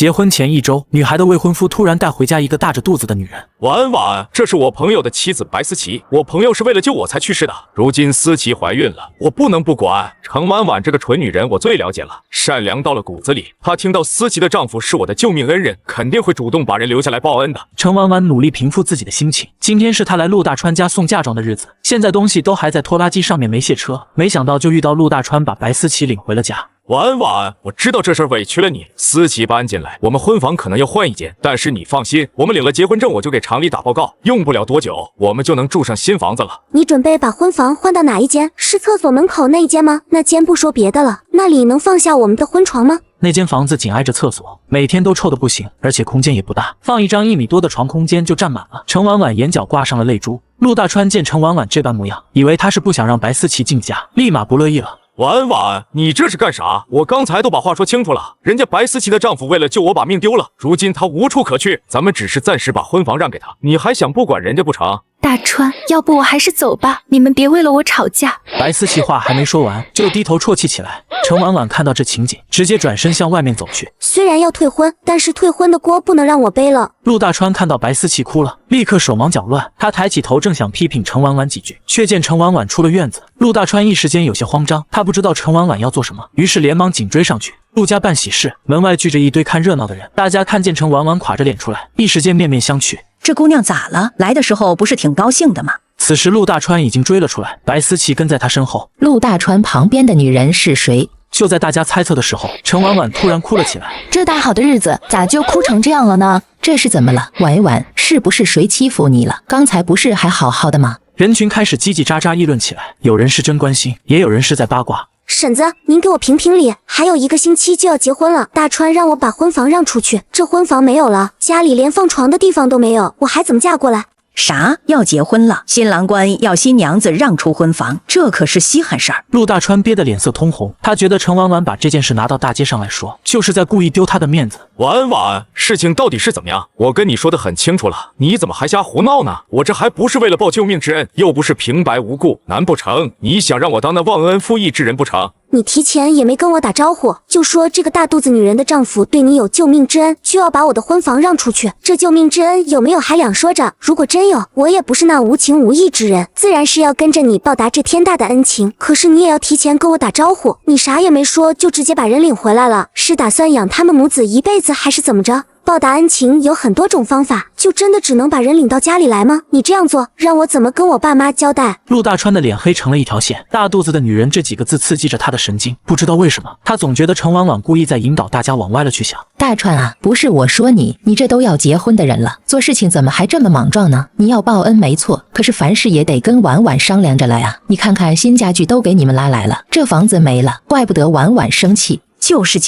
结婚前1周，女孩的未婚夫突然带回家一个大着肚子的女人。晚晚，这是我朋友的妻子白思琪，我朋友是为了救我才去世的。如今思琪怀孕了，我不能不管。程婉婉这个蠢女人，我最了解了，善良到了骨子里。她听到思琪的丈夫是我的救命恩人，肯定会主动把人留下来报恩的。程婉婉努力平复自己的心情，今天是她来陆大川家送嫁妆的日子，现在东西都还在拖拉机上面没卸车，没想到就遇到陆大川把白思琪领回了家。婉婉，我知道这事儿委屈了你。思琪搬进来，我们婚房可能要换一间，但是你放心，我们领了结婚证，我就给厂里打报告，用不了多久，我们就能住上新房子了。你准备把婚房换到哪一间？是厕所门口那一间吗？那间不说别的了，那里能放下我们的婚床吗？那间房子紧挨着厕所，每天都臭得不行，而且空间也不大，放一张1米多的床，空间就占满了。程婉婉眼角挂上了泪珠。陆大川见程婉婉这般模样，以为她是不想让白思琪进家，立马不乐意了。婉婉，你这是干啥？我刚才都把话说清楚了，人家白思琪的丈夫为了救我把命丢了，如今他无处可去，咱们只是暂时把婚房让给他，你还想不管人家不成？大川，要不我还是走吧，你们别为了我吵架。白思琪话还没说完，就低头啜泣起来。程婉婉看到这情景，直接转身向外面走去。虽然要退婚，但是退婚的锅不能让我背了。陆大川看到白思琪哭了，立刻手忙脚乱。他抬起头，正想批评程婉婉几句，却见程婉婉出了院子。陆大川一时间有些慌张，他不知道程婉婉要做什么，于是连忙紧追上去。陆家办喜事，门外聚着一堆看热闹的人，大家看见程婉婉垮着脸出来，一时间面面相觑。这姑娘咋了？来的时候不是挺高兴的吗？此时陆大川已经追了出来，白思琪跟在他身后。陆大川旁边的女人是谁？就在大家猜测的时候，程婉婉突然哭了起来。这大好的日子，咋就哭成这样了呢？这是怎么了？婉婉，是不是谁欺负你了？刚才不是还好好的吗？人群开始叽叽喳喳议论起来，有人是真关心，也有人是在八卦。婶子，您给我评评理，还有1个星期就要结婚了，大川让我把婚房让出去，这婚房没有了，家里连放床的地方都没有，我还怎么嫁过来？啥？要结婚了？新郎官要新娘子让出婚房，这可是稀罕事儿。陆大川憋得脸色通红，他觉得程婉婉把这件事拿到大街上来说，就是在故意丢他的面子。婉婉，事情到底是怎么样？我跟你说的很清楚了，你怎么还瞎胡闹呢？我这还不是为了报救命之恩，又不是平白无故，难不成你想让我当那忘恩负义之人不成？你提前也没跟我打招呼，就说这个大肚子女人的丈夫对你有救命之恩，就要把我的婚房让出去，这救命之恩有没有还两说着。如果真有，我也不是那无情无义之人，自然是要跟着你报答这天大的恩情。可是你也要提前跟我打招呼，你啥也没说就直接把人领回来了，是打算养他们母子一辈子还是怎么着？报答恩情有很多种方法，就真的只能把人领到家里来吗？你这样做，让我怎么跟我爸妈交代？陆大川的脸黑成了一条线，大肚子的女人这几个字刺激着他的神经，不知道为什么，他总觉得程婉婉故意在引导大家往歪了去想。大川啊，不是我说你，你这都要结婚的人了，做事情怎么还这么莽撞呢？你要报恩没错，可是凡事也得跟婉婉商量着来啊。你看看新家具都给你们拉来了，这房子没了，怪不得婉婉生气。就是，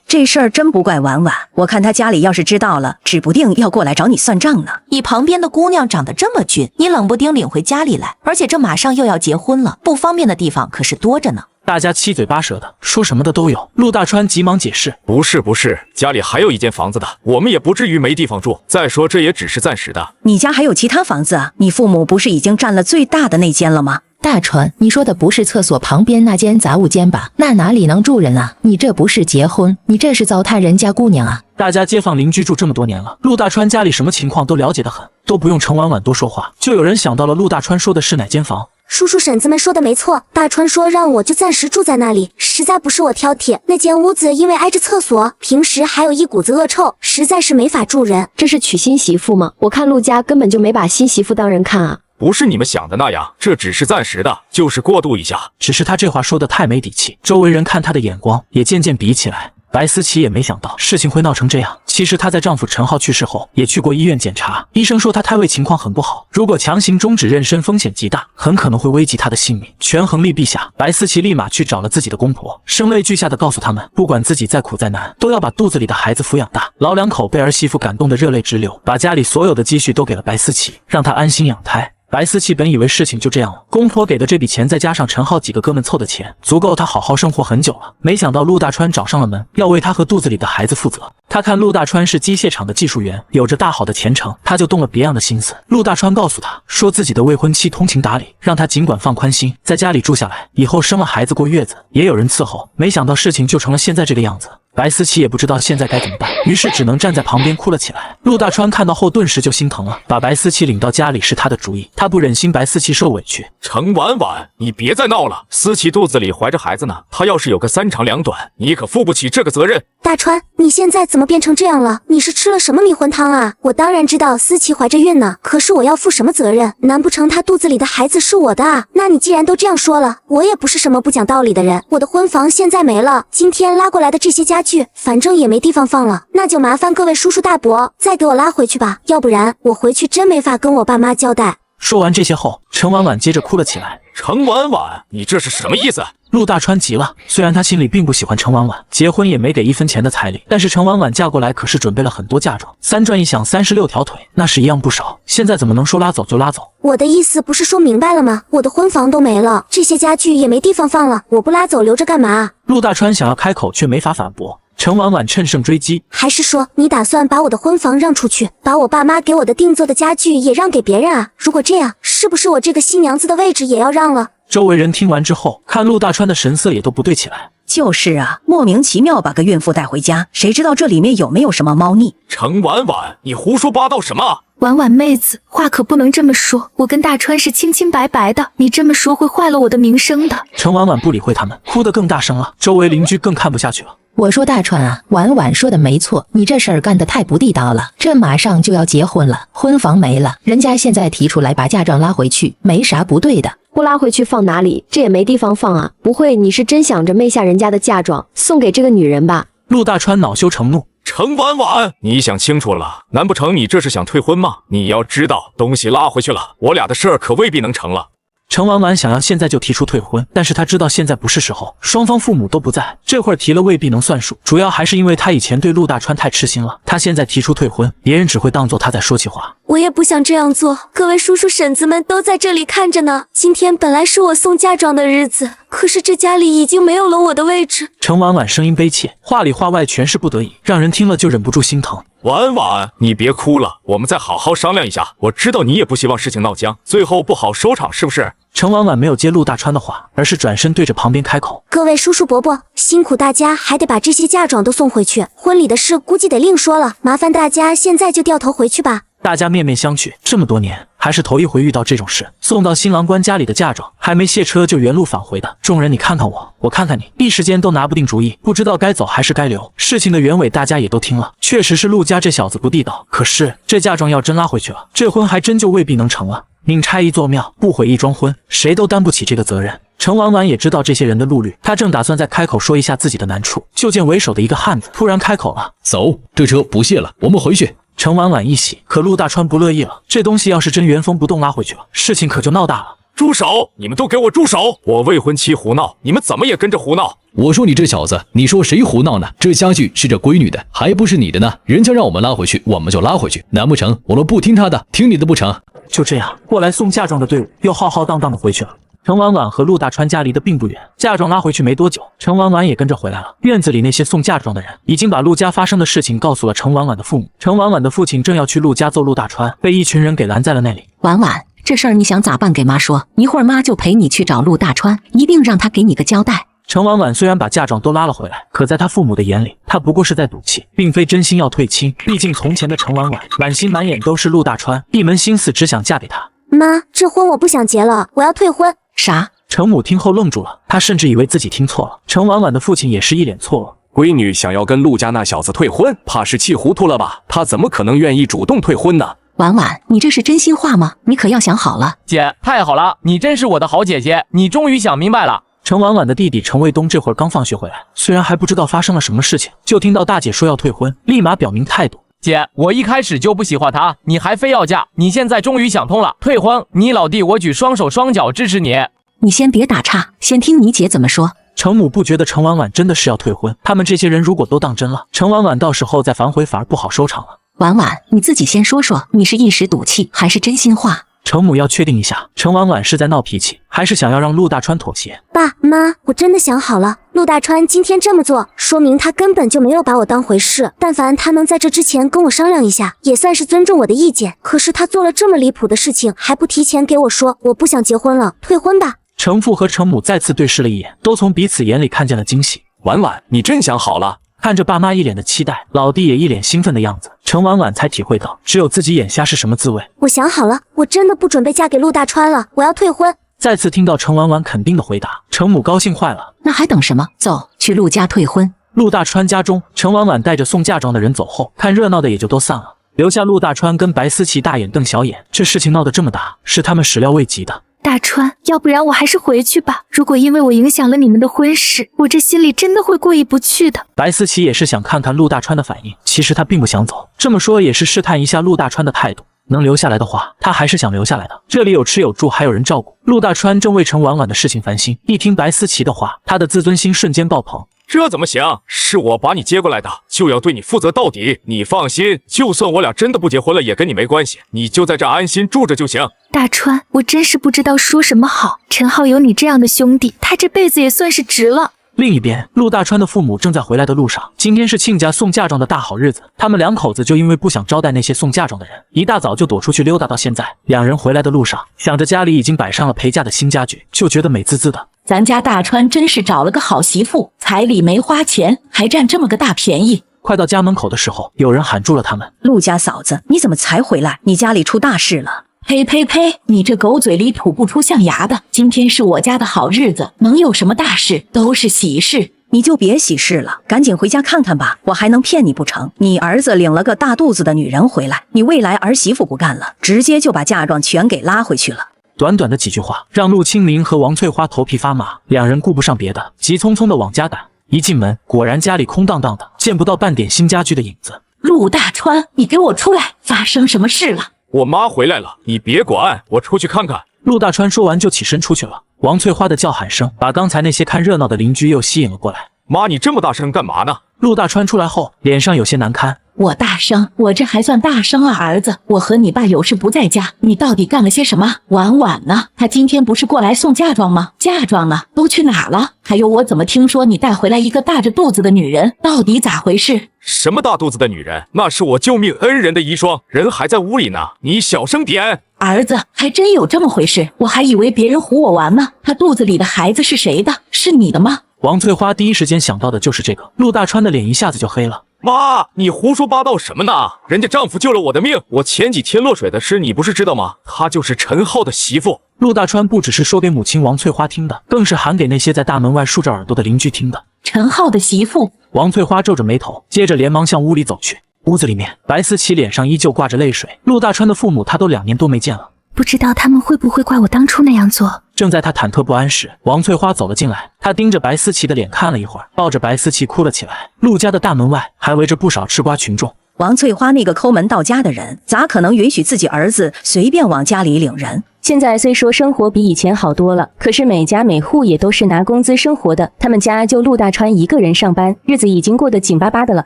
这事儿真不怪婉婉，我看她家里要是知道了，指不定要过来找你算账呢。你旁边的姑娘长得这么俊，你冷不丁领回家里来，而且这马上又要结婚了，不方便的地方可是多着呢。大家七嘴八舌的，说什么的都有。陆大川急忙解释：不是，家里还有一间房子的，我们也不至于没地方住。再说这也只是暂时的。你家还有其他房子啊？你父母不是已经占了最大的那间了吗？大川，你说的不是厕所旁边那间杂物间吧？那哪里能住人啊？你这不是结婚，你这是糟蹋人家姑娘啊！大家街坊邻居住这么多年了，陆大川家里什么情况都了解得很，都不用程婉婉多说话，就有人想到了陆大川说的是哪间房。叔叔婶子们说的没错，大川说让我就暂时住在那里，实在不是我挑剔，那间屋子因为挨着厕所，平时还有一股子恶臭，实在是没法住人。这是娶新媳妇吗？我看陆家根本就没把新媳妇当人看啊。不是你们想的那样，这只是暂时的，就是过渡一下。只是他这话说的太没底气，周围人看他的眼光也渐渐比起来。白思琪也没想到事情会闹成这样。其实她在丈夫陈浩去世后也去过医院检查，医生说她胎位情况很不好，如果强行终止妊娠风险极大，很可能会危及她的性命。权衡利弊下，白思琪立马去找了自己的公婆，声泪俱下的告诉他们，不管自己再苦再难，都要把肚子里的孩子抚养大。老两口被儿媳妇感动得热泪直流，把家里所有的积蓄都给了白思琪，让她安心养胎。白思琪本以为事情就这样了，公婆给的这笔钱再加上陈浩几个哥们凑的钱，足够他好好生活很久了。没想到陆大川找上了门，要为他和肚子里的孩子负责。他看陆大川是机械厂的技术员，有着大好的前程，他就动了别样的心思。陆大川告诉他说，自己的未婚妻通情达理，让他尽管放宽心，在家里住下来，以后生了孩子过月子也有人伺候。没想到事情就成了现在这个样子。白思琪也不知道现在该怎么办，于是只能站在旁边哭了起来。陆大川看到后顿时就心疼了，把白思琪领到家里是他的主意，他不忍心白思琪受委屈。程婉婉，你别再闹了，思琪肚子里怀着孩子呢，她要是有个3长2短，你可负不起这个责任。大川，你现在怎么变成这样了？你是吃了什么迷魂汤啊？我当然知道思琪怀着孕呢，可是我要负什么责任？难不成她肚子里的孩子是我的啊？那你既然都这样说了，我也不是什么不讲道理的人。我的婚房现在没了，今天拉过来的这些家具，反正也没地方放了，那就麻烦各位叔叔大伯再给我拉回去吧，要不然我回去真没法跟我爸妈交代。说完这些后，程婉婉接着哭了起来。程婉婉，你这是什么意思？陆大川急了，虽然他心里并不喜欢程婉婉，结婚也没给1分钱的彩礼，但是程婉婉嫁过来可是准备了很多嫁妆，3转1响36条腿，那是一样不少，现在怎么能说拉走就拉走？我的意思不是说明白了吗？我的婚房都没了，这些家具也没地方放了，我不拉走留着干嘛？陆大川想要开口却没法反驳。程婉婉趁胜追击，还是说你打算把我的婚房让出去，把我爸妈给我的定做的家具也让给别人啊？如果这样，是不是我这个新娘子的位置也要让了？周围人听完之后，看陆大川的神色也都不对起来。就是啊，莫名其妙把个孕妇带回家，谁知道这里面有没有什么猫腻？程婉婉，你胡说八道什么？婉婉妹子，话可不能这么说，我跟大川是清清白白的，你这么说会坏了我的名声的。程婉婉不理会他们，哭得更大声了，周围邻居更看不下去了。我说大川啊，婉婉说的没错，你这事儿干得太不地道了。这马上就要结婚了，婚房没了，人家现在提出来把嫁妆拉回去，没啥不对的。不拉回去放哪里？这也没地方放啊！不会你是真想着媚下人家的嫁妆送给这个女人吧？陆大川恼羞成怒。程婉婉，你想清楚了，难不成你这是想退婚吗？你要知道，东西拉回去了，我俩的事儿可未必能成了。程婉婉想要现在就提出退婚，但是她知道现在不是时候，双方父母都不在，这会儿提了未必能算数，主要还是因为她以前对陆大川太痴心了，她现在提出退婚，别人只会当作她在说气话。我也不想这样做，各位叔叔婶子们都在这里看着呢。今天本来是我送嫁妆的日子，可是这家里已经没有了我的位置。程婉婉声音悲切，话里话外全是不得已，让人听了就忍不住心疼。婉婉，你别哭了，我们再好好商量一下。我知道你也不希望事情闹僵，最后不好收场，是不是？程婉婉没有接陆大川的话，而是转身对着旁边开口：各位叔叔伯伯，辛苦大家，还得把这些嫁妆都送回去，婚礼的事估计得另说了，麻烦大家现在就掉头回去吧。大家面面相觑，这么多年还是头一回遇到这种事。送到新郎官家里的嫁妆还没卸车就原路返回的，众人你看看我，我看看你，一时间都拿不定主意，不知道该走还是该留。事情的原委大家也都听了，确实是陆家这小子不地道，可是这嫁妆要真拉回去了，这婚还真就未必能成了。宁拆一座庙，不毁一桩婚，谁都担不起这个责任。程婉婉也知道这些人的路虑，他正打算再开口说一下自己的难处，就见为首的一个汉子突然开口了：走，这车不卸了，我们回去。程婉婉一喜，可陆大川不乐意了，这东西要是真原封不动拉回去了，事情可就闹大了。住手！你们都给我住手！我未婚妻胡闹，你们怎么也跟着胡闹？我说你这小子，你说谁胡闹呢？这家具是这闺女的，还不是你的呢？人家让我们拉回去，我们就拉回去，难不成我们不听她的，听你的不成？就这样，过来送嫁妆的队伍又浩浩荡荡的回去了。程婉婉和陆大川家离得并不远，嫁妆拉回去没多久，程婉婉也跟着回来了。院子里那些送嫁妆的人已经把陆家发生的事情告诉了程婉婉的父母。程婉婉的父亲正要去陆家揍陆大川，被一群人给拦在了那里。婉婉，这事儿你想咋办？给妈说，一会儿妈就陪你去找陆大川，一定让他给你个交代。程婉婉虽然把嫁妆都拉了回来，可在她父母的眼里，她不过是在赌气，并非真心要退亲。毕竟从前的程婉婉满心满眼都是陆大川，一门心思只想嫁给他。妈，这婚我不想结了，我要退婚。啥？程母听后愣住了，她甚至以为自己听错了。程婉婉的父亲也是一脸错愕。闺女想要跟陆家那小子退婚，怕是气糊涂了吧？他怎么可能愿意主动退婚呢？婉婉，你这是真心话吗？你可要想好了。姐，太好了，你真是我的好姐姐，你终于想明白了。程婉婉的弟弟程卫东这会儿刚放学回来，虽然还不知道发生了什么事情，就听到大姐说要退婚，立马表明态度。姐，我一开始就不喜欢他，你还非要嫁，你现在终于想通了，退婚，你老弟我举双手双脚支持你。你先别打岔，先听你姐怎么说。程母不觉得程婉婉真的是要退婚，他们这些人如果都当真了，程婉婉到时候再反悔反而不好收场了。婉婉，你自己先说说，你是一时赌气还是真心话？程母要确定一下，程婉婉是在闹脾气，还是想要让陆大川妥协。爸妈，我真的想好了，陆大川今天这么做，说明他根本就没有把我当回事。但凡他能在这之前跟我商量一下，也算是尊重我的意见。可是他做了这么离谱的事情，还不提前给我说，我不想结婚了，退婚吧。程父和程母再次对视了一眼，都从彼此眼里看见了惊喜。婉婉，你真想好了？看着爸妈一脸的期待，老弟也一脸兴奋的样子，程婉婉才体会到只有自己眼瞎是什么滋味。我想好了，我真的不准备嫁给陆大川了，我要退婚。再次听到程婉婉肯定的回答，程母高兴坏了。那还等什么？走，去陆家退婚。陆大川家中，程婉婉带着送嫁妆的人走后，看热闹的也就都散了，留下陆大川跟白思琪大眼瞪小眼。这事情闹得这么大，是他们始料未及的。大川，要不然我还是回去吧。如果因为我影响了你们的婚事，我这心里真的会过意不去的。白思琪也是想看看陆大川的反应，其实他并不想走，这么说也是试探一下陆大川的态度。能留下来的话，他还是想留下来的。这里有吃有住，还有人照顾。陆大川正为程婉婉的事情烦心，一听白思琪的话，他的自尊心瞬间爆棚。这怎么行？是我把你接过来的，就要对你负责到底。你放心，就算我俩真的不结婚了，也跟你没关系，你就在这安心住着就行。大川，我真是不知道说什么好。陈浩有你这样的兄弟，他这辈子也算是值了。另一边，陆大川的父母正在回来的路上。今天是亲家送嫁妆的大好日子，他们两口子就因为不想招待那些送嫁妆的人，一大早就躲出去溜达到现在。两人回来的路上，想着家里已经摆上了陪嫁的新家具，就觉得美滋滋的。咱家大川真是找了个好媳妇，彩礼没花钱，还占这么个大便宜。快到家门口的时候，有人喊住了他们。陆家嫂子，你怎么才回来？你家里出大事了。呸呸呸！你这狗嘴里吐不出象牙的！今天是我家的好日子，能有什么大事？都是喜事。你就别喜事了，赶紧回家看看吧，我还能骗你不成？你儿子领了个大肚子的女人回来，你未来儿媳妇不干了，直接就把嫁妆全给拉回去了。短短的几句话，让陆清明和王翠花头皮发麻，两人顾不上别的，急匆匆的往家赶。一进门，果然家里空荡荡的，见不到半点新家具的影子。陆大川，你给我出来！发生什么事了？我妈回来了，你别管，我出去看看。陆大川说完就起身出去了。王翠花的叫喊声把刚才那些看热闹的邻居又吸引了过来。妈，你这么大声干嘛呢？陆大川出来后，脸上有些难堪。我大声？我这还算大声啊，儿子，我和你爸有事不在家，你到底干了些什么？婉婉呢？她今天不是过来送嫁妆吗？嫁妆呢？都去哪了？还有，我怎么听说你带回来一个大着肚子的女人？到底咋回事？什么大肚子的女人？那是我救命恩人的遗孀，人还在屋里呢，你小声点。儿子，还真有这么回事，我还以为别人唬我玩呢。她肚子里的孩子是谁的？是你的吗？王翠花第一时间想到的就是这个。陆大川的脸一下子就黑了。妈，你胡说八道什么呢？人家丈夫救了我的命，我前几天落水的事你不是知道吗？她就是陈浩的媳妇。陆大川不只是说给母亲王翠花听的，更是喊给那些在大门外竖着耳朵的邻居听的。陈浩的媳妇。王翠花皱着眉头，接着连忙向屋里走去。屋子里面，白思琪脸上依旧挂着泪水。陆大川的父母他都2年多没见了，不知道他们会不会怪我当初那样做。正在他忐忑不安时，王翠花走了进来，她盯着白思琪的脸看了一会儿，抱着白思琪哭了起来。陆家的大门外还围着不少吃瓜群众。王翠花那个抠门到家的人，咋可能允许自己儿子随便往家里领人？现在虽说生活比以前好多了，可是每家每户也都是拿工资生活的。他们家就陆大川一个人上班，日子已经过得紧巴巴的了，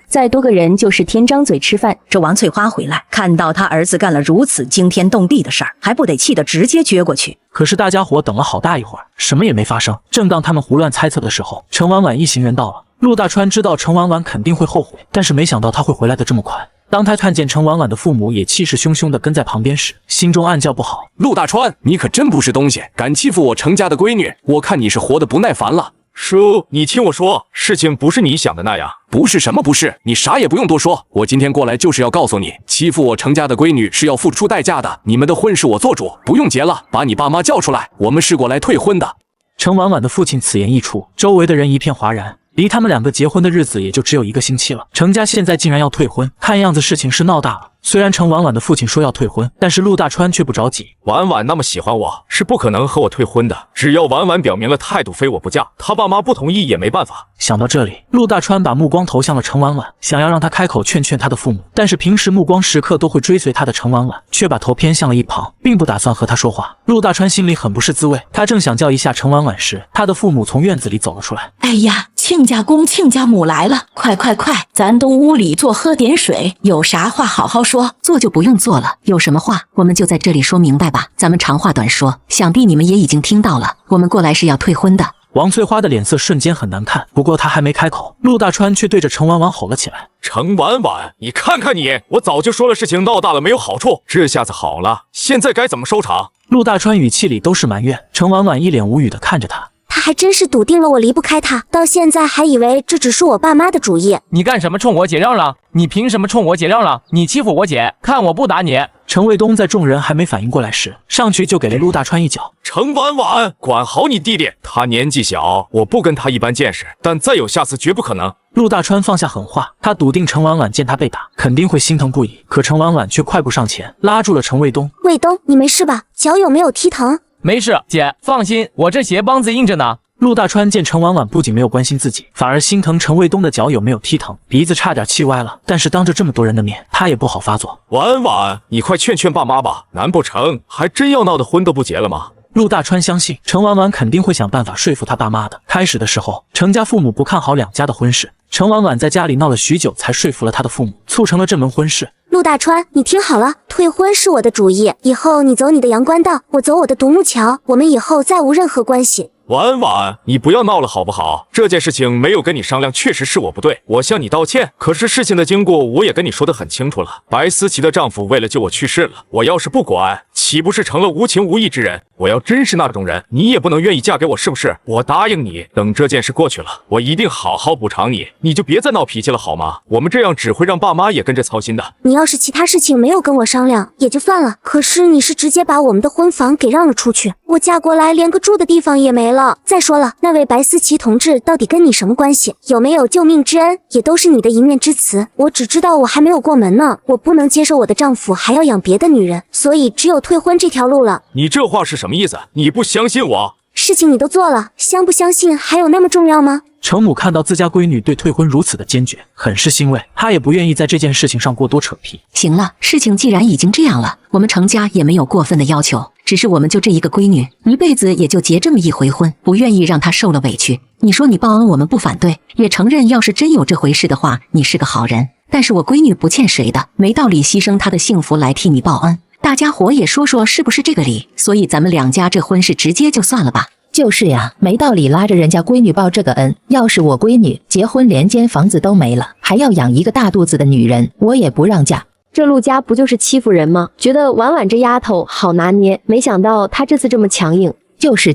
再多个人就是天张嘴吃饭。这王翠花回来，看到他儿子干了如此惊天动地的事儿，还不得气得直接撅过去。可是大家伙等了好大一会儿，什么也没发生。正当他们胡乱猜测的时候，程婉婉一行人到了。陆大川知道程婉婉肯定会后悔，但是没想到他会回来的这么快。当他看见程婉婉的父母也气势汹汹地跟在旁边时，心中暗叫不好。陆大川，你可真不是东西，敢欺负我程家的闺女，我看你是活得不耐烦了。叔，你听我说，事情不是你想的那样。不是什么不是，你啥也不用多说。我今天过来就是要告诉你，欺负我程家的闺女是要付出代价的。你们的婚事我做主，不用结了，把你爸妈叫出来，我们是过来退婚的。程婉婉的父亲此言一出，周围的人一片哗然。离他们两个结婚的日子也就只有1个星期了，程家现在竟然要退婚，看样子事情是闹大了。虽然程婉婉的父亲说要退婚，但是陆大川却不着急。婉婉那么喜欢我，是不可能和我退婚的。只要婉婉表明了态度，非我不嫁，他爸妈不同意也没办法。想到这里，陆大川把目光投向了程婉婉，想要让他开口劝劝他的父母。但是平时目光时刻都会追随他的程婉婉，却把头偏向了一旁，并不打算和他说话。陆大川心里很不是滋味，他正想叫一下程婉婉时，他的父母从院子里走了出来。哎呀，亲家公亲家母来了，快快快，咱都屋里坐喝点水，有啥话好好说。做就不用做了，有什么话我们就在这里说明白吧，咱们长话短说，想必你们也已经听到了，我们过来是要退婚的。王翠花的脸色瞬间很难看，不过她还没开口，陆大川却对着程婉婉吼了起来：程婉婉，你看看你，我早就说了，事情闹大了没有好处，这下子好了，现在该怎么收场？陆大川语气里都是埋怨。程婉婉一脸无语地看着他。他还真是笃定了我离不开他，到现在还以为这只是我爸妈的主意。你干什么冲我姐让了？你凭什么冲我姐让了？你欺负我姐，看我不打你！程卫东在众人还没反应过来时，上去就给了陆大川一脚。程婉婉，管好你弟弟，他年纪小，我不跟他一般见识，但再有下次绝不可能。陆大川放下狠话，他笃定程婉婉见他被打，肯定会心疼不已。可程婉婉却快步上前，拉住了程卫东。卫东，你没事吧？脚有没有踢疼？没事，姐放心，我这鞋帮子硬着呢。陆大川见程婉婉不仅没有关心自己，反而心疼程卫东的脚有没有踢疼，鼻子差点气歪了。但是当着这么多人的面，他也不好发作。婉婉，你快劝劝爸妈吧，难不成还真要闹得婚都不结了吗？陆大川相信程婉婉肯定会想办法说服他爸妈的。开始的时候，程家父母不看好两家的婚事，程婉婉在家里闹了许久，才说服了他的父母，促成了这门婚事。陆大川，你听好了，退婚是我的主意，以后你走你的阳关道，我走我的独木桥，我们以后再无任何关系。婉婉，你不要闹了好不好？这件事情没有跟你商量，确实是我不对，我向你道歉。可是事情的经过我也跟你说得很清楚了，白思琪的丈夫为了救我去世了，我要是不管，岂不是成了无情无义之人？我要真是那种人，你也不能愿意嫁给我，是不是？我答应你，等这件事过去了，我一定好好补偿你，你就别再闹脾气了好吗？我们这样只会让爸妈也跟着操心的。你要是其他事情没有跟我商量也就算了，可是你是直接把我们的婚房给让了出去，我嫁过来连个住的地方也没了。再说了，那位白思琪同志到底跟你什么关系？有没有救命之恩，也都是你的一面之词。我只知道我还没有过门呢，我不能接受我的丈夫还要养别的女人，所以只有退婚这条路了。你这话是什么意思？你不相信我？事情你都做了，相不相信还有那么重要吗？程母看到自家闺女对退婚如此的坚决，很是欣慰，她也不愿意在这件事情上过多扯皮。行了，事情既然已经这样了，我们程家也没有过分的要求，只是我们就这一个闺女，一辈子也就结这么一回婚，不愿意让她受了委屈。你说你报恩我们不反对，也承认要是真有这回事的话，你是个好人。但是我闺女不欠谁的，没道理牺牲她的幸福来替你报恩。大家伙也说说是不是这个理？所以咱们两家这婚事直接就算了吧。就是呀，没道理拉着人家闺女报这个恩。要是我闺女结婚连间房子都没了，还要养一个大肚子的女人，我也不让嫁。这陆家不就是欺负人吗？觉得婉婉这丫头好拿捏，没想到她这次这么强硬。就是，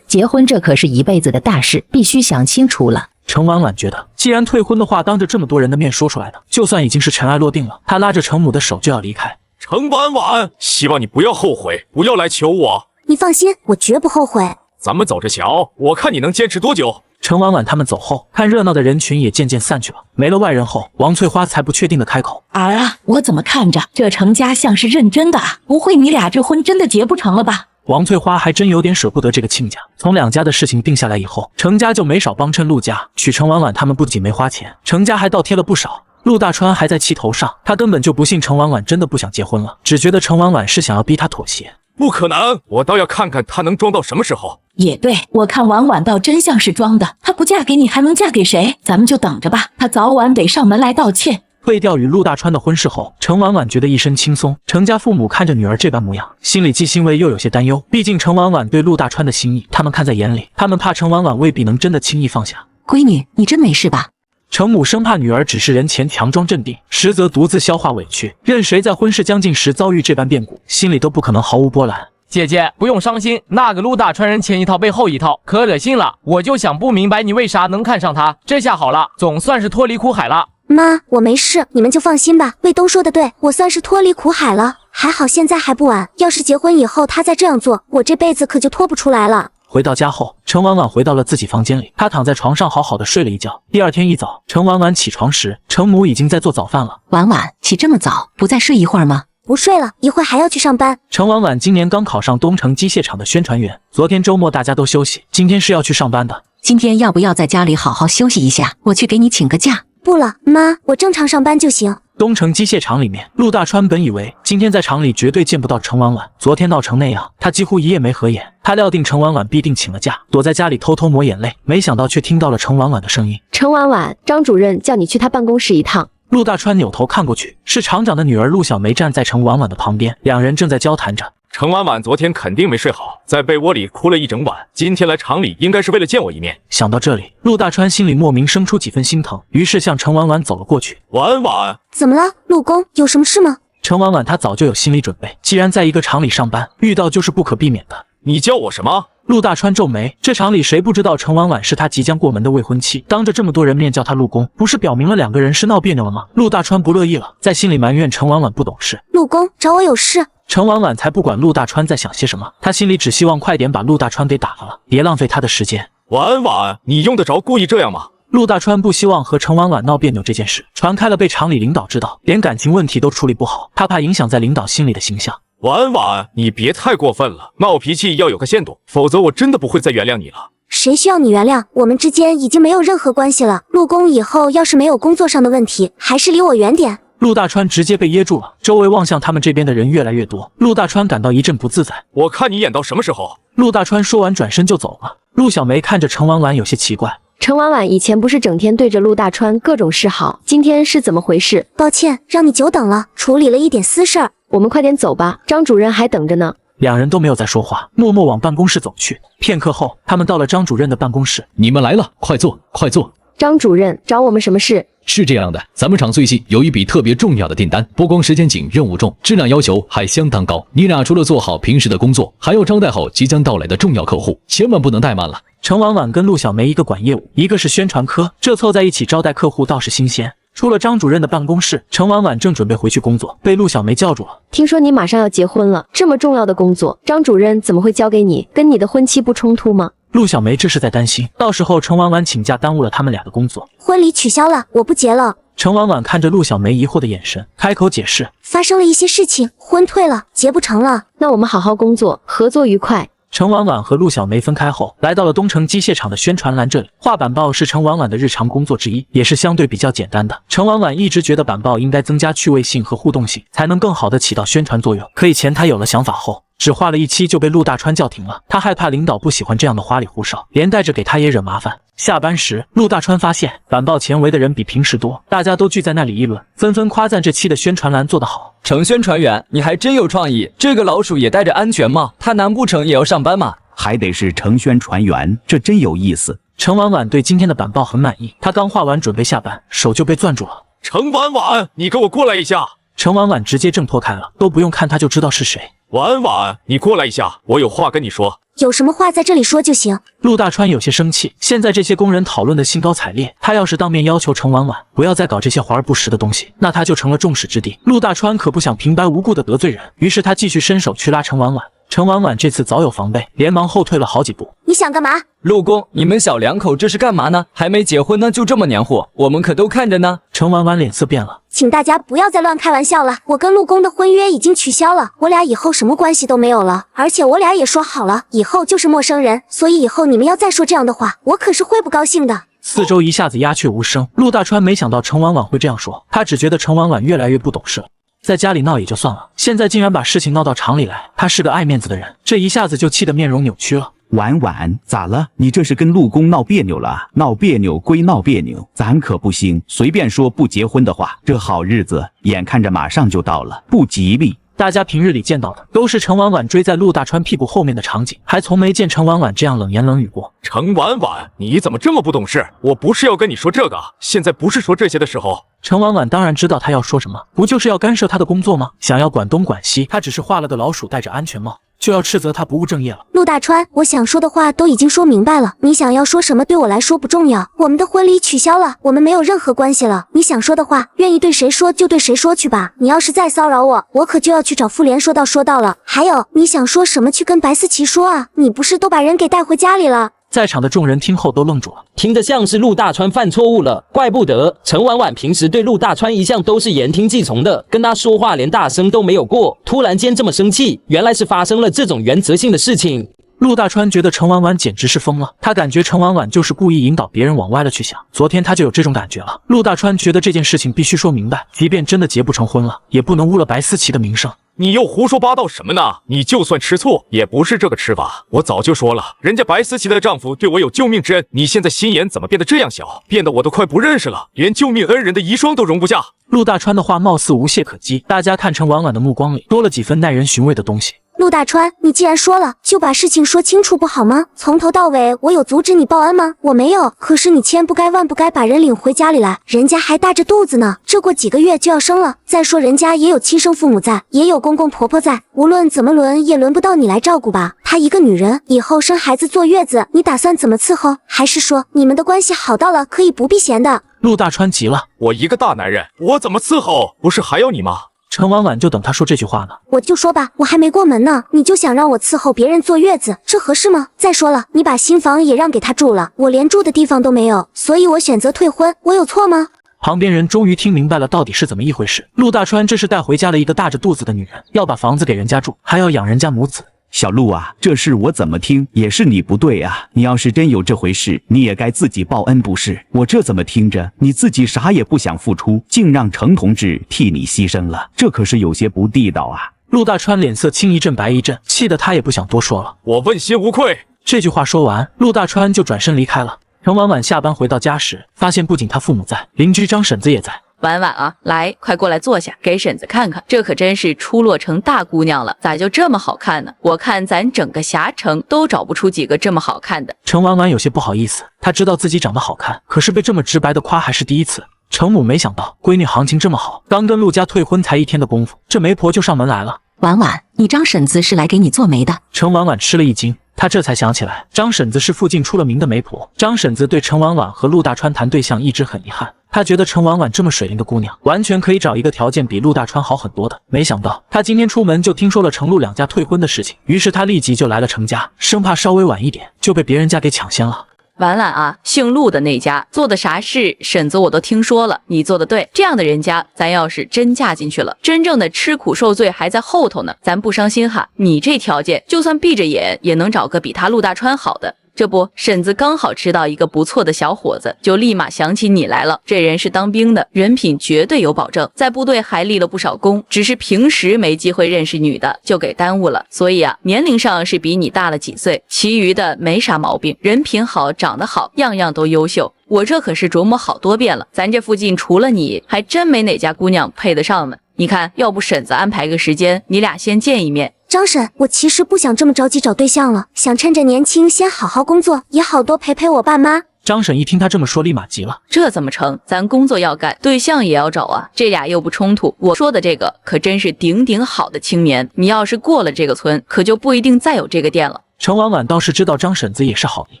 结婚这可是一辈子的大事，必须想清楚了。程婉婉觉得，既然退婚的话当着这么多人的面说出来的，就算已经是尘埃落定了，她拉着程母的手就要离开。程婉婉，希望你不要后悔，不要来求我。你放心，我绝不后悔。咱们走着瞧，我看你能坚持多久。程婉婉他们走后，看热闹的人群也渐渐散去了。没了外人后，王翠花才不确定的开口：“儿啊，我怎么看着这程家像是认真的啊？不会你俩这婚真的结不成了吧？”王翠花还真有点舍不得这个亲家。从两家的事情定下来以后，程家就没少帮衬陆家。娶程婉婉他们不仅没花钱，程家还倒贴了不少。陆大川还在气头上，他根本就不信程婉婉真的不想结婚了，只觉得程婉婉是想要逼他妥协。不可能，我倒要看看他能装到什么时候。也对，我看婉婉倒真像是装的，她不嫁给你还能嫁给谁？咱们就等着吧，她早晚得上门来道歉。退掉与陆大川的婚事后，程婉婉觉得一身轻松。程家父母看着女儿这般模样，心里既欣慰又有些担忧。毕竟程婉婉对陆大川的心意，他们看在眼里，他们怕程婉婉未必能真的轻易放下。闺女，你真没事吧？程母生怕女儿只是人前强装镇定，实则独自消化委屈，任谁在婚事将近时遭遇这般变故，心里都不可能毫无波澜。姐姐不用伤心，那个陆大川人前一套背后一套，可恶心了。我就想不明白你为啥能看上他，这下好了，总算是脱离苦海了。妈，我没事，你们就放心吧。卫东说的对，我算是脱离苦海了，还好现在还不晚。要是结婚以后他再这样做，我这辈子可就脱不出来了。回到家后，程婉婉回到了自己房间里，她躺在床上好好的睡了一觉。第二天一早，程婉婉起床时，程母已经在做早饭了。婉婉，起这么早，不再睡一会儿吗？不睡了，一会儿还要去上班。程婉婉今年刚考上东城机械厂的宣传员，昨天周末大家都休息，今天是要去上班的。今天要不要在家里好好休息一下？我去给你请个假。不了，妈，我正常上班就行。东城机械厂里面，陆大川本以为今天在厂里绝对见不到程婉婉，昨天闹成那样，他几乎一夜没合眼。他料定程婉婉必定请了假，躲在家里偷偷抹眼泪，没想到却听到了程婉婉的声音：“程婉婉，张主任叫你去他办公室一趟。”陆大川扭头看过去，是厂长的女儿陆小梅站在程婉婉的旁边，两人正在交谈着。程婉婉昨天肯定没睡好，在被窝里哭了一整晚，今天来厂里应该是为了见我一面。想到这里，陆大川心里莫名生出几分心疼，于是向程婉婉走了过去。婉婉，怎么了，陆公，有什么事吗？程婉婉她早就有心理准备，既然在一个厂里上班，遇到就是不可避免的。你叫我什么？陆大川皱眉，这场里谁不知道程婉婉是他即将过门的未婚妻，当着这么多人面叫他陆公，不是表明了两个人是闹别扭了吗？陆大川不乐意了，在心里埋怨程婉婉不懂事。陆公找我有事。程婉婉才不管陆大川在想些什么，他心里只希望快点把陆大川给打发了，别浪费他的时间。婉婉，你用得着故意这样吗？陆大川不希望和程婉婉闹别扭这件事传开了，被厂里领导知道，连感情问题都处理不好，他怕影响在领导心里的形象。婉婉，你别太过分了，闹脾气要有个限度，否则我真的不会再原谅你了。谁需要你原谅？我们之间已经没有任何关系了。陆公以后要是没有工作上的问题，还是离我远点。陆大川直接被噎住了，周围望向他们这边的人越来越多，陆大川感到一阵不自在。我看你演到什么时候？陆大川说完转身就走了。陆小梅看着程婉婉有些奇怪，程婉婉以前不是整天对着陆大川各种示好，今天是怎么回事？抱歉，让你久等了，处理了一点私事儿。我们快点走吧，张主任还等着呢。两人都没有再说话，默默往办公室走去。片刻后，他们到了张主任的办公室。你们来了，快坐，快坐。张主任找我们什么事？是这样的，咱们厂最近有一笔特别重要的订单，不光时间紧、任务重，质量要求还相当高。你俩除了做好平时的工作，还要招待好即将到来的重要客户，千万不能怠慢了。程婉婉跟陆小梅一个管业务，一个是宣传科，这凑在一起招待客户倒是新鲜。出了张主任的办公室，程婉婉正准备回去工作，被陆小梅叫住了。听说你马上要结婚了，这么重要的工作，张主任怎么会交给你？跟你的婚期不冲突吗？陆小梅这是在担心，到时候程婉婉请假耽误了他们俩的工作。婚礼取消了，我不结了。程婉婉看着陆小梅疑惑的眼神，开口解释：发生了一些事情，婚退了，结不成了。那我们好好工作，合作愉快。程婉婉和陆小梅分开后，来到了东城机械厂的宣传栏这里。画板报是程婉婉的日常工作之一，也是相对比较简单的。程婉婉一直觉得板报应该增加趣味性和互动性，才能更好的起到宣传作用。可以前台有了想法后，只画了一期就被陆大川叫停了。他害怕领导不喜欢这样的花里胡哨，连带着给他也惹麻烦。下班时，陆大川发现板报前围的人比平时多，大家都聚在那里议论，纷纷夸赞这期的宣传栏做得好。程宣传员，你还真有创意，这个老鼠也戴着安全帽，他难不成也要上班吗？还得是程宣传员，这真有意思。程婉婉对今天的板报很满意，她刚画完准备下班，手就被攥住了。程婉婉，你给我过来一下。程婉婉直接挣脱开了，都不用看他就知道是谁。婉婉，你过来一下，我有话跟你说。有什么话在这里说就行。陆大川有些生气，现在这些工人讨论的兴高采烈，他要是当面要求程婉婉不要再搞这些华而不实的东西，那他就成了众矢之的。陆大川可不想平白无故的得罪人，于是他继续伸手去拉程婉婉。程婉婉这次早有防备，连忙后退了好几步。你想干嘛？陆公，你们小两口这是干嘛呢？还没结婚呢，就这么黏糊，我们可都看着呢。程婉婉脸色变了，请大家不要再乱开玩笑了，我跟陆公的婚约已经取消了，我俩以后什么关系都没有了，而且我俩也说好了，以后就是陌生人，所以以后你们要再说这样的话，我可是会不高兴的。四周一下子鸦雀无声。陆大川没想到程婉婉会这样说，他只觉得程婉婉越来越不懂事了。在家里闹也就算了，现在竟然把事情闹到厂里来，他是个爱面子的人，这一下子就气得面容扭曲了。婉婉，咋了？你这是跟陆公闹别扭了？闹别扭归闹别扭，咱可不行，随便说不结婚的话，这好日子眼看着马上就到了，不吉利。大家平日里见到的都是程婉婉追在陆大川屁股后面的场景，还从没见程婉婉这样冷言冷语过。程婉婉，你怎么这么不懂事？我不是要跟你说这个，现在不是说这些的时候。程婉婉当然知道他要说什么，不就是要干涉他的工作吗？想要管东管西，他只是画了个老鼠戴着安全帽，就要斥责他不务正业了。陆大川，我想说的话都已经说明白了，你想要说什么对我来说不重要，我们的婚礼取消了，我们没有任何关系了，你想说的话愿意对谁说就对谁说去吧，你要是再骚扰我，我可就要去找妇联说道了。还有，你想说什么去跟白思琪说啊，你不是都把人给带回家里了？在场的众人听后都愣住了，听得像是陆大川犯错误了，怪不得程婉婉平时对陆大川一向都是言听计从的，跟他说话连大声都没有过，突然间这么生气，原来是发生了这种原则性的事情。陆大川觉得程婉婉简直是疯了，他感觉程婉婉就是故意引导别人往歪了去想，昨天他就有这种感觉了。陆大川觉得这件事情必须说明白，即便真的结不成婚了，也不能污了白思琪的名声。你又胡说八道什么呢？你就算吃醋，也不是这个吃法。我早就说了，人家白思琪的丈夫对我有救命之恩，你现在心眼怎么变得这样小，变得我都快不认识了，连救命恩人的遗孀都容不下。陆大川的话貌似无懈可击，大家看程婉婉的目光里多了几分耐人寻味的东西。陆大川，你既然说了，就把事情说清楚不好吗？从头到尾我有阻止你报恩吗？我没有，可是你千不该万不该把人领回家里来，人家还大着肚子呢，这过几个月就要生了，再说人家也有亲生父母在，也有公公婆婆在，无论怎么轮也轮不到你来照顾吧。她一个女人，以后生孩子坐月子，你打算怎么伺候？还是说你们的关系好到了可以不避嫌的？陆大川急了，我一个大男人，我怎么伺候？不是还要你吗？陈婉婉就等他说这句话呢。我就说吧，我还没过门呢，你就想让我伺候别人坐月子，这合适吗？再说了，你把新房也让给他住了，我连住的地方都没有，所以我选择退婚，我有错吗？旁边人终于听明白了到底是怎么一回事。陆大川这是带回家了一个大着肚子的女人，要把房子给人家住，还要养人家母子。小陆啊，这事我怎么听也是你不对啊！你要是真有这回事，你也该自己报恩不是？我这怎么听着你自己啥也不想付出，竟让程同志替你牺牲了，这可是有些不地道啊！陆大川脸色青一阵白一阵，气得他也不想多说了。我问心无愧。这句话说完，陆大川就转身离开了。陈婉婉下班回到家时，发现不仅他父母在，邻居张婶子也在。婉婉啊，来，快过来坐下，给婶子看看，这可真是出落成大姑娘了，咋就这么好看呢？我看咱整个霞城都找不出几个这么好看的。陈婉婉有些不好意思，她知道自己长得好看，可是被这么直白的夸还是第一次。程母没想到闺女行情这么好，刚跟陆家退婚才1天的功夫，这媒婆就上门来了。婉婉，你张婶子是来给你做媒的。陈婉婉吃了一惊，她这才想起来，张婶子是附近出了名的媒婆。张婶子对陈婉婉和陆大川谈对象一直很遗憾，她觉得陈婉婉这么水灵的姑娘，完全可以找一个条件比陆大川好很多的。没想到她今天出门就听说了程陆两家退婚的事情，于是她立即就来了程家，生怕稍微晚一点就被别人家给抢先了。婉婉啊，姓陆的那家做的啥事，婶子我都听说了，你做的对，这样的人家，咱要是真嫁进去了，真正的吃苦受罪还在后头呢，咱不伤心哈。你这条件，就算闭着眼也能找个比他陆大川好的。这不，婶子刚好吃到一个不错的小伙子，就立马想起你来了。这人是当兵的，人品绝对有保证，在部队还立了不少功，只是平时没机会认识女的，就给耽误了。所以啊，年龄上是比你大了几岁，其余的没啥毛病，人品好，长得好，样样都优秀。我这可是琢磨好多遍了，咱这附近除了你，还真没哪家姑娘配得上呢。你看，要不婶子安排个时间，你俩先见一面。张婶，我其实不想这么着急找对象了，想趁着年轻先好好工作，也好多陪陪我爸妈。张婶一听他这么说，立马急了，这怎么成？咱工作要干，对象也要找啊，这俩又不冲突。我说的这个可真是顶顶好的青年，你要是过了这个村，可就不一定再有这个店了。陈婉婉倒是知道张婶子也是好意，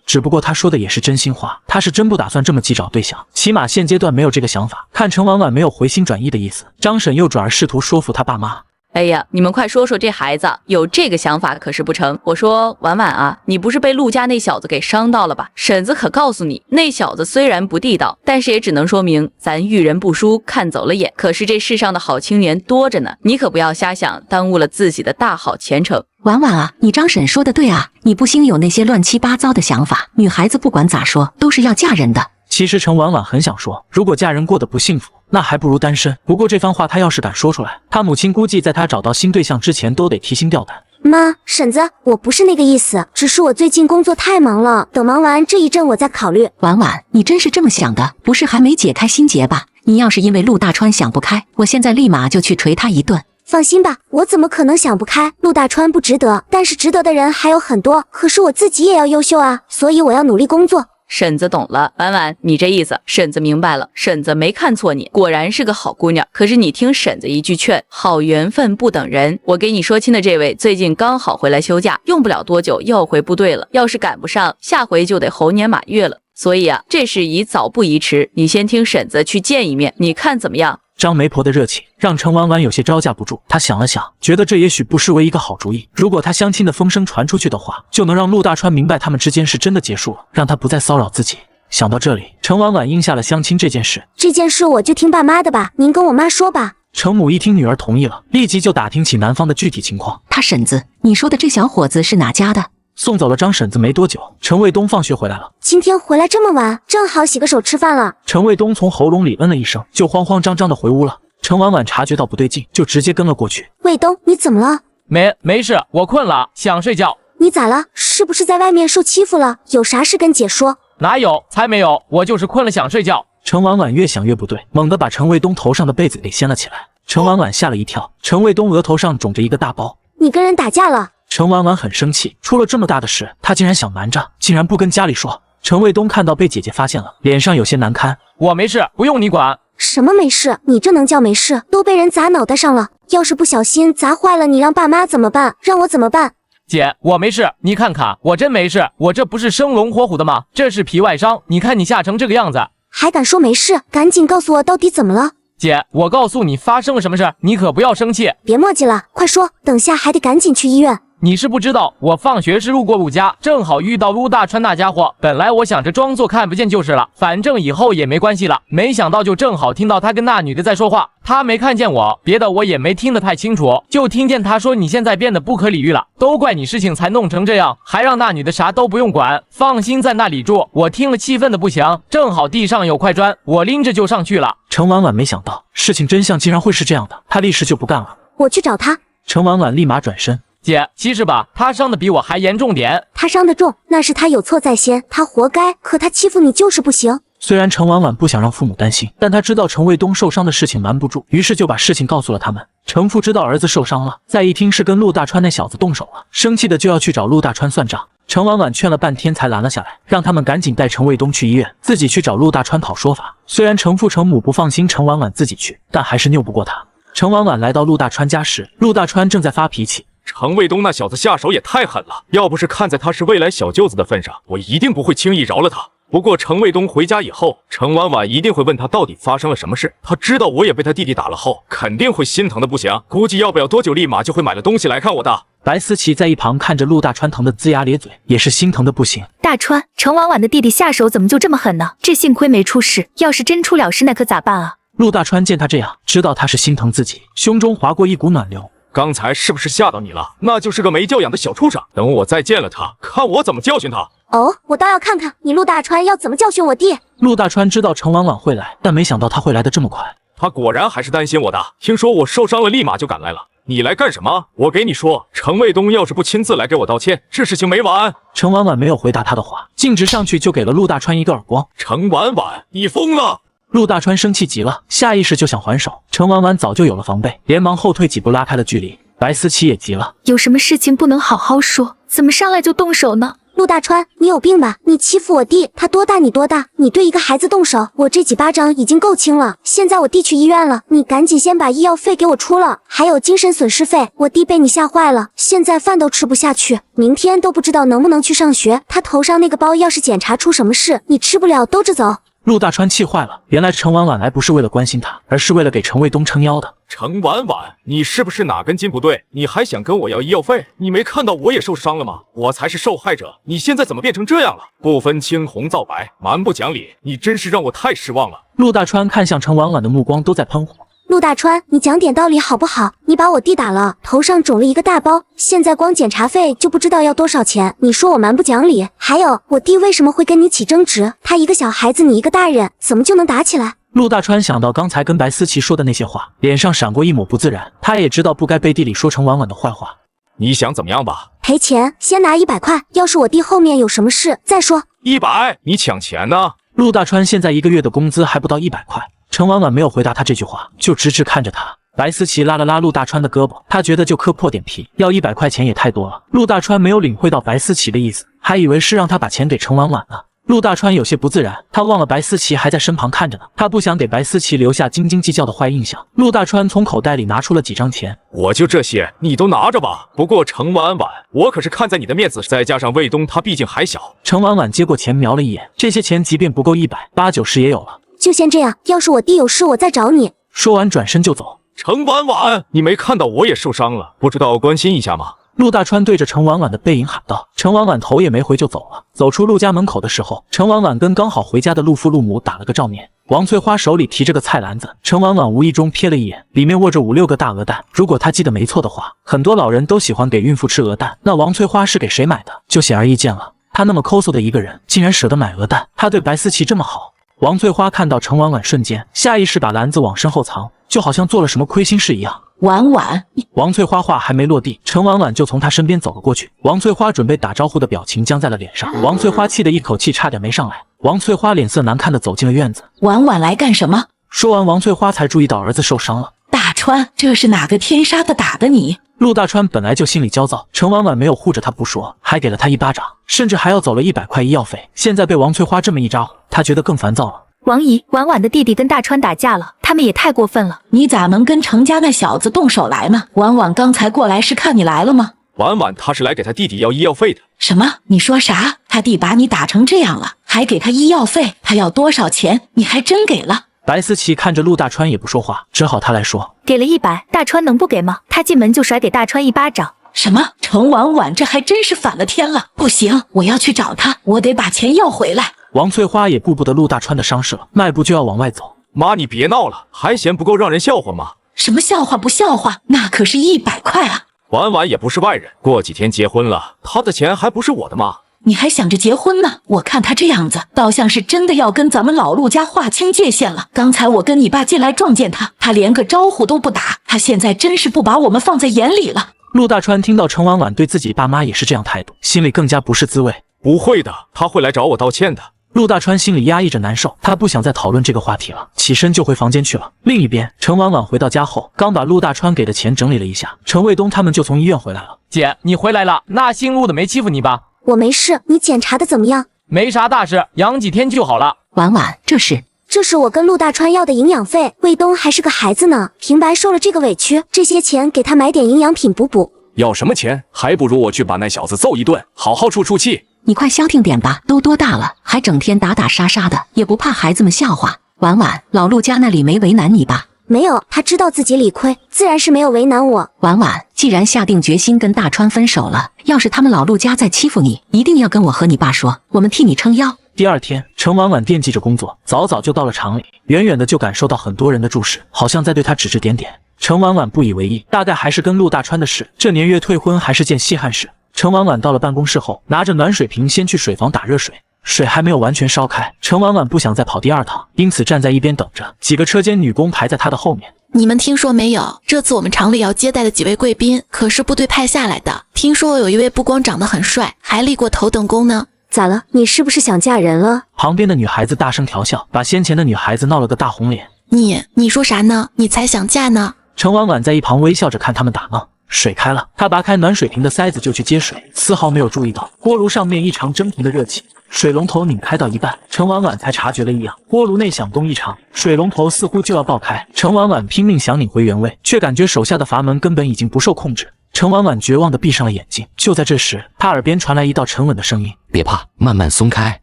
只不过她说的也是真心话，她是真不打算这么急找对象，起码现阶段没有这个想法。看陈婉婉没有回心转意的意思，张婶又转而试图说服她爸妈。哎呀，你们快说说这孩子有这个想法可是不成。我说婉婉啊，你不是被陆家那小子给伤到了吧？婶子可告诉你，那小子虽然不地道，但是也只能说明咱遇人不淑，看走了眼。可是这世上的好青年多着呢，你可不要瞎想，耽误了自己的大好前程。婉婉啊，你张婶说的对啊，你不兴有那些乱七八糟的想法，女孩子不管咋说都是要嫁人的。其实陈婉婉很想说，如果嫁人过得不幸福，那还不如单身。不过这番话她要是敢说出来，她母亲估计在她找到新对象之前都得提心吊胆。妈，婶子，我不是那个意思，只是我最近工作太忙了，等忙完这一阵我再考虑。婉婉，你真是这么想的？不是还没解开心结吧？你要是因为陆大川想不开，我现在立马就去捶他一顿。放心吧，我怎么可能想不开？陆大川不值得，但是值得的人还有很多，可是我自己也要优秀啊，所以我要努力工作。婶子懂了，婉婉，你这意思，婶子明白了，婶子没看错你，果然是个好姑娘。可是你听婶子一句劝，好缘分不等人。我给你说亲的这位，最近刚好回来休假，用不了多久又回部队了，要是赶不上，下回就得猴年马月了。所以啊，这事宜早不宜迟，你先听婶子去见一面，你看怎么样？张媒婆的热情让陈婉婉有些招架不住，她想了想，觉得这也许不失为一个好主意。如果她相亲的风声传出去的话，就能让陆大川明白他们之间是真的结束了，让他不再骚扰自己。想到这里，陈婉婉应下了相亲这件事。这件事我就听爸妈的吧，您跟我妈说吧。程母一听女儿同意了，立即就打听起男方的具体情况。他婶子，你说的这小伙子是哪家的？送走了张婶子没多久，陈卫东放学回来了。今天回来这么晚，正好洗个手吃饭了。陈卫东从喉咙里嗯了一声，就慌慌张张的回屋了。陈婉婉察觉到不对劲，就直接跟了过去。卫东，你怎么了？没事，我困了，想睡觉。你咋了？是不是在外面受欺负了？有啥事跟姐说。哪有，才没有，我就是困了想睡觉。陈婉婉越想越不对，猛地把陈卫东头上的被子给掀了起来。陈婉婉吓了一跳，陈卫东额头上肿着一个大包。你跟人打架了？陈婉婉很生气，出了这么大的事，她竟然想瞒着，竟然不跟家里说。陈卫东看到被姐姐发现了，脸上有些难堪。我没事，不用你管。什么没事？你这能叫没事？都被人砸脑袋上了，要是不小心砸坏了，你让爸妈怎么办？让我怎么办？姐，我没事，你看看，我真没事，我这不是生龙活虎的吗？这是皮外伤，你看你吓成这个样子，还敢说没事？赶紧告诉我到底怎么了？姐，我告诉你发生了什么事，你可不要生气。别墨迹了，快说，等下还得赶紧去医院。你是不知道，我放学时路过陆家，正好遇到陆大川那家伙。本来我想着装作看不见就是了，反正以后也没关系了。没想到就正好听到他跟那女的在说话，他没看见我，别的我也没听得太清楚，就听见他说你现在变得不可理喻了，都怪你事情才弄成这样，还让那女的啥都不用管，放心在那里住。我听了气愤的不行，正好地上有块砖，我拎着就上去了。程婉婉没想到事情真相竟然会是这样的，她立时就不干了。我去找他。程婉婉立马转身。姐，其实吧，他伤的比我还严重点。他伤得重，那是他有错在先，他活该。可他欺负你就是不行。虽然程婉婉不想让父母担心，但她知道程卫东受伤的事情瞒不住，于是就把事情告诉了他们。程父知道儿子受伤了，再一听是跟陆大川那小子动手了，生气的就要去找陆大川算账。程婉婉劝了半天才拦了下来，让他们赶紧带程卫东去医院，自己去找陆大川讨说法。虽然程父程母不放心程婉婉自己去，但还是拗不过他。程婉婉来到陆大川家时，陆大川正在发脾气。程卫东那小子下手也太狠了，要不是看在他是未来小舅子的份上，我一定不会轻易饶了他。不过程卫东回家以后，程婉婉一定会问他到底发生了什么事。他知道我也被他弟弟打了后，肯定会心疼的不行，估计要不了多久立马就会买了东西来看我的。白思琪在一旁看着陆大川疼得龇牙咧嘴，也是心疼的不行。大川，程婉婉的弟弟下手怎么就这么狠呢？这幸亏没出事，要是真出了事那可咋办啊？陆大川见他这样，知道他是心疼自己，胸中划过一股暖流。刚才是不是吓到你了？那就是个没教养的小畜生，等我再见了他，看我怎么教训他。哦，我倒要看看你陆大川要怎么教训我弟。陆大川知道程婉婉会来，但没想到他会来得这么快。他果然还是担心我的，听说我受伤了立马就赶来了。你来干什么？我给你说，程卫东要是不亲自来给我道歉，这事情没完。程婉婉没有回答他的话，径直上去就给了陆大川一个耳光。程婉婉，你疯了！陆大川生气极了，下意识就想还手。程婉婉早就有了防备，连忙后退几步拉开了距离。白思琪也急了，有什么事情不能好好说，怎么上来就动手呢？陆大川，你有病吧？你欺负我弟，他多大你多大？你对一个孩子动手，我这几巴掌已经够轻了。现在我弟去医院了，你赶紧先把医药费给我出了，还有精神损失费。我弟被你吓坏了，现在饭都吃不下去，明天都不知道能不能去上学。他头上那个包要是检查出什么事，你吃不了兜着走。陆大川气坏了，原来程婉婉来不是为了关心他，而是为了给程卫东撑腰的。程婉婉，你是不是哪根筋不对？你还想跟我要医药费？你没看到我也受伤了吗？我才是受害者，你现在怎么变成这样了？不分青红皂白，蛮不讲理，你真是让我太失望了。陆大川看向程婉婉的目光都在喷火。陆大川，你讲点道理好不好？你把我弟打了，头上肿了一个大包，现在光检查费就不知道要多少钱。你说我蛮不讲理？还有，我弟为什么会跟你起争执？他一个小孩子，你一个大人，怎么就能打起来？陆大川想到刚才跟白思琪说的那些话，脸上闪过一抹不自然。他也知道不该背地里说程婉婉的坏话。你想怎么样吧？赔钱，先拿100块，要是我弟后面有什么事再说。100？你抢钱呢？陆大川现在一个月的工资还不到100块。程婉婉没有回答他这句话，就直直看着他。白思琪拉了拉陆大川的胳膊，他觉得就磕破点皮，要100块钱也太多了。陆大川没有领会到白思琪的意思，还以为是让他把钱给程婉婉了。陆大川有些不自然，他忘了白思琪还在身旁看着呢，他不想给白思琪留下斤斤计较的坏印象。陆大川从口袋里拿出了几张钱，我就这些，你都拿着吧。不过程婉婉，我可是看在你的面子，再加上卫东他毕竟还小。程婉婉接过钱瞄了一眼，这些钱即便不够100，80、90也有了。就先这样，要是我弟有事我再找你。说完转身就走。程婉婉，你没看到我也受伤了，不知道关心一下吗？陆大川对着程婉婉的背影喊道。程婉婉头也没回就走了。走出陆家门口的时候，程婉婉跟刚好回家的陆父陆母打了个照面。王翠花手里提着个菜篮子，程婉婉无意中瞥了一眼，里面握着5、6个大鹅蛋。如果她记得没错的话，很多老人都喜欢给孕妇吃鹅蛋，那王翠花是给谁买的，就显而易见了。她那么抠搜的一个人，竟然舍得买鹅蛋，她对白思琪这么好。王翠花看到程婉婉瞬间，下意识把篮子往身后藏，就好像做了什么亏心事一样。婉婉，王翠花话还没落地，程婉婉就从她身边走了过去。王翠花准备打招呼的表情僵在了脸上，王翠花气得一口气差点没上来。王翠花脸色难看的走进了院子。婉婉来干什么？说完，王翠花才注意到儿子受伤了。大川，这是哪个天杀的打的你？陆大川本来就心里焦躁，程婉婉没有护着他不说，还给了他一巴掌，甚至还要走了100块医药费。现在被王翠花这么一招，他觉得更烦躁了。王姨，婉婉的弟弟跟大川打架了，他们也太过分了。你咋能跟程家那小子动手来呢？婉婉刚才过来是看你来了吗？婉婉她是来给她弟弟要医药费的。什么？你说啥？他弟把你打成这样了，还给他医药费？他要多少钱？你还真给了？白思琪看着陆大川也不说话，只好他来说，给了100，大川能不给吗？他进门就甩给大川一巴掌。什么？程婉婉这还真是反了天了！不行，我要去找他，我得把钱要回来。王翠花也顾不得陆大川的伤势了，迈步就要往外走。妈，你别闹了，还嫌不够让人笑话吗？什么笑话不笑话？那可是100块啊！婉婉也不是外人，过几天结婚了，她的钱还不是我的吗？你还想着结婚呢？我看他这样子，倒像是真的要跟咱们老陆家划清界限了。刚才我跟你爸进来撞见他，他连个招呼都不打，他现在真是不把我们放在眼里了。陆大川听到程婉婉对自己爸妈也是这样态度，心里更加不是滋味。不会的，他会来找我道歉的。陆大川心里压抑着难受，他不想再讨论这个话题了，起身就回房间去了。另一边，程婉婉回到家后，刚把陆大川给的钱整理了一下，程卫东他们就从医院回来了。姐，你回来了，那姓陆的没欺负你吧？我没事，你检查的怎么样？没啥大事，养几天就好了。婉婉，这是我跟陆大川要的营养费，卫东还是个孩子呢，平白受了这个委屈，这些钱给他买点营养品补补。要什么钱？还不如我去把那小子揍一顿，好好出出气。你快消停点吧，都多大了，还整天打打杀杀的，也不怕孩子们笑话。婉婉，老陆家那里没为难你吧？没有，他知道自己理亏，自然是没有为难我。婉婉，既然下定决心跟大川分手了，要是他们老陆家再欺负你，一定要跟我和你爸说，我们替你撑腰。第二天，程婉婉惦记着工作，早早就到了厂里，远远的就感受到很多人的注视，好像在对她指指点点。程婉婉不以为意，大概还是跟陆大川的事，这年月退婚还是件稀罕事。程婉婉到了办公室后，拿着暖水瓶先去水房打热水，水还没有完全烧开，程婉婉不想再跑第二趟，因此站在一边等着。几个车间女工排在她的后面。你们听说没有？这次我们厂里要接待的几位贵宾，可是部队派下来的。听说有一位不光长得很帅，还立过头等功呢。咋了？你是不是想嫁人了？旁边的女孩子大声调笑，把先前的女孩子闹了个大红脸。你说啥呢？你才想嫁呢？程婉婉在一旁微笑着看他们打闹。水开了，她拔开暖水瓶的塞子就去接水，丝毫没有注意到锅炉上面异常蒸腾的热气。水龙头拧开到一半，程婉婉才察觉了异样，锅炉内响动异常，水龙头似乎就要爆开。程婉婉拼命想拧回原位，却感觉手下的阀门根本已经不受控制。程婉婉绝望地闭上了眼睛。就在这时，她耳边传来一道沉稳的声音：“别怕，慢慢松开。”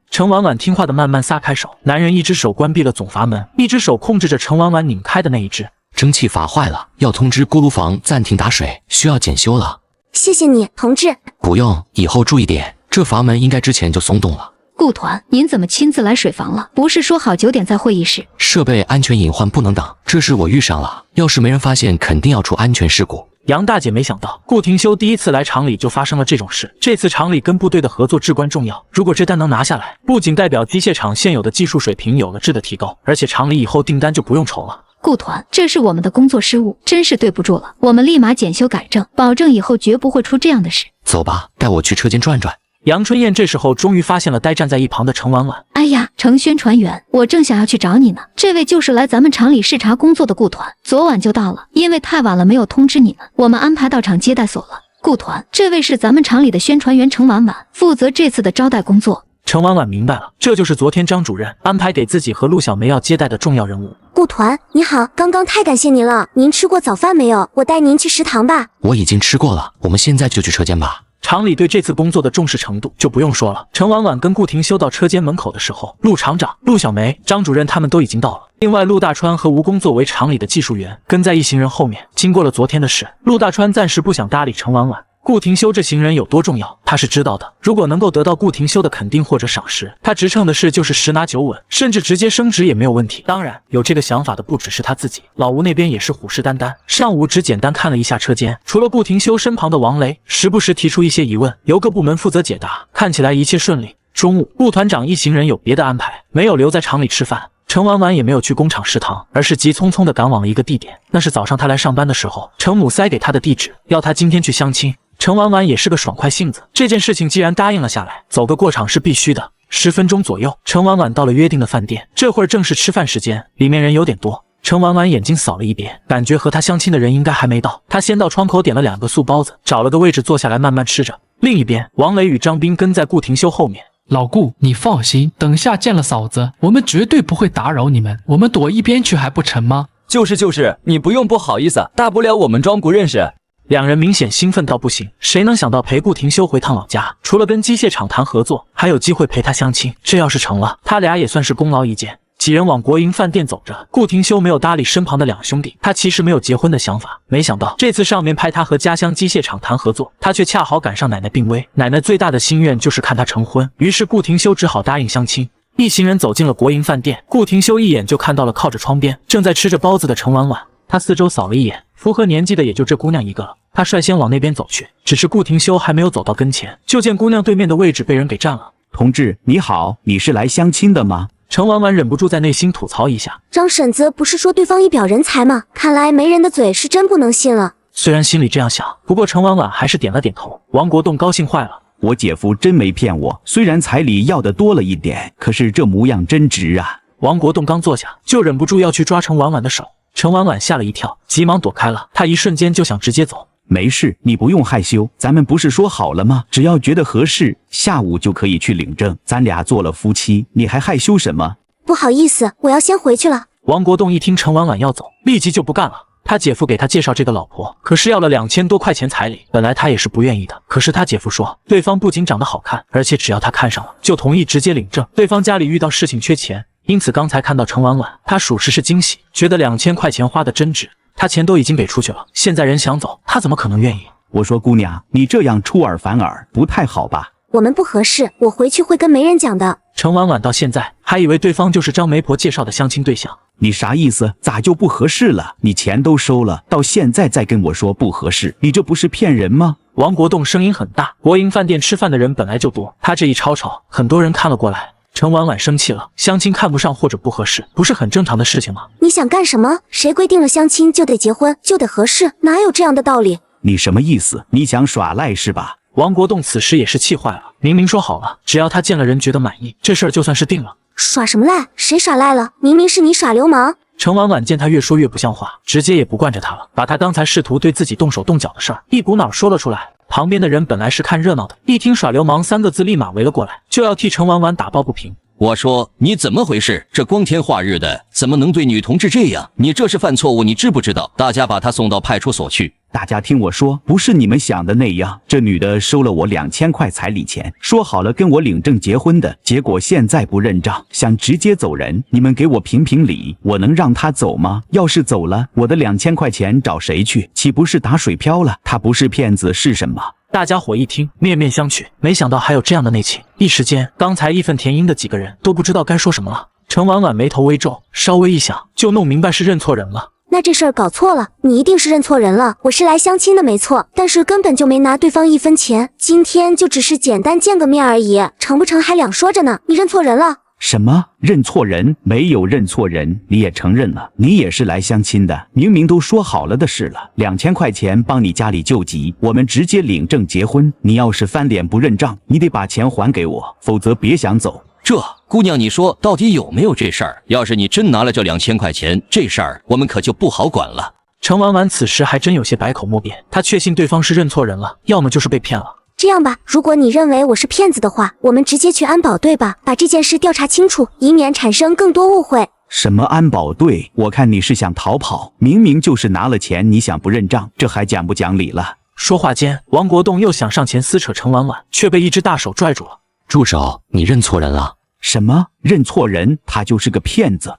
程婉婉听话地慢慢撒开手，男人一只手关闭了总阀门，一只手控制着程婉婉拧开的那一只。蒸汽阀坏了，要通知锅炉房暂停打水，需要检修了。谢谢你，同志。不用，以后注意点，这阀门应该之前就松动了。顾团，您怎么亲自来水房了？不是说好9点在会议室？设备安全隐患不能等，这事我遇上了，要是没人发现，肯定要出安全事故。杨大姐没想到顾廷修第一次来厂里就发生了这种事，这次厂里跟部队的合作至关重要，如果这单能拿下来，不仅代表机械厂现有的技术水平有了质的提高，而且厂里以后订单就不用愁了。顾团，这是我们的工作失误，真是对不住了，我们立马检修改正，保证以后绝不会出这样的事。走吧，带我去车间转转。杨春燕这时候终于发现了呆站在一旁的程婉婉。哎呀，程宣传员，我正想要去找你呢。这位就是来咱们厂里视察工作的顾团，昨晚就到了，因为太晚了没有通知你们，我们安排到厂接待所了。顾团，这位是咱们厂里的宣传员程婉婉，负责这次的招待工作。程婉婉明白了，这就是昨天张主任安排给自己和陆小梅要接待的重要人物。顾团，你好，刚刚太感谢您了。您吃过早饭没有？我带您去食堂吧。我已经吃过了，我们现在就去车间吧。厂里对这次工作的重视程度就不用说了。程婉婉跟顾廷修到车间门口的时候，陆厂长、陆小梅、张主任他们都已经到了。另外，陆大川和吴工作为厂里的技术员，跟在一行人后面。经过了昨天的事，陆大川暂时不想搭理程婉婉。顾廷修这行人有多重要，他是知道的。如果能够得到顾廷修的肯定或者赏识，他直称的事就是10拿9稳，甚至直接升职也没有问题。当然，有这个想法的不只是他自己，老吴那边也是虎视眈眈。上午只简单看了一下车间，除了顾廷修身旁的王雷时不时提出一些疑问，由各部门负责解答，看起来一切顺利。中午，陆团长一行人有别的安排，没有留在厂里吃饭。程婉婉也没有去工厂食堂，而是急匆匆地赶往了一个地点，那是早上他来上班的时候，程母塞给他的地址，要他今天去相亲。程婉婉也是个爽快性子，这件事情既然答应了下来，走个过场是必须的。10分钟左右，程婉婉到了约定的饭店，这会儿正是吃饭时间，里面人有点多。程婉婉眼睛扫了一遍，感觉和她相亲的人应该还没到，她先到窗口点了2个素包子，找了个位置坐下来慢慢吃着。另一边，王磊与张斌跟在顾廷修后面。老顾，你放心，等下见了嫂子，我们绝对不会打扰你们，我们躲一边去还不成吗？就是，你不用不好意思，大不了我们装不认识。两人明显兴奋到不行。谁能想到陪顾廷修回趟老家，除了跟机械厂谈合作，还有机会陪他相亲。这要是成了，他俩也算是功劳一件。几人往国营饭店走着，顾廷修没有搭理身旁的两兄弟。他其实没有结婚的想法，没想到这次上面派他和家乡机械厂谈合作，他却恰好赶上奶奶病危。奶奶最大的心愿就是看他成婚，于是顾廷修只好答应相亲。一行人走进了国营饭店，顾廷修一眼就看到了靠着窗边正在吃着包子的程婉婉。他四周扫了一眼，符合年纪的也就这姑娘一个了。他率先往那边走去，只是顾廷修还没有走到跟前，就见姑娘对面的位置被人给占了。同志你好，你是来相亲的吗？程婉婉忍不住在内心吐槽一下，张婶子不是说对方一表人才吗？看来媒人的嘴是真不能信了。虽然心里这样想，不过程婉婉还是点了点头。王国栋高兴坏了，我姐夫真没骗我，虽然彩礼要的多了一点，可是这模样真值啊。王国栋刚坐下，就忍不住要去抓程婉婉的手。程婉婉吓了一跳，急忙躲开了。她一瞬间就想直接走。没事，你不用害羞，咱们不是说好了吗？只要觉得合适，下午就可以去领证，咱俩做了夫妻，你还害羞什么？不好意思，我要先回去了。王国栋一听程婉婉要走，立即就不干了。他姐夫给他介绍这个老婆，可是要了2000多块钱彩礼，本来他也是不愿意的。可是他姐夫说，对方不仅长得好看，而且只要他看上了，就同意直接领证。对方家里遇到事情缺钱，因此刚才看到程婉婉，他属实是惊喜，觉得2000块钱花的真值。他钱都已经给出去了，现在人想走，他怎么可能愿意？我说姑娘，你这样出尔反尔，不太好吧？我们不合适，我回去会跟媒人讲的。程婉婉到现在还以为对方就是张媒婆介绍的相亲对象。你啥意思？咋就不合适了？你钱都收了，到现在再跟我说不合适，你这不是骗人吗？王国栋声音很大，国营饭店吃饭的人本来就多，他这一吵吵，很多人看了过来。程婉婉生气了，相亲看不上或者不合适，不是很正常的事情吗？你想干什么？谁规定了相亲就得结婚，就得合适？哪有这样的道理？你什么意思？你想耍赖是吧？王国栋此时也是气坏了，明明说好了，只要他见了人觉得满意，这事儿就算是定了。耍什么赖？谁耍赖了？明明是你耍流氓！程婉婉见他越说越不像话，直接也不惯着他了，把他刚才试图对自己动手动脚的事儿一股脑说了出来。旁边的人本来是看热闹的，一听耍流氓3个字立马围了过来，就要替程婉婉打抱不平。我说你怎么回事？这光天化日的，怎么能对女同志这样？你这是犯错误，你知不知道？大家把她送到派出所去。大家听我说，不是你们想的那样。这女的收了我2000块彩礼钱，说好了跟我领证结婚的，结果现在不认账，想直接走人。你们给我评评理，我能让她走吗？要是走了，我的2000块钱找谁去？岂不是打水漂了？她不是骗子是什么？大家伙一听，面面相觑，没想到还有这样的内情。一时间，刚才义愤填膺的几个人都不知道该说什么了。程婉婉眉头微皱，稍微一想就弄明白是认错人了。那这事儿搞错了，你一定是认错人了。我是来相亲的没错，但是根本就没拿对方1分钱，今天就只是简单见个面而已，成不成还两说着呢。你认错人了。什么认错人？没有认错人，你也承认了，你也是来相亲的，明明都说好了的事了，2000块钱帮你家里救急，我们直接领证结婚。你要是翻脸不认账，你得把钱还给我，否则别想走。这姑娘，你说到底有没有这事儿？要是你真拿了这2000块钱，这事儿我们可就不好管了。程婉婉此时还真有些百口莫辩，她确信对方是认错人了，要么就是被骗了。这样吧，如果你认为我是骗子的话，我们直接去安保队吧，把这件事调查清楚，以免产生更多误会。什么安保队？我看你是想逃跑，明明就是拿了钱，你想不认账，这还讲不讲理了？说话间，王国栋又想上前撕扯程婉婉，却被一只大手拽住了。住手！你认错人了。什么认错人？他就是个骗子。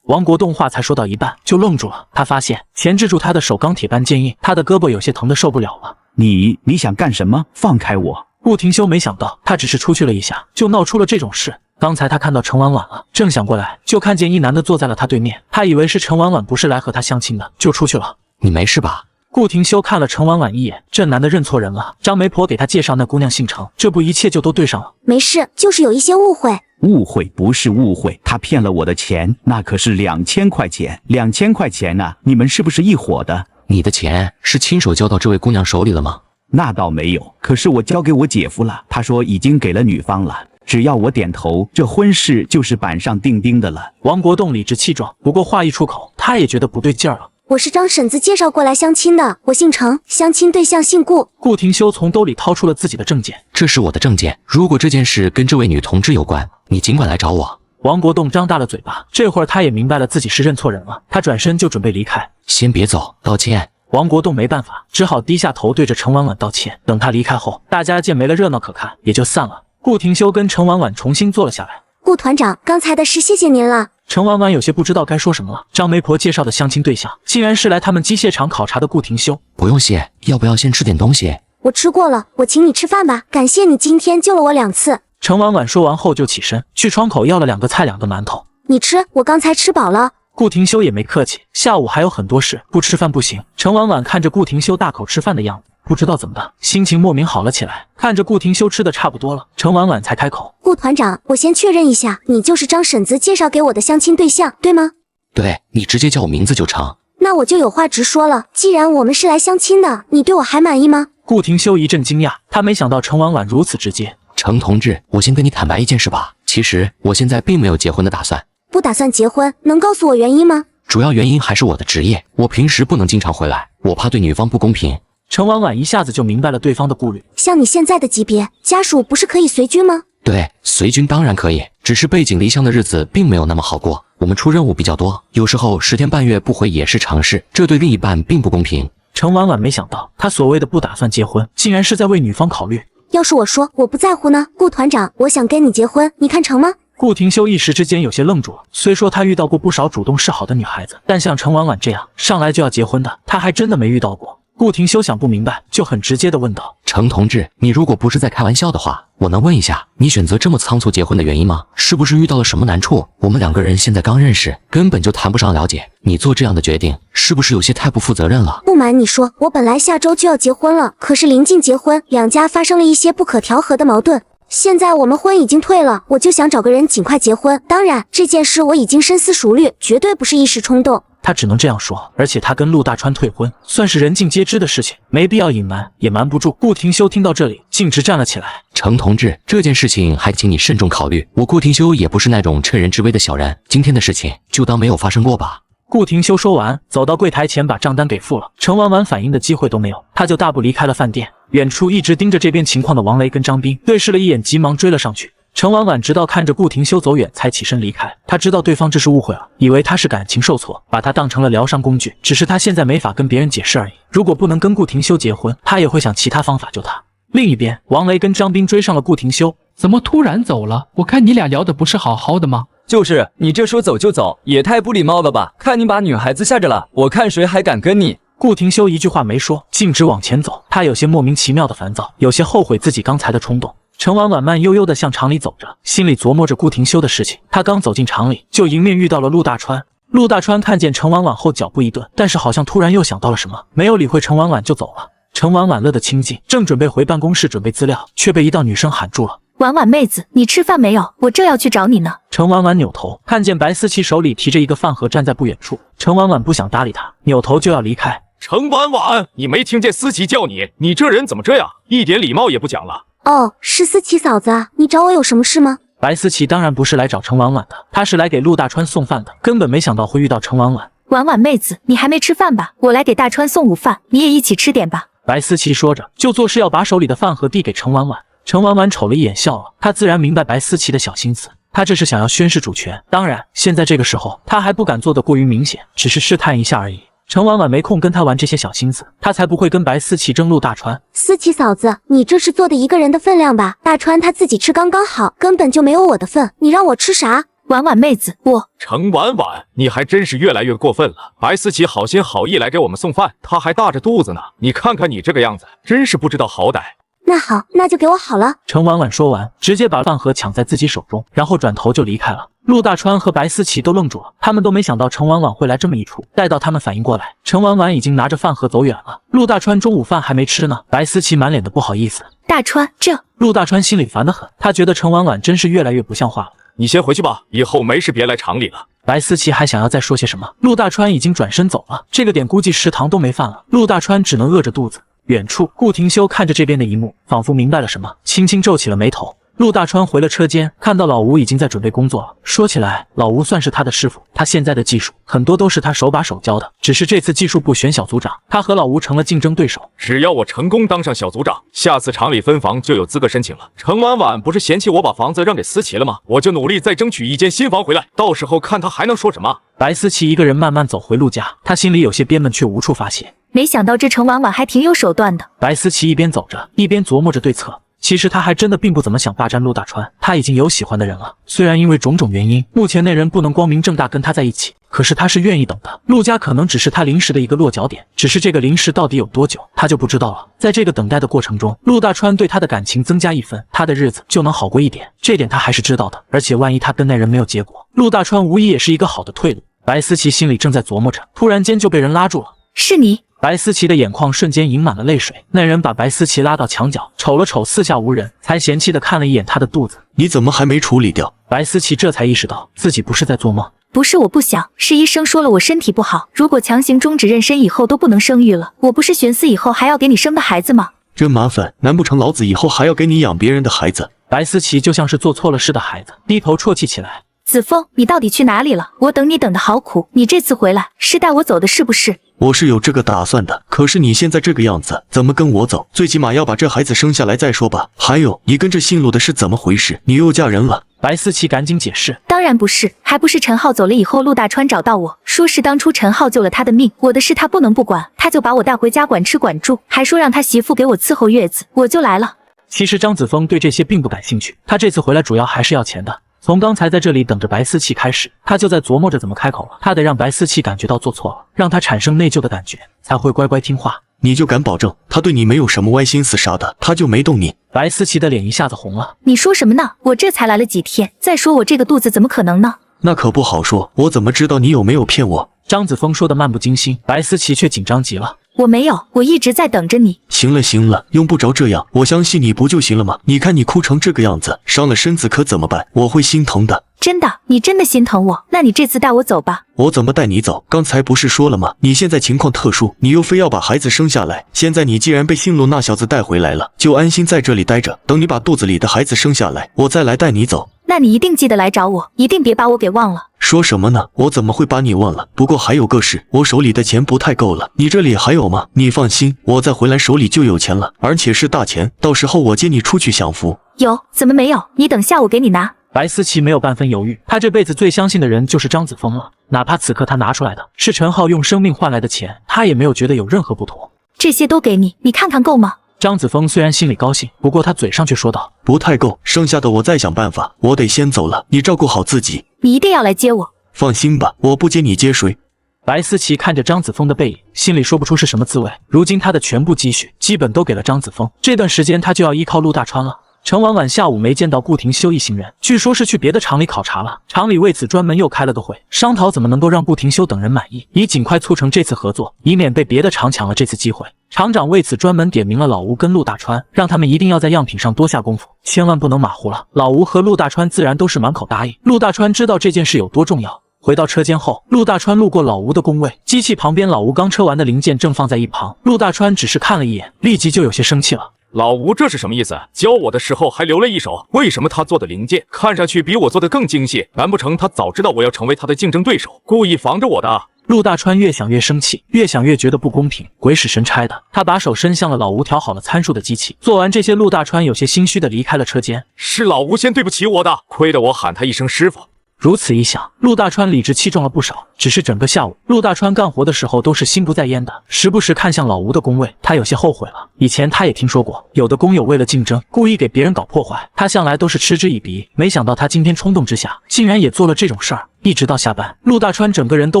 王国栋话才说到一半就愣住了，他发现钳制住他的手钢铁般坚硬，他的胳膊有些疼得受不了了。你想干什么？放开我！顾廷修没想到他只是出去了一下，就闹出了这种事。刚才他看到程婉婉了，正想过来，就看见一男的坐在了他对面，他以为是程婉婉不是来和他相亲的，就出去了。你没事吧？顾廷修看了程婉婉一眼，这男的认错人了。张媒婆给他介绍那姑娘姓程，这不一切就都对上了。没事，就是有一些误会。误会不是误会，他骗了我的钱，那可是2000块钱，2000块钱啊！你们是不是一伙的？你的钱是亲手交到这位姑娘手里了吗？那倒没有，可是我交给我姐夫了，他说已经给了女方了，只要我点头，这婚事就是板上钉钉的了。王国栋理直气壮，不过话一出口，他也觉得不对劲儿了。我是张婶子介绍过来相亲的，我姓程，相亲对象姓顾。顾廷修从兜里掏出了自己的证件，这是我的证件，如果这件事跟这位女同志有关，你尽管来找我。王国栋张大了嘴巴，这会儿他也明白了自己是认错人了，他转身就准备离开。先别走，道歉，王国栋没办法，只好低下头对着程婉婉道歉。等他离开后，大家见没了热闹可看，也就散了。顾廷修跟程婉婉重新坐了下来。顾团长，刚才的事谢谢您了。程婉婉有些不知道该说什么了。张媒婆介绍的相亲对象，竟然是来他们机械厂考察的顾廷修。不用谢，要不要先吃点东西？我吃过了，我请你吃饭吧。感谢你今天救了我2次。程婉婉说完后就起身去窗口要了2个菜2个馒头。你吃，我刚才吃饱了。顾廷修也没客气，下午还有很多事，不吃饭不行。程婉婉看着顾廷修大口吃饭的样子，不知道怎么的，心情莫名好了起来。看着顾廷修吃的差不多了，程婉婉才开口：顾团长，我先确认一下，你就是张婶子介绍给我的相亲对象，对吗？对，你直接叫我名字就成。那我就有话直说了，既然我们是来相亲的，你对我还满意吗？顾廷修一阵惊讶，他没想到程婉婉如此直接。程同志，我先跟你坦白一件事吧，其实我现在并没有结婚的打算。不打算结婚，能告诉我原因吗？主要原因还是我的职业，我平时不能经常回来，我怕对女方不公平。程婉婉一下子就明白了对方的顾虑。像你现在的级别，家属不是可以随军吗？对，随军当然可以，只是背井离乡的日子并没有那么好过。我们出任务比较多，有时候10天半月不回也是常事，这对另一半并不公平。程婉婉没想到，他所谓的不打算结婚，竟然是在为女方考虑。要是我说我不在乎呢？顾团长，我想跟你结婚，你看成吗？顾廷修一时之间有些愣住了。虽说他遇到过不少主动示好的女孩子，但像程婉婉这样上来就要结婚的，他还真的没遇到过。顾廷修想不明白，就很直接的问道：程同志，你如果不是在开玩笑的话，我能问一下，你选择这么仓促结婚的原因吗？是不是遇到了什么难处？我们2个人现在刚认识，根本就谈不上了解，你做这样的决定，是不是有些太不负责任了？不瞒你说，我本来下周就要结婚了，可是临近结婚，2家发生了一些不可调和的矛盾。现在我们婚已经退了，我就想找个人尽快结婚。当然，这件事我已经深思熟虑，绝对不是一时冲动。他只能这样说，而且他跟陆大川退婚，算是人尽皆知的事情，没必要隐瞒，也瞒不住。顾廷修听到这里，径直站了起来。程同志，这件事情还请你慎重考虑。我顾廷修也不是那种趁人之危的小人，今天的事情就当没有发生过吧。顾廷修说完，走到柜台前把账单给付了。程婉婉反应的机会都没有，他就大步离开了饭店。远处一直盯着这边情况的王雷跟张斌对视了一眼，急忙追了上去。程婉婉直到看着顾廷修走远，才起身离开。他知道对方这是误会了，以为他是感情受挫，把他当成了疗伤工具。只是他现在没法跟别人解释而已。如果不能跟顾廷修结婚，他也会想其他方法救他。另一边，王雷跟张斌追上了顾廷修。怎么突然走了？我看你俩聊的不是好好的吗？就是你这说走就走，也太不礼貌了吧！看你把女孩子吓着了，我看谁还敢跟你。顾廷修一句话没说，径直往前走。他有些莫名其妙的烦躁，有些后悔自己刚才的冲动。程婉婉慢悠悠地向厂里走着，心里琢磨着顾廷修的事情。他刚走进厂里，就迎面遇到了陆大川。陆大川看见程婉婉后脚步一顿，但是好像突然又想到了什么，没有理会程婉婉就走了。程婉婉乐得清静，正准备回办公室准备资料，却被一道女生喊住了。婉婉妹子，你吃饭没有？我正要去找你呢。程婉婉扭头看见白思琪手里提着一个饭盒站在不远处，程婉婉不想搭理他，扭头就要离开。程婉婉，你没听见思琪叫你？你这人怎么这样，一点礼貌也不讲了？哦，是思琪嫂子，你找我有什么事吗？白思琪当然不是来找程婉婉的，她是来给陆大川送饭的，根本没想到会遇到程婉婉。婉婉妹子，你还没吃饭吧？我来给大川送午饭，你也一起吃点吧。白思琪说着，就做事要把手里的饭盒递给程婉婉。程婉婉瞅了一眼笑了，她自然明白白思琪的小心思，她这是想要宣示主权。当然，现在这个时候，她还不敢做得过于明显，只是试探一下而已。程婉婉没空跟他玩这些小心思，她才不会跟白思琪争陆大川。思琪嫂子，你这是做的一个人的分量吧？大川他自己吃刚刚好，根本就没有我的份，你让我吃啥？婉婉妹子，程婉婉，你还真是越来越过分了。白思琪好心好意来给我们送饭，她还大着肚子呢，你看看你这个样子，真是不知道好歹。那好，那就给我好了。程婉婉说完，直接把饭盒抢在自己手中，然后转头就离开了。陆大川和白思琪都愣住了，他们都没想到程婉婉会来这么一出。待到他们反应过来，程婉婉已经拿着饭盒走远了。陆大川中午饭还没吃呢。白思琪满脸的不好意思。大川，陆大川心里烦得很，他觉得程婉婉真是越来越不像话了。你先回去吧，以后没事别来厂里了。白思琪还想要再说些什么，陆大川已经转身走了。这个点估计食堂都没饭了，陆大川只能饿着肚子。远处，顾廷修看着这边的一幕，仿佛明白了什么，轻轻皱起了眉头。陆大川回了车间，看到老吴已经在准备工作了。说起来，老吴算是他的师傅，他现在的技术很多都是他手把手教的。只是这次技术部选小组长，他和老吴成了竞争对手。只要我成功当上小组长，下次厂里分房就有资格申请了。程婉婉不是嫌弃我把房子让给思琪了吗？我就努力再争取一间新房回来，到时候看他还能说什么。白思琪一个人慢慢走回陆家，他心里有些憋闷，却无处发泄。没想到这程婉婉还挺有手段的。白思琪一边走着，一边琢磨着对策。其实他还真的并不怎么想霸占陆大川，他已经有喜欢的人了。虽然因为种种原因，目前那人不能光明正大跟他在一起，可是他是愿意等的。陆家可能只是他临时的一个落脚点，只是这个临时到底有多久，他就不知道了。在这个等待的过程中，陆大川对他的感情增加1分，他的日子就能好过一点，这点他还是知道的。而且万一他跟那人没有结果，陆大川无疑也是一个好的退路。白思琪心里正在琢磨着，突然间就被人拉住了。是你？白思琪的眼眶瞬间盈满了泪水，那人把白思琪拉到墙角，瞅了瞅四下无人，才嫌弃地看了一眼她的肚子。你怎么还没处理掉？白思琪这才意识到自己不是在做梦。不是我不想，是医生说了我身体不好，如果强行终止妊娠以后都不能生育了。我不是寻思以后还要给你生的孩子吗？真麻烦，难不成老子以后还要给你养别人的孩子？白思琪就像是做错了事的孩子，低头啜泣起来。子枫，你到底去哪里了？我等你等得好苦，你这次回来是带我走的是不是？我是有这个打算的，可是你现在这个样子，怎么跟我走？最起码要把这孩子生下来再说吧。还有，你跟这姓陆的是怎么回事？你又嫁人了？白思琪赶紧解释。当然不是，还不是陈浩走了以后，陆大川找到我，说是当初陈浩救了他的命，我的事他不能不管，他就把我带回家管吃管住，还说让他媳妇给我伺候月子，我就来了。其实张子枫对这些并不感兴趣，他这次回来主要还是要钱的。从刚才在这里等着白思琪开始，他就在琢磨着怎么开口了。他得让白思琪感觉到做错了，让他产生内疚的感觉，才会乖乖听话。你就敢保证他对你没有什么歪心思啥的？他就没动你？白思琪的脸一下子红了。你说什么呢？我这才来了几天，再说我这个肚子怎么可能呢？那可不好说，我怎么知道你有没有骗我？张子枫说的漫不经心，白思琪却紧张极了。我没有，我一直在等着你。行了行了，用不着这样，我相信你不就行了吗？你看你哭成这个样子，伤了身子可怎么办？我会心疼的。真的，你真的心疼我？那你这次带我走吧。我怎么带你走？刚才不是说了吗？你现在情况特殊，你又非要把孩子生下来。现在你既然被姓陆那小子带回来了，就安心在这里待着，等你把肚子里的孩子生下来，我再来带你走。那你一定记得来找我，一定别把我给忘了。说什么呢？我怎么会把你忘了？不过还有个事，我手里的钱不太够了，你这里还有吗？你放心，我再回来手里就有钱了，而且是大钱，到时候我接你出去享福。有？怎么没有？你等下午给你拿。白思琪没有半分犹豫，他这辈子最相信的人就是张子枫了，哪怕此刻他拿出来的是陈浩用生命换来的钱，他也没有觉得有任何不妥。这些都给你，你看看够吗？张子枫虽然心里高兴，不过他嘴上却说道：不太够，剩下的我再想办法，我得先走了，你照顾好自己。你一定要来接我。放心吧，我不接你接谁？白思琪看着张子枫的背影，心里说不出是什么滋味。如今他的全部积蓄基本都给了张子枫，这段时间他就要依靠陆大川了。程婉婉下午没见到顾廷修一行人，据说是去别的厂里考察了。厂里为此专门又开了个会，商讨怎么能够让顾廷修等人满意，以尽快促成这次合作，以免被别的厂抢了这次机会。厂长为此专门点名了老吴跟陆大川，让他们一定要在样品上多下功夫，千万不能马虎了。老吴和陆大川自然都是满口答应。陆大川知道这件事有多重要。回到车间后，陆大川路过老吴的工位，机器旁边老吴刚车完的零件正放在一旁。陆大川只是看了一眼，立即就有些生气了。老吴这是什么意思？教我的时候还留了一手，为什么他做的零件看上去比我做的更精细？难不成他早知道我要成为他的竞争对手，故意防着我的？陆大川越想越生气，越想越觉得不公平，鬼使神差的，他把手伸向了老吴调好了参数的机器。做完这些，陆大川有些心虚的离开了车间。是老吴先对不起我的，亏得我喊他一声师傅。如此一想，陆大川理直气壮了不少。只是整个下午，陆大川干活的时候都是心不在焉的，时不时看向老吴的工位。他有些后悔了。以前他也听说过，有的工友为了竞争，故意给别人搞破坏，他向来都是嗤之以鼻。没想到他今天冲动之下，竟然也做了这种事儿。一直到下班，陆大川整个人都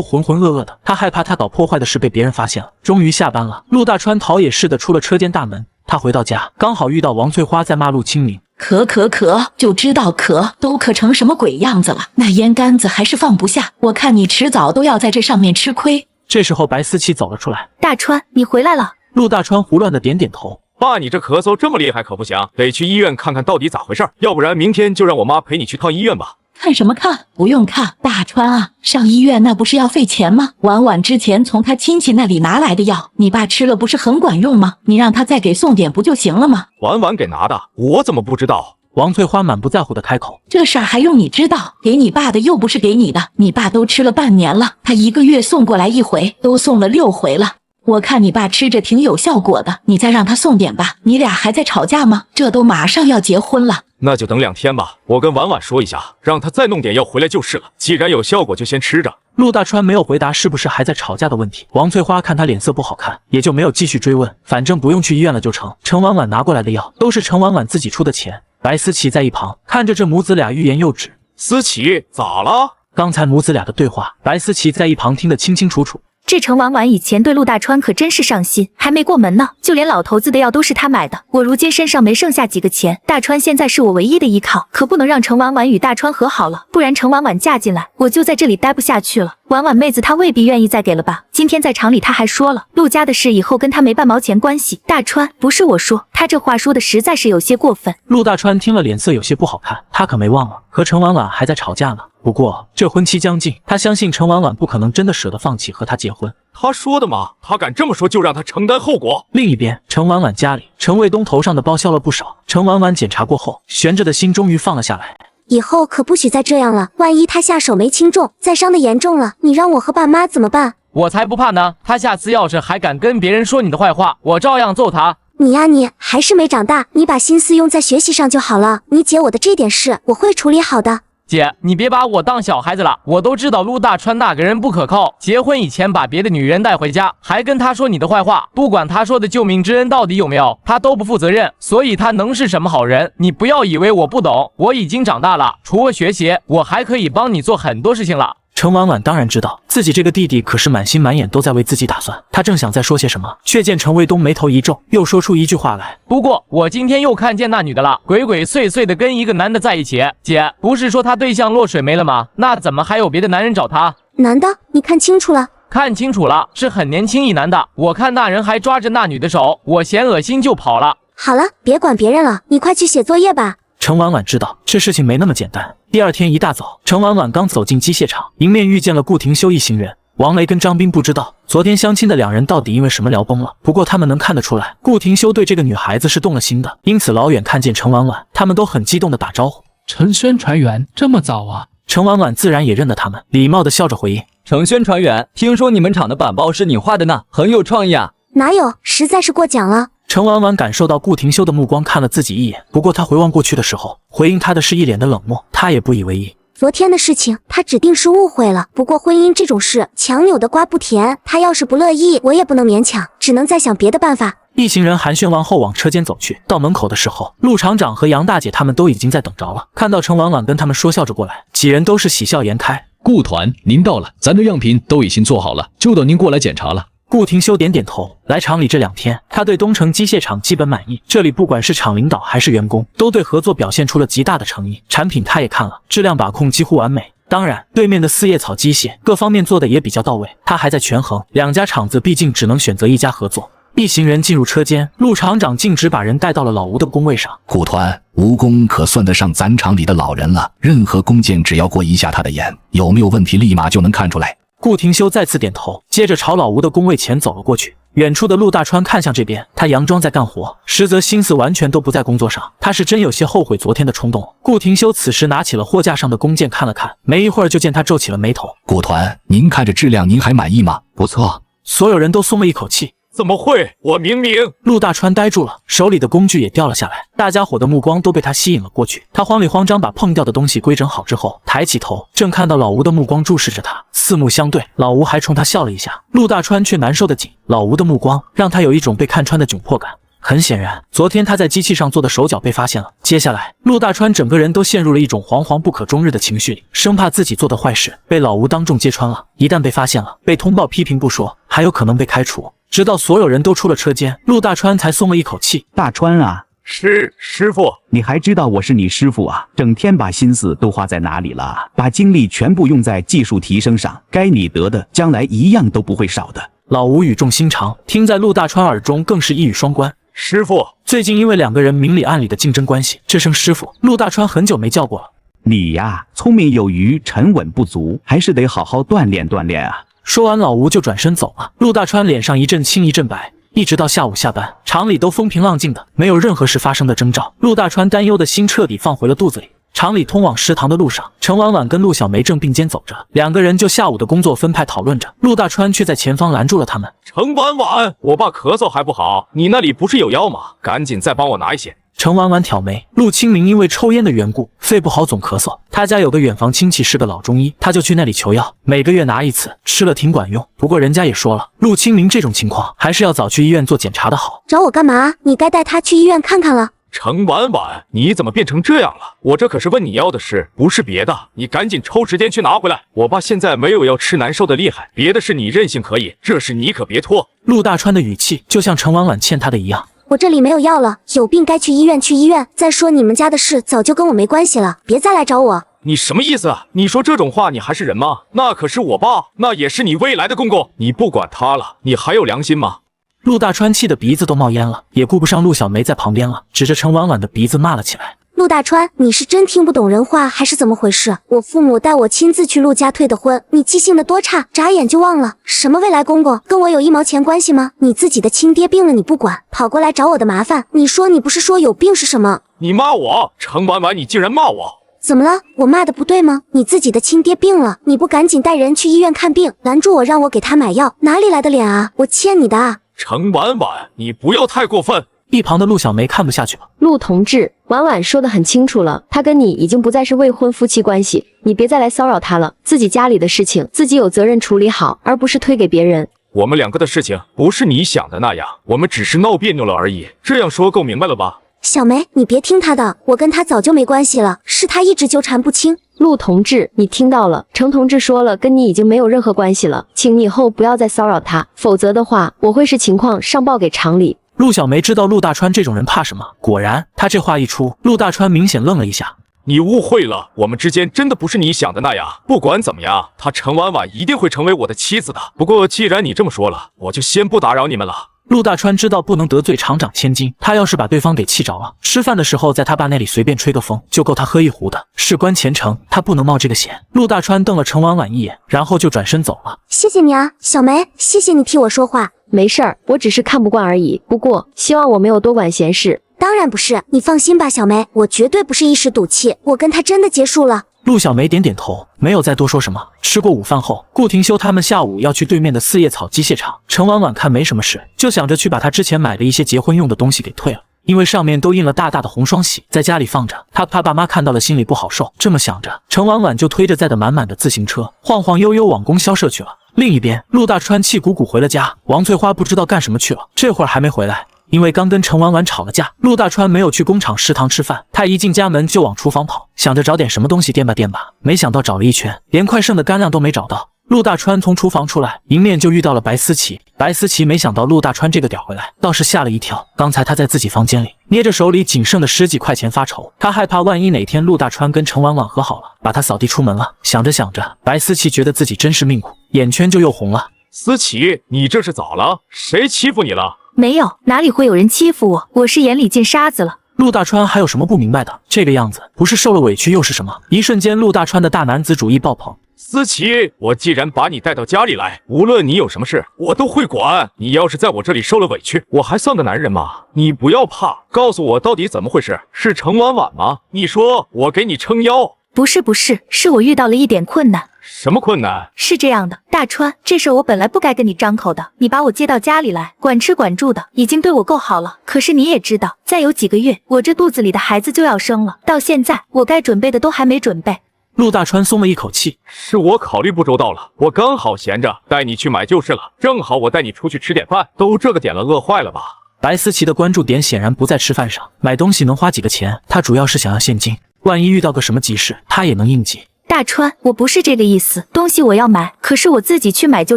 浑浑噩噩的，他害怕他搞破坏的事被别人发现了。终于下班了，陆大川逃也似的出了车间大门。他回到家，刚好遇到王翠花在骂陆清明。咳，就知道咳，都咳成什么鬼样子了？那烟杆子还是放不下，我看你迟早都要在这上面吃亏。这时候白思琪走了出来。大川，你回来了。陆大川胡乱的点点头。爸，你这咳嗽这么厉害可不行，得去医院看看到底咋回事，要不然明天就让我妈陪你去趟医院吧。看什么看？不用看，大川啊，上医院那不是要费钱吗？婉婉之前从他亲戚那里拿来的药，你爸吃了不是很管用吗？你让他再给送点不就行了吗？婉婉给拿的，我怎么不知道？王翠花满不在乎的开口。这事儿还用你知道？给你爸的又不是给你的，你爸都吃了半年了，他一个月送过来一回，都送了6回了。我看你爸吃着挺有效果的，你再让他送点吧。你俩还在吵架吗？这都马上要结婚了。那就等2天吧，我跟婉婉说一下，让她再弄点药回来就是了。既然有效果，就先吃着。陆大川没有回答是不是还在吵架的问题。王翠花看他脸色不好看，也就没有继续追问，反正不用去医院了就成。陈婉婉拿过来的药都是陈婉婉自己出的钱。白思琪在一旁看着这母子俩欲言又止。思琪，咋了？刚才母子俩的对话，白思琪在一旁听得清清楚楚。这程婉婉以前对陆大川可真是上心，还没过门呢，就连老头子的药都是他买的。我如今身上没剩下几个钱，大川现在是我唯一的依靠，可不能让程婉婉与大川和好了，不然程婉婉嫁进来，我就在这里待不下去了。婉婉妹子她未必愿意再给了吧？今天在厂里她还说了，陆家的事以后跟她没半毛钱关系。大川，不是我说，他这话说的实在是有些过分。陆大川听了脸色有些不好看，他可没忘了和陈婉婉还在吵架呢。不过这婚期将近，他相信陈婉婉不可能真的舍得放弃和他结婚。他说的嘛，他敢这么说就让他承担后果。另一边，陈婉婉家里，陈卫东头上的包消了不少。陈婉婉检查过后，悬着的心终于放了下来。以后可不许再这样了，万一他下手没轻重，再伤得严重了，你让我和爸妈怎么办？我才不怕呢！他下次要是还敢跟别人说你的坏话，我照样揍他。你呀你还是没长大，你把心思用在学习上就好了。你姐我的这点事，我会处理好的。姐，你别把我当小孩子了，我都知道陆大川那个人不可靠，结婚以前把别的女人带回家，还跟他说你的坏话，不管他说的救命之恩到底有没有，他都不负责任，所以他能是什么好人？你不要以为我不懂，我已经长大了，除了学习，我还可以帮你做很多事情了。陈婉婉当然知道自己这个弟弟可是满心满眼都在为自己打算，他正想再说些什么，却见陈卫东眉头一皱，又说出一句话来。不过我今天又看见那女的了，鬼鬼祟祟的跟一个男的在一起。姐，不是说他对象落水没了吗？那怎么还有别的男人找他？男的？你看清楚了？看清楚了，是很年轻一男的，我看那人还抓着那女的手，我嫌恶心就跑了。好了，别管别人了，你快去写作业吧。陈婉婉知道这事情没那么简单。第二天一大早，陈婉婉刚走进机械厂，迎面遇见了顾廷修一行人。王雷跟张斌不知道昨天相亲的两人到底因为什么聊崩了，不过他们能看得出来，顾廷修对这个女孩子是动了心的，因此老远看见陈婉婉，他们都很激动的打招呼。陈宣传员，这么早啊？陈婉婉自然也认得他们，礼貌的笑着回应：程宣传员，听说你们厂的板报是你画的呢，很有创意啊。哪有，实在是过奖了。陈婉婉感受到顾廷修的目光看了自己一眼，不过他回望过去的时候，回应他的是一脸的冷漠，他也不以为意。昨天的事情他指定是误会了，不过婚姻这种事强扭的瓜不甜，他要是不乐意，我也不能勉强，只能再想别的办法。一行人寒暄完后往车间走去，到门口的时候，陆厂长和杨大姐他们都已经在等着了。看到陈婉婉跟他们说笑着过来，几人都是喜笑颜开。顾团，您到了，咱的样品都已经做好了，就等您过来检查了。顾廷修点点头，来厂里这2天，他对东城机械厂基本满意。这里不管是厂领导还是员工，都对合作表现出了极大的诚意。产品他也看了，质量把控几乎完美。当然，对面的四叶草机械各方面做的也比较到位，他还在权衡，两家厂子毕竟只能选择一家合作。一行人进入车间，陆厂长径直把人带到了老吴的工位上。顾团，吴工可算得上咱厂里的老人了，任何工件只要过一下他的眼，有没有问题立马就能看出来。顾廷修再次点头，接着朝老吴的工位前走了过去。远处的陆大川看向这边，他佯装在干活，实则心思完全都不在工作上。他是真有些后悔昨天的冲动。顾廷修此时拿起了货架上的工件看了看，没一会儿就见他皱起了眉头。顾团，您看着质量您还满意吗？不错。所有人都松了一口气。怎么会？我明明……陆大川呆住了，手里的工具也掉了下来，大家伙的目光都被他吸引了过去。他慌里慌张把碰掉的东西规整好之后，抬起头，正看到老吴的目光注视着他，四目相对。老吴还冲他笑了一下，陆大川却难受得紧。老吴的目光让他有一种被看穿的窘迫感。很显然，昨天他在机器上做的手脚被发现了。接下来，陆大川整个人都陷入了一种惶惶不可终日的情绪里，生怕自己做的坏事被老吴当众揭穿了。一旦被发现了，被通报批评不说，还有可能被开除。直到所有人都出了车间，陆大川才松了一口气。大川啊，师傅，你还知道我是你师傅啊？整天把心思都花在哪里了？把精力全部用在技术提升上，该你得的将来一样都不会少的。老吴语重心长，听在陆大川耳中更是一语双关。师傅，最近因为两个人明里暗里的竞争关系，这声师傅陆大川很久没叫过了。你呀，聪明有余，沉稳不足，还是得好好锻炼锻炼啊。说完，老吴就转身走了。陆大川脸上一阵青一阵白，一直到下午下班，厂里都风平浪静的，没有任何事发生的征兆。陆大川担忧的心彻底放回了肚子里。厂里通往食堂的路上，陈婉婉跟陆小梅正并肩走着，两个人就下午的工作分派讨论着。陆大川却在前方拦住了他们。陈婉婉，我爸咳嗽还不好，你那里不是有药吗？赶紧再帮我拿一些。程婉婉挑眉，陆清明因为抽烟的缘故，肺不好总咳嗽。他家有个远房亲戚是个老中医，他就去那里求药，每个月拿一次，吃了挺管用。不过人家也说了，陆清明这种情况还是要早去医院做检查的好。找我干嘛？你该带他去医院看看了。程婉婉，你怎么变成这样了？我这可是问你要的事，不是别的，你赶紧抽时间去拿回来。我爸现在没有要吃难受的厉害，别的事你任性可以，这事你可别拖。陆大川的语气就像程婉婉欠他的一样。我这里没有药了，有病该去医院去医院。再说你们家的事早就跟我没关系了，别再来找我。你什么意思啊？你说这种话你还是人吗？那可是我爸，那也是你未来的公公，你不管他了，你还有良心吗？陆大川气得鼻子都冒烟了，也顾不上陆小梅在旁边了，指着程婉婉的鼻子骂了起来。陆大川，你是真听不懂人话还是怎么回事？我父母带我亲自去陆家退的婚，你记性的多差，眨眼就忘了。什么未来公公，跟我有1毛钱关系吗？你自己的亲爹病了你不管，跑过来找我的麻烦。你说你不是说有病是什么？你骂我，程婉婉，你竟然骂我！怎么了？我骂的不对吗？你自己的亲爹病了，你不赶紧带人去医院看病，拦住我让我给他买药，哪里来的脸啊？我欠你的啊！程婉婉，你不要太过分。一旁的陆小梅看不下去了。陆同志，婉婉说得很清楚了，她跟你已经不再是未婚夫妻关系，你别再来骚扰她了。自己家里的事情自己有责任处理好，而不是推给别人。我们两个的事情不是你想的那样，我们只是闹别扭了而已。这样说够明白了吧？小梅，你别听他的，我跟他早就没关系了，是他一直纠缠不清。陆同志，你听到了，程同志说了，跟你已经没有任何关系了，请你以后不要再骚扰他，否则的话，我会视情况上报给厂里。陆小梅知道陆大川这种人怕什么，果然，他这话一出，陆大川明显愣了一下。你误会了，我们之间真的不是你想的那样。不管怎么样，她程婉婉一定会成为我的妻子的。不过既然你这么说了，我就先不打扰你们了。陆大川知道不能得罪厂长千金，他要是把对方给气着了，吃饭的时候在他爸那里随便吹个风，就够他喝一壶的。事关前程，他不能冒这个险。陆大川瞪了程婉婉一眼，然后就转身走了。谢谢你啊，小梅，谢谢你替我说话。没事儿，我只是看不惯而已。不过希望我没有多管闲事。当然不是，你放心吧，小梅，我绝对不是一时赌气，我跟他真的结束了。陆小梅点点头，没有再多说什么。吃过午饭后，顾廷修他们下午要去对面的四叶草机械厂。程婉婉看没什么事，就想着去把他之前买的一些结婚用的东西给退了，因为上面都印了大大的红双喜，在家里放着，他怕爸妈看到了心里不好受。这么想着，程婉婉就推着载得满满的自行车，晃晃悠悠往供销社去了。另一边，陆大川气鼓鼓回了家，王翠花不知道干什么去了，这会儿还没回来。因为刚跟程婉婉吵了架，陆大川没有去工厂食堂吃饭，他一进家门就往厨房跑，想着找点什么东西垫吧垫吧，没想到找了一圈，连快剩的干粮都没找到。陆大川从厨房出来，迎面就遇到了白思琪。白思琪没想到陆大川这个点回来，倒是吓了一跳。刚才他在自己房间里捏着手里仅剩的10几块钱发愁，他害怕万一哪天陆大川跟程婉婉和好了，把他扫地出门了。想着想着，白思琪觉得自己真是命苦，眼圈就又红了。思琪，你这是咋了？谁欺负你了？没有，哪里会有人欺负我？我是眼里进沙子了。陆大川还有什么不明白的？这个样子不是受了委屈又是什么？一瞬间，陆大川的大男子主义爆棚。思琪，我既然把你带到家里来，无论你有什么事，我都会管。你要是在我这里受了委屈，我还算个男人吗？你不要怕，告诉我到底怎么回事？是程婉婉吗？你说，我给你撑腰。不是，是我遇到了一点困难。什么困难？是这样的，大川，这事我本来不该跟你张口的。你把我接到家里来，管吃管住的，已经对我够好了。可是你也知道，再有几个月，我这肚子里的孩子就要生了。到现在，我该准备的都还没准备。陆大川松了一口气，是我考虑不周到了，我刚好闲着，带你去买就是了。正好我带你出去吃点饭，都这个点了，饿坏了吧？白思琪的关注点显然不在吃饭上，买东西能花几个钱，他主要是想要现金，万一遇到个什么急事，他也能应急。大川，我不是这个意思，东西我要买，可是我自己去买就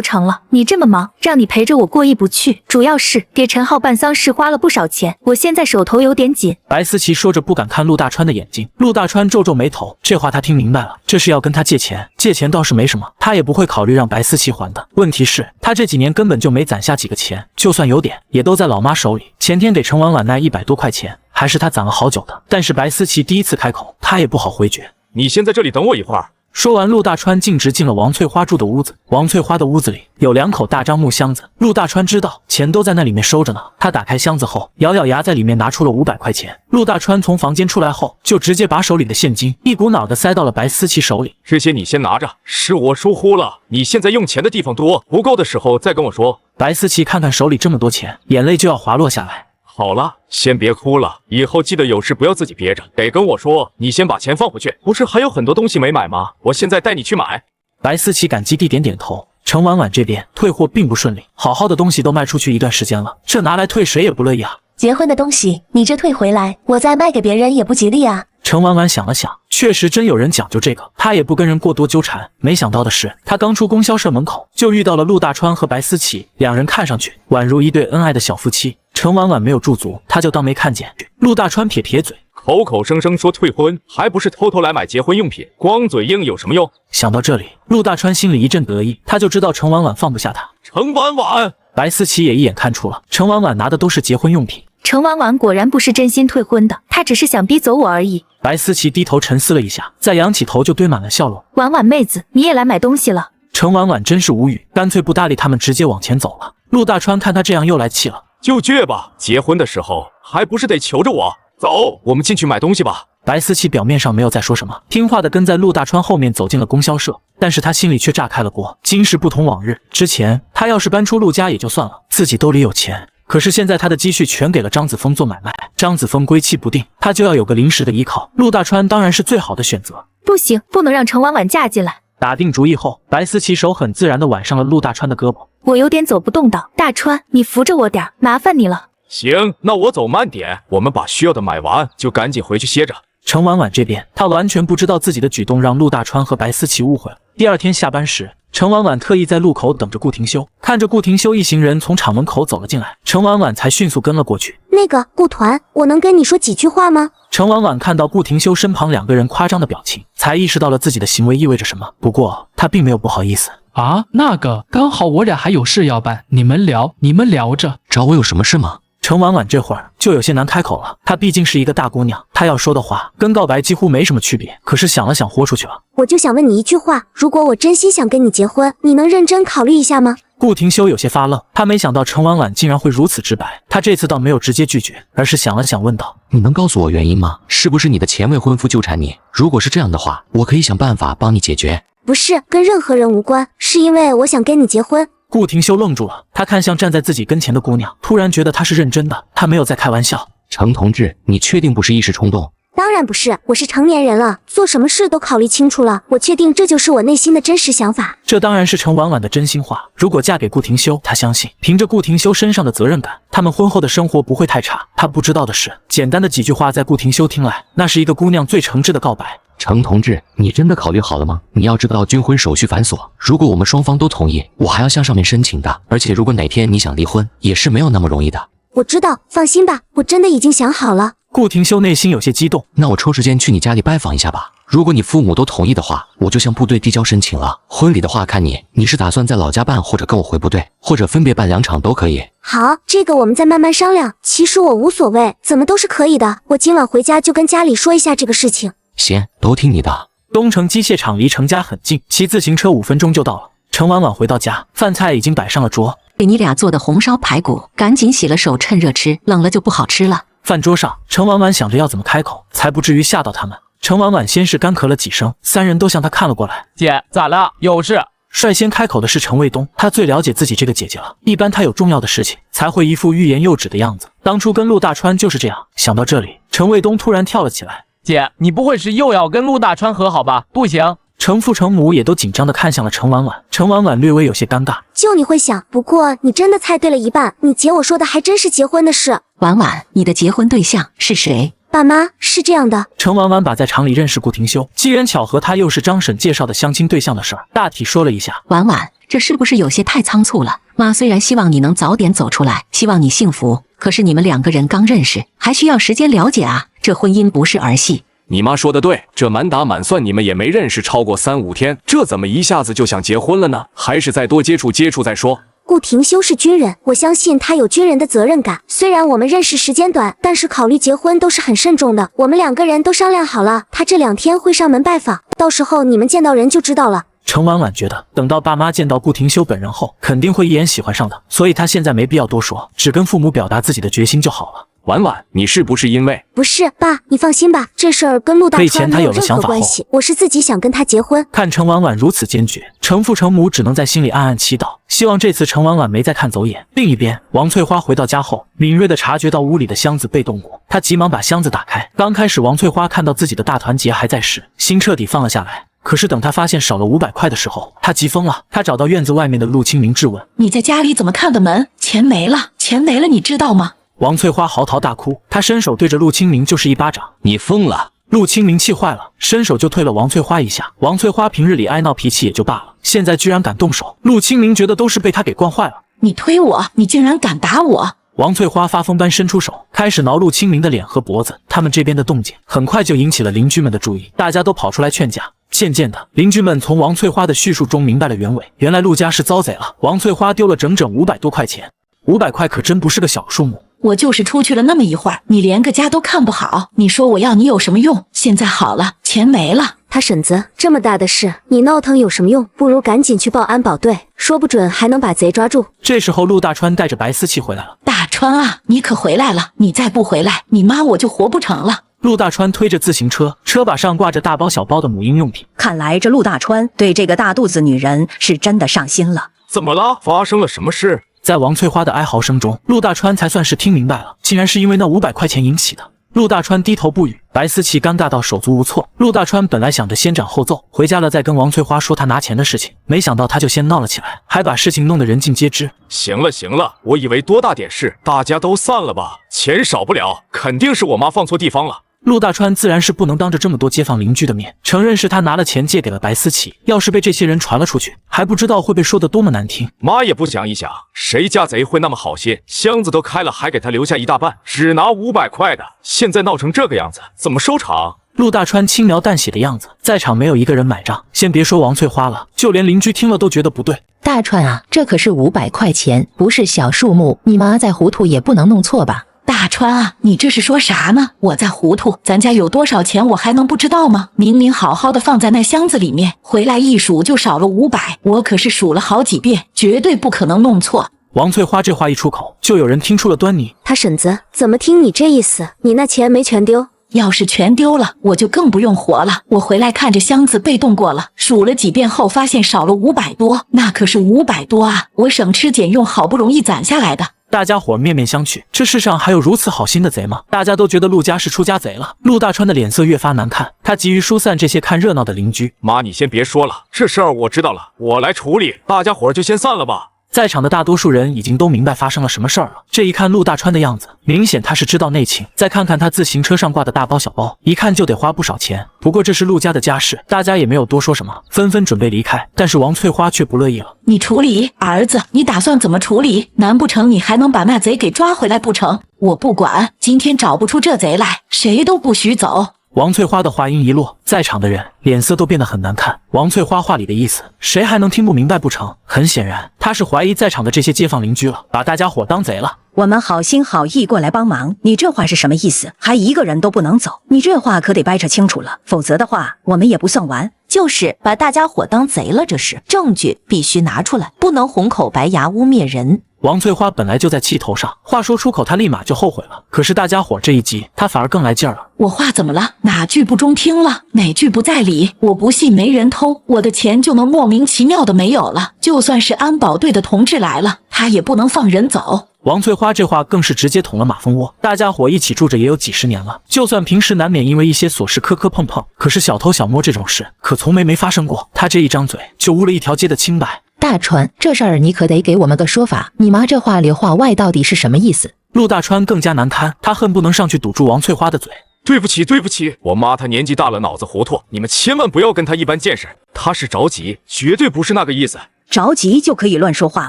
成了。你这么忙，让你陪着我过意不去。主要是给陈浩办丧事花了不少钱，我现在手头有点紧。白思琪说着不敢看陆大川的眼睛，陆大川皱皱眉头，这话他听明白了，这是要跟他借钱。借钱倒是没什么，他也不会考虑让白思琪还的。问题是，他这几年根本就没攒下几个钱，就算有点，也都在老妈手里。前天给程婉婉那100多块钱，还是他攒了好久的。但是白思琪第一次开口，他也不好回绝。你先在这里等我一会儿。说完，陆大川径直进了王翠花住的屋子。王翠花的屋子里有2口大樟木箱子，陆大川知道钱都在那里面收着呢。他打开箱子后，咬咬牙在里面拿出了500块钱。陆大川从房间出来后，就直接把手里的现金一股脑的塞到了白思琪手里。这些你先拿着，是我疏忽了，你现在用钱的地方多，不够的时候再跟我说。白思琪看看手里这么多钱，眼泪就要滑落下来。好了，先别哭了，以后记得有事不要自己憋着，得跟我说。你先把钱放回去，不是还有很多东西没买吗？我现在带你去买。白思琪感激地点点头。程婉婉这边退货并不顺利，好好的东西都卖出去一段时间了，这拿来退谁也不乐意啊。结婚的东西你这退回来，我再卖给别人也不吉利啊。程婉婉想了想，确实真有人讲究这个，她也不跟人过多纠缠。没想到的是，她刚出供销社门口，就遇到了陆大川和白思琪，两人看上去宛如一对恩爱的小夫妻。程婉婉没有驻足，她就当没看见。陆大川撇撇嘴，口口声声说退婚，还不是偷偷来买结婚用品，光嘴硬有什么用？想到这里，陆大川心里一阵得意，他就知道程婉婉放不下他。程婉婉，白思琪也一眼看出了程婉婉拿的都是结婚用品。程婉婉果然不是真心退婚的，她只是想逼走我而已。白思琪低头沉思了一下，再仰起头就堆满了笑容。婉婉妹子，你也来买东西了？程婉婉真是无语，干脆不搭理他们，直接往前走了。陆大川看他这样又来气了，就倔吧，结婚的时候还不是得求着我？走，我们进去买东西吧。白思琪表面上没有再说什么，听话的跟在陆大川后面走进了供销社，但是他心里却炸开了锅。今时不同往日，之前他要是搬出陆家也就算了，自己兜里有钱，可是现在他的积蓄全给了张子枫做买卖，张子枫归期不定，他就要有个临时的依靠，陆大川当然是最好的选择。不行，不能让程婉婉嫁进来。打定主意后，白思琪手很自然地挽上了陆大川的胳膊。我有点走不动道，大川，你扶着我点，麻烦你了。行，那我走慢点，我们把需要的买完就赶紧回去歇着。程婉婉这边，她完全不知道自己的举动让陆大川和白思琪误会了。第二天下班时，程婉婉特意在路口等着顾廷修，看着顾廷修一行人从厂门口走了进来，程婉婉才迅速跟了过去。那个顾团，我能跟你说几句话吗？程婉婉看到顾廷修身旁两个人夸张的表情，才意识到了自己的行为意味着什么。不过她并没有不好意思。啊，那个刚好我俩还有事要办，你们聊着。找我有什么事吗？程婉婉这会儿就有些难开口了，她毕竟是一个大姑娘，她要说的话跟告白几乎没什么区别，可是想了想豁出去了。我就想问你一句话，如果我真心想跟你结婚，你能认真考虑一下吗？顾廷修有些发愣，他没想到程婉婉竟然会如此直白，他这次倒没有直接拒绝，而是想了想问道：你能告诉我原因吗？是不是你的前未婚夫纠缠你？如果是这样的话，我可以想办法帮你解决。不是，跟任何人无关，是因为我想跟你结婚。顾廷修愣住了，他看向站在自己跟前的姑娘，突然觉得她是认真的，他没有在开玩笑。程同志，你确定不是一时冲动？当然不是，我是成年人了，做什么事都考虑清楚了，我确定这就是我内心的真实想法。这当然是程婉婉的真心话，如果嫁给顾廷修，她相信凭着顾廷修身上的责任感，他们婚后的生活不会太差。她不知道的是，简单的几句话在顾廷修听来，那是一个姑娘最诚挚的告白。程同志，你真的考虑好了吗？你要知道军婚手续繁琐，如果我们双方都同意，我还要向上面申请的，而且如果哪天你想离婚，也是没有那么容易的。我知道，放心吧，我真的已经想好了。顾廷修内心有些激动，那我抽时间去你家里拜访一下吧。如果你父母都同意的话，我就向部队递交申请了。婚礼的话看你是打算在老家办，或者跟我回部队，或者分别办2场都可以。好，这个我们再慢慢商量。其实我无所谓，怎么都是可以的。我今晚回家就跟家里说一下这个事情。行，都听你的。东城机械厂离程家很近，骑自行车5分钟就到了。程婉婉回到家，饭菜已经摆上了桌，给你俩做的红烧排骨，赶紧洗了手，趁热吃，冷了就不好吃了。饭桌上，程婉婉想着要怎么开口，才不至于吓到他们。程婉婉先是干咳了几声，三人都向她看了过来。姐，咋了？有事？率先开口的是程卫东，他最了解自己这个姐姐了，一般她有重要的事情才会一副欲言又止的样子。当初跟陆大川就是这样。想到这里，程卫东突然跳了起来。姐，你不会是又要跟陆大川和好吧？不行。程父程母也都紧张地看向了程婉婉，程婉婉略微有些尴尬。就你会想，不过你真的猜对了一半，你姐我说的还真是结婚的事。婉婉，你的结婚对象是谁？爸妈，是这样的。程婉婉把在厂里认识顾廷修，机缘巧合他又是张婶介绍的相亲对象的事儿，大体说了一下。婉婉，这是不是有些太仓促了？妈虽然希望你能早点走出来，希望你幸福，可是你们2个人刚认识，还需要时间了解啊，这婚姻不是儿戏。你妈说的对，这满打满算你们也没认识超过3、5天，这怎么一下子就想结婚了呢？还是再多接触再说。顾廷修是军人，我相信他有军人的责任感。虽然我们认识时间短，但是考虑结婚都是很慎重的。我们2个人都商量好了，他这2天会上门拜访，到时候你们见到人就知道了。程婉婉觉得，等到爸妈见到顾廷修本人后，肯定会一眼喜欢上的，所以她现在没必要多说，只跟父母表达自己的决心就好了。婉婉，你是不是因为……不是，爸，你放心吧，这事儿跟陆大为钱他有了川没有任想法后，何关系，我是自己想跟他结婚。看程婉婉如此坚决，程父程母只能在心里暗暗祈祷，希望这次程婉婉没再看走眼。另一边，王翠花回到家后，敏锐地察觉到屋里的箱子被动过，她急忙把箱子打开。刚开始，王翠花看到自己的大团结还在时，心彻底放了下来。可是等她发现少了500块的时候，她急疯了。她找到院子外面的陆清明质问：“你在家里怎么看的门？钱没了，钱没了，你知道吗？”王翠花嚎啕大哭，她伸手对着陆清明就是一巴掌。你疯了！陆清明气坏了，伸手就推了王翠花一下。王翠花平日里爱闹脾气也就罢了，现在居然敢动手，陆清明觉得都是被他给惯坏了。你推我，你竟然敢打我！王翠花发疯般伸出手，开始挠陆清明的脸和脖子。他们这边的动静很快就引起了邻居们的注意，大家都跑出来劝架。渐渐的，邻居们从王翠花的叙述中明白了原委，原来陆家是遭贼了，王翠花丢了整整500多块钱。500块可真不是个小数目。我就是出去了那么一会儿，你连个家都看不好，你说我要你有什么用？现在好了，钱没了。他婶子，这么大的事，你闹腾有什么用？不如赶紧去报安保队，说不准还能把贼抓住。这时候，陆大川带着白思琪回来了。大川啊，你可回来了！你再不回来，你妈我就活不成了。陆大川推着自行车，车把上挂着大包小包的母婴用品。看来这陆大川对这个大肚子女人是真的上心了。怎么了？发生了什么事？在王翠花的哀嚎声中，陆大川才算是听明白了，竟然是因为那500块钱引起的。陆大川低头不语，白思琪尴尬到手足无措。陆大川本来想着先斩后奏，回家了再跟王翠花说他拿钱的事情，没想到他就先闹了起来，还把事情弄得人尽皆知。行了行了，我以为多大点事，大家都散了吧，钱少不了，肯定是我妈放错地方了。陆大川自然是不能当着这么多街坊邻居的面承认是他拿了钱借给了白思琪，要是被这些人传了出去，还不知道会被说得多么难听。妈也不想一想，谁家贼会那么好心，箱子都开了还给他留下一大半，只拿500块的，现在闹成这个样子，怎么收场？陆大川轻描淡写的样子，在场没有一个人买账，先别说王翠花了，就连邻居听了都觉得不对。大川啊，这可是500块钱，不是小数目，你妈再糊涂也不能弄错吧？大川啊，你这是说啥呢？我在糊涂，咱家有多少钱我还能不知道吗？明明好好的放在那箱子里面，回来一数就少了500，我可是数了好几遍，绝对不可能弄错。王翠花这话一出口，就有人听出了端倪。他婶子怎么听你这意思？你那钱没全丢？要是全丢了，我就更不用活了。我回来看着箱子被动过了，数了几遍后发现少了500多，那可是500多啊！我省吃俭用好不容易攒下来的。大家伙面面相觑，这世上还有如此好心的贼吗？大家都觉得陆家是出家贼了。陆大川的脸色越发难看，他急于疏散这些看热闹的邻居。妈，你先别说了，这事儿我知道了，我来处理，大家伙就先散了吧。在场的大多数人已经都明白发生了什么事儿了。这一看陆大川的样子，明显他是知道内情。再看看他自行车上挂的大包小包，一看就得花不少钱。不过这是陆家的家事，大家也没有多说什么，纷纷准备离开。但是王翠花却不乐意了。你处理，儿子，你打算怎么处理？难不成你还能把那贼给抓回来不成？我不管，今天找不出这贼来，谁都不许走。王翠花的话音一落，在场的人脸色都变得很难看。王翠花话里的意思，谁还能听不明白不成？很显然，她是怀疑在场的这些街坊邻居了，把大家伙当贼了。我们好心好意过来帮忙，你这话是什么意思？还一个人都不能走，你这话可得掰扯清楚了，否则的话，我们也不算完。就是把大家伙当贼了，这是证据必须拿出来，不能红口白牙污蔑人。王翠花本来就在气头上，话说出口她立马就后悔了。可是大家伙这一急，她反而更来劲儿了。我话怎么了？哪句不中听了？哪句不在理？我不信没人偷，我的钱就能莫名其妙的没有了。就算是安保队的同志来了，他也不能放人走。王翠花这话更是直接捅了马蜂窝。大家伙一起住着也有几十年了，就算平时难免因为一些琐事磕磕碰碰，可是小偷小摸这种事可从没发生过。他这一张嘴就污了一条街的清白。大川，这事儿你可得给我们个说法，你妈这话里话外到底是什么意思？陆大川更加难堪，他恨不能上去堵住王翠花的嘴。对不起，对不起，我妈她年纪大了，脑子糊涂，你们千万不要跟她一般见识，她是着急，绝对不是那个意思。着急就可以乱说话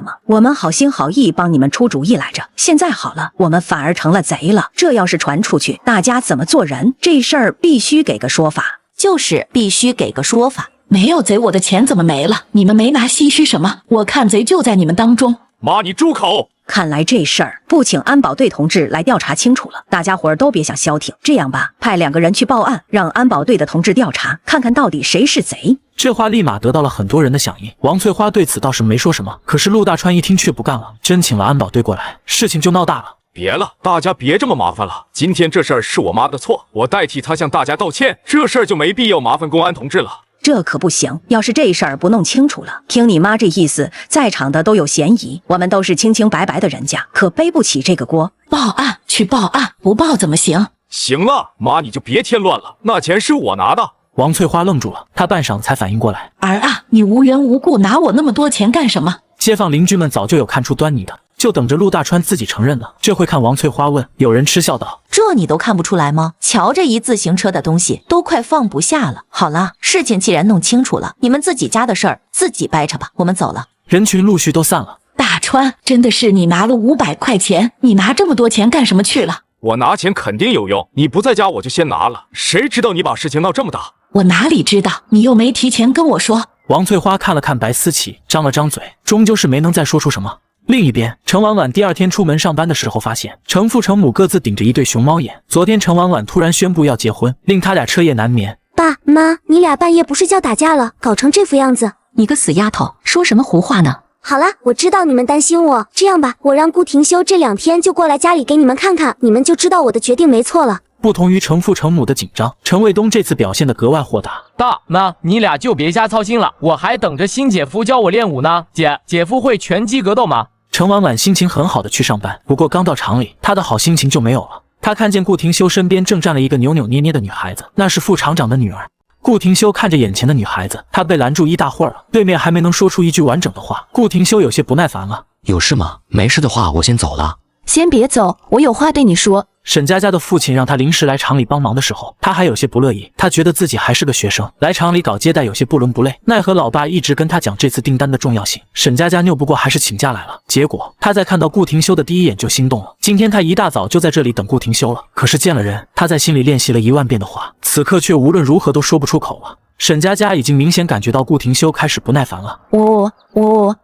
吗？我们好心好意帮你们出主意来着，现在好了，我们反而成了贼了。这要是传出去，大家怎么做人？这事儿必须给个说法。就是必须给个说法。没有贼，我的钱怎么没了？你们没拿唏嘘什么？我看贼就在你们当中。妈，你住口！看来这事儿不请安保队同志来调查清楚了，大家伙儿都别想消停。这样吧，派2个人去报案，让安保队的同志调查，看看到底谁是贼。这话立马得到了很多人的响应。王翠花对此倒是没说什么，可是陆大川一听却不干了，真请了安保队过来，事情就闹大了。别了，大家别这么麻烦了。今天这事儿是我妈的错，我代替她向大家道歉。这事儿就没必要麻烦公安同志了。这可不行，要是这事儿不弄清楚了，听你妈这意思，在场的都有嫌疑。我们都是清清白白的人家，可背不起这个锅。报案，去报案，不报怎么行？行了，妈你就别添乱了，那钱是我拿的。王翠花愣住了，她半晌才反应过来，儿啊，你无缘无故拿我那么多钱干什么？街坊邻居们早就有看出端倪的，就等着陆大川自己承认了。这回看王翠花问，有人嗤笑道：“这你都看不出来吗？瞧这一自行车的东西，都快放不下了。好了，事情既然弄清楚了，你们自己家的事儿自己掰扯吧，我们走了。”人群陆续都散了。大川，真的是你拿了500块钱，你拿这么多钱干什么去了？我拿钱肯定有用，你不在家我就先拿了，谁知道你把事情闹这么大？我哪里知道，你又没提前跟我说。王翠花看了看白思琪，张了张嘴，终究是没能再说出什么。另一边，程婉婉第二天出门上班的时候，发现程父程母各自顶着一对熊猫眼。昨天程婉婉突然宣布要结婚，令他俩彻夜难眠。爸妈，你俩半夜不睡觉打架了，搞成这副样子。你个死丫头，说什么胡话呢？好啦，我知道你们担心我，这样吧，我让顾廷修这2天就过来家里给你们看看，你们就知道我的决定没错了。不同于程父程母的紧张，陈卫东这次表现得格外豁达。大妈，你俩就别瞎操心了，我还等着新姐夫教我练武呢。姐夫会拳击格斗吗？程婉婉心情很好的去上班，不过刚到厂里，她的好心情就没有了。她看见顾廷修身边正站了一个扭扭捏捏的女孩子，那是副厂长的女儿。顾廷修看着眼前的女孩子，他被拦住一大会儿了，对面还没能说出一句完整的话。顾廷修有些不耐烦了：“有事吗？没事的话，我先走了。”先别走，我有话对你说。沈佳佳的父亲让他临时来厂里帮忙的时候，他还有些不乐意。他觉得自己还是个学生，来厂里搞接待有些不伦不类。奈何老爸一直跟他讲这次订单的重要性，沈佳佳拗不过，还是请假来了。结果他在看到顾廷修的第一眼就心动了。今天他一大早就在这里等顾廷修了，可是见了人，他在心里练习了10000遍的话，此刻却无论如何都说不出口了。沈佳佳已经明显感觉到顾廷修开始不耐烦了。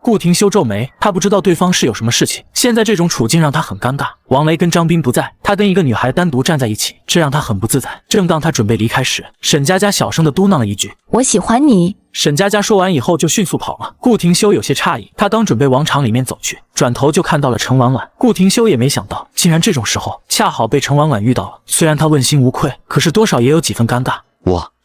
顾廷修皱眉，他不知道对方是有什么事情，现在这种处境让他很尴尬。王雷跟张斌不在，他跟一个女孩单独站在一起，这让他很不自在。正当他准备离开时，沈佳佳小声地嘟囔了一句：“我喜欢你。”沈佳佳说完以后就迅速跑了。顾廷修有些诧异，他刚准备往厂里面走去，转头就看到了程婉婉。顾廷修也没想到，竟然这种时候恰好被程婉婉遇到了。虽然他问心无愧，可是多少也有几分尴尬。